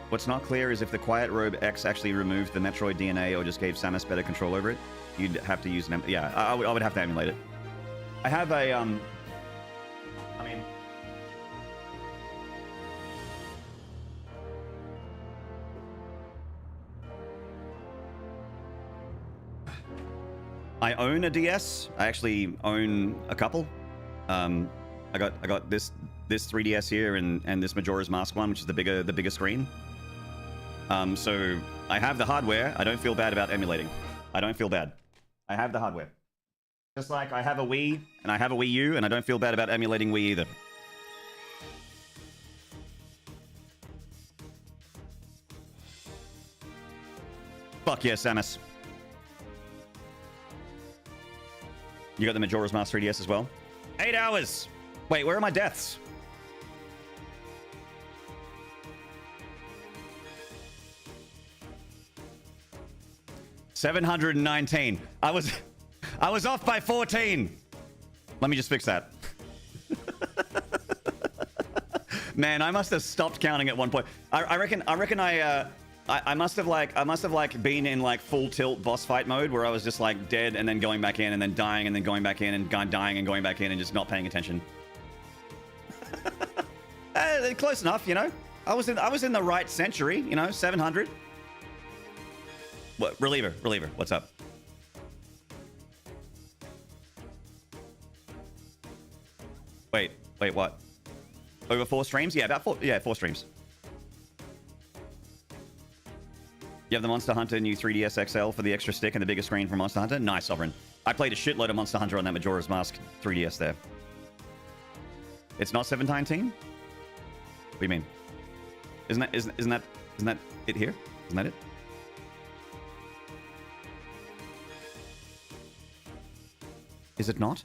What's not clear is if the Quiet Robe X actually removed the Metroid DNA or just gave Samus better control over it. You'd have to use an... Yeah, I would have to emulate it. I have a... I mean... I own a DS. I actually own a couple. I got this 3DS here and this Majora's Mask one, which is the bigger screen. So I have the hardware. I don't feel bad about emulating. I don't feel bad. I have the hardware. Just like I have a Wii and I have a Wii U, and I don't feel bad about emulating Wii either. Fuck yeah, Samus. You got the Majora's Mask 3DS as well? 8 hours! Wait, where are my deaths? $719. I was off by 14. Let me just fix that. Man, I must have stopped counting at one point. I reckon I must have been in like full tilt boss fight mode where I was just like dead and then going back in and then dying and then going back in and dying and going back in and just not paying attention. Close enough, you know. I was in the right century, you know, 700. What? Reliever, what's up? Wait, what? Over 4 streams? Yeah, about 4. Yeah, 4 streams. You have the Monster Hunter new 3DS XL for the extra stick and the bigger screen for Monster Hunter? Nice, Sovereign. I played a shitload of Monster Hunter on that Majora's Mask 3DS there. It's not 719? What do you mean? Isn't that it here? Isn't that it? Is it not?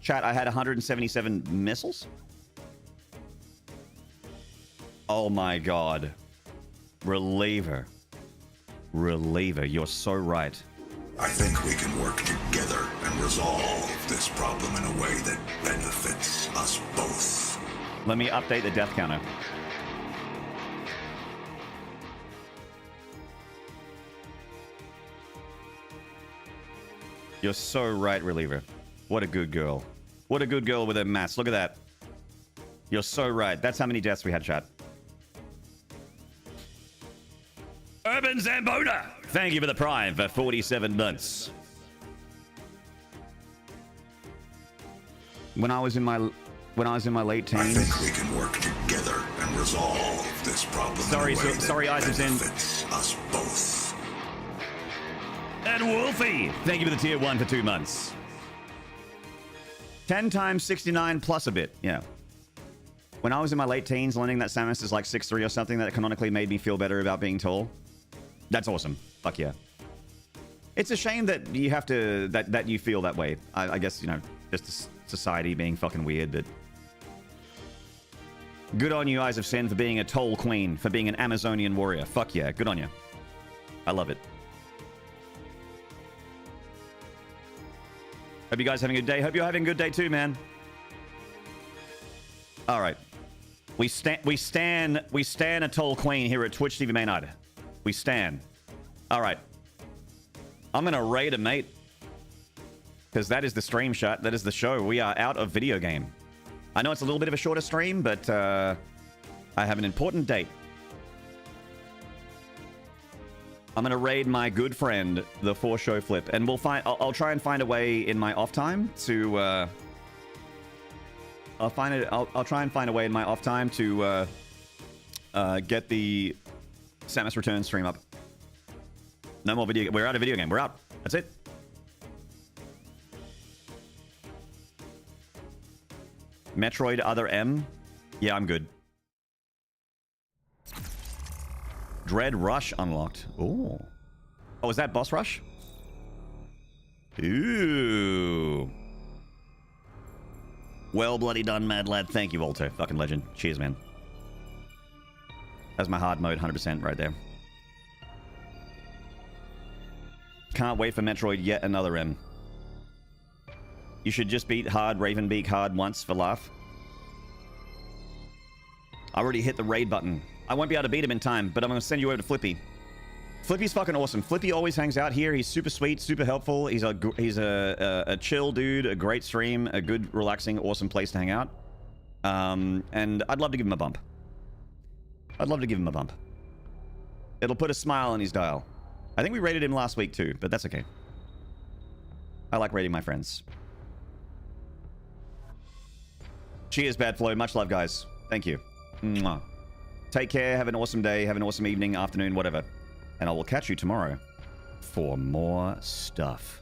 Chat, I had 177 missiles? Oh my god. Reliever, you're so right. I think we can work together and resolve this problem in a way that benefits us both. Let me update the death counter. You're so right, Reliever. What a good girl. What a good girl with her maths. Look at that. You're so right. That's how many deaths we had, chat. Urban Zambona! Thank you for the prime for 47 months. When I was in my late I teens. think we can work together and resolve this problem Sorry, in a way sorry, that Isaacson. benefits us both. And Wolfie, thank you for the tier 1 for 2 months. 10 times 69 plus a bit, yeah. When I was in my late teens, learning that Samus is like 6'3" or something, that canonically made me feel better about being tall. That's awesome. Fuck yeah. It's a shame that you have to, that you feel that way. I guess, you know, just society being fucking weird, but... Good on you, Eyes of Sin, for being a toll queen, for being an Amazonian warrior. Fuck yeah, good on you. I love it. Hope you guys are having a good day. Hope you're having a good day too, man. All right. We stan a toll queen here at Twitch TV Maynard. We stan. All right. I'm going to raid a mate. Because that is the stream shot. That is the show. We are out of video game. I know it's a little bit of a shorter stream, but I have an important date. I'm going to raid my good friend, the 4-show flip. And we'll find... I'll try and find a way in my off time to... I'll try and find a way in my off time to get the Samus Return stream up. No more video. We're out of video game. We're out. That's it. Metroid Other M. Yeah, I'm good. Dread Rush unlocked. Ooh. Oh, is that Boss Rush? Ooh. Well bloody done, mad lad. Thank you, Walter. Fucking legend. Cheers, man. That's my hard mode, 100% right there. Can't wait for Metroid yet another M. You should just beat hard Ravenbeak hard once for laugh. I already hit the raid button. I won't be able to beat him in time, but I'm going to send you over to Flippy. Flippy's fucking awesome. Flippy always hangs out here. He's super sweet, super helpful. He's a chill dude, a great stream, a good, relaxing, awesome place to hang out. And I'd love to give him a bump. I'd love to give him a bump. It'll put a smile on his dial. I think we rated him last week too, but that's okay. I like rating my friends. Cheers, Bad Flow. Much love, guys. Thank you. Mwah. Take care. Have an awesome day. Have an awesome evening, afternoon, whatever. And I will catch you tomorrow for more stuff.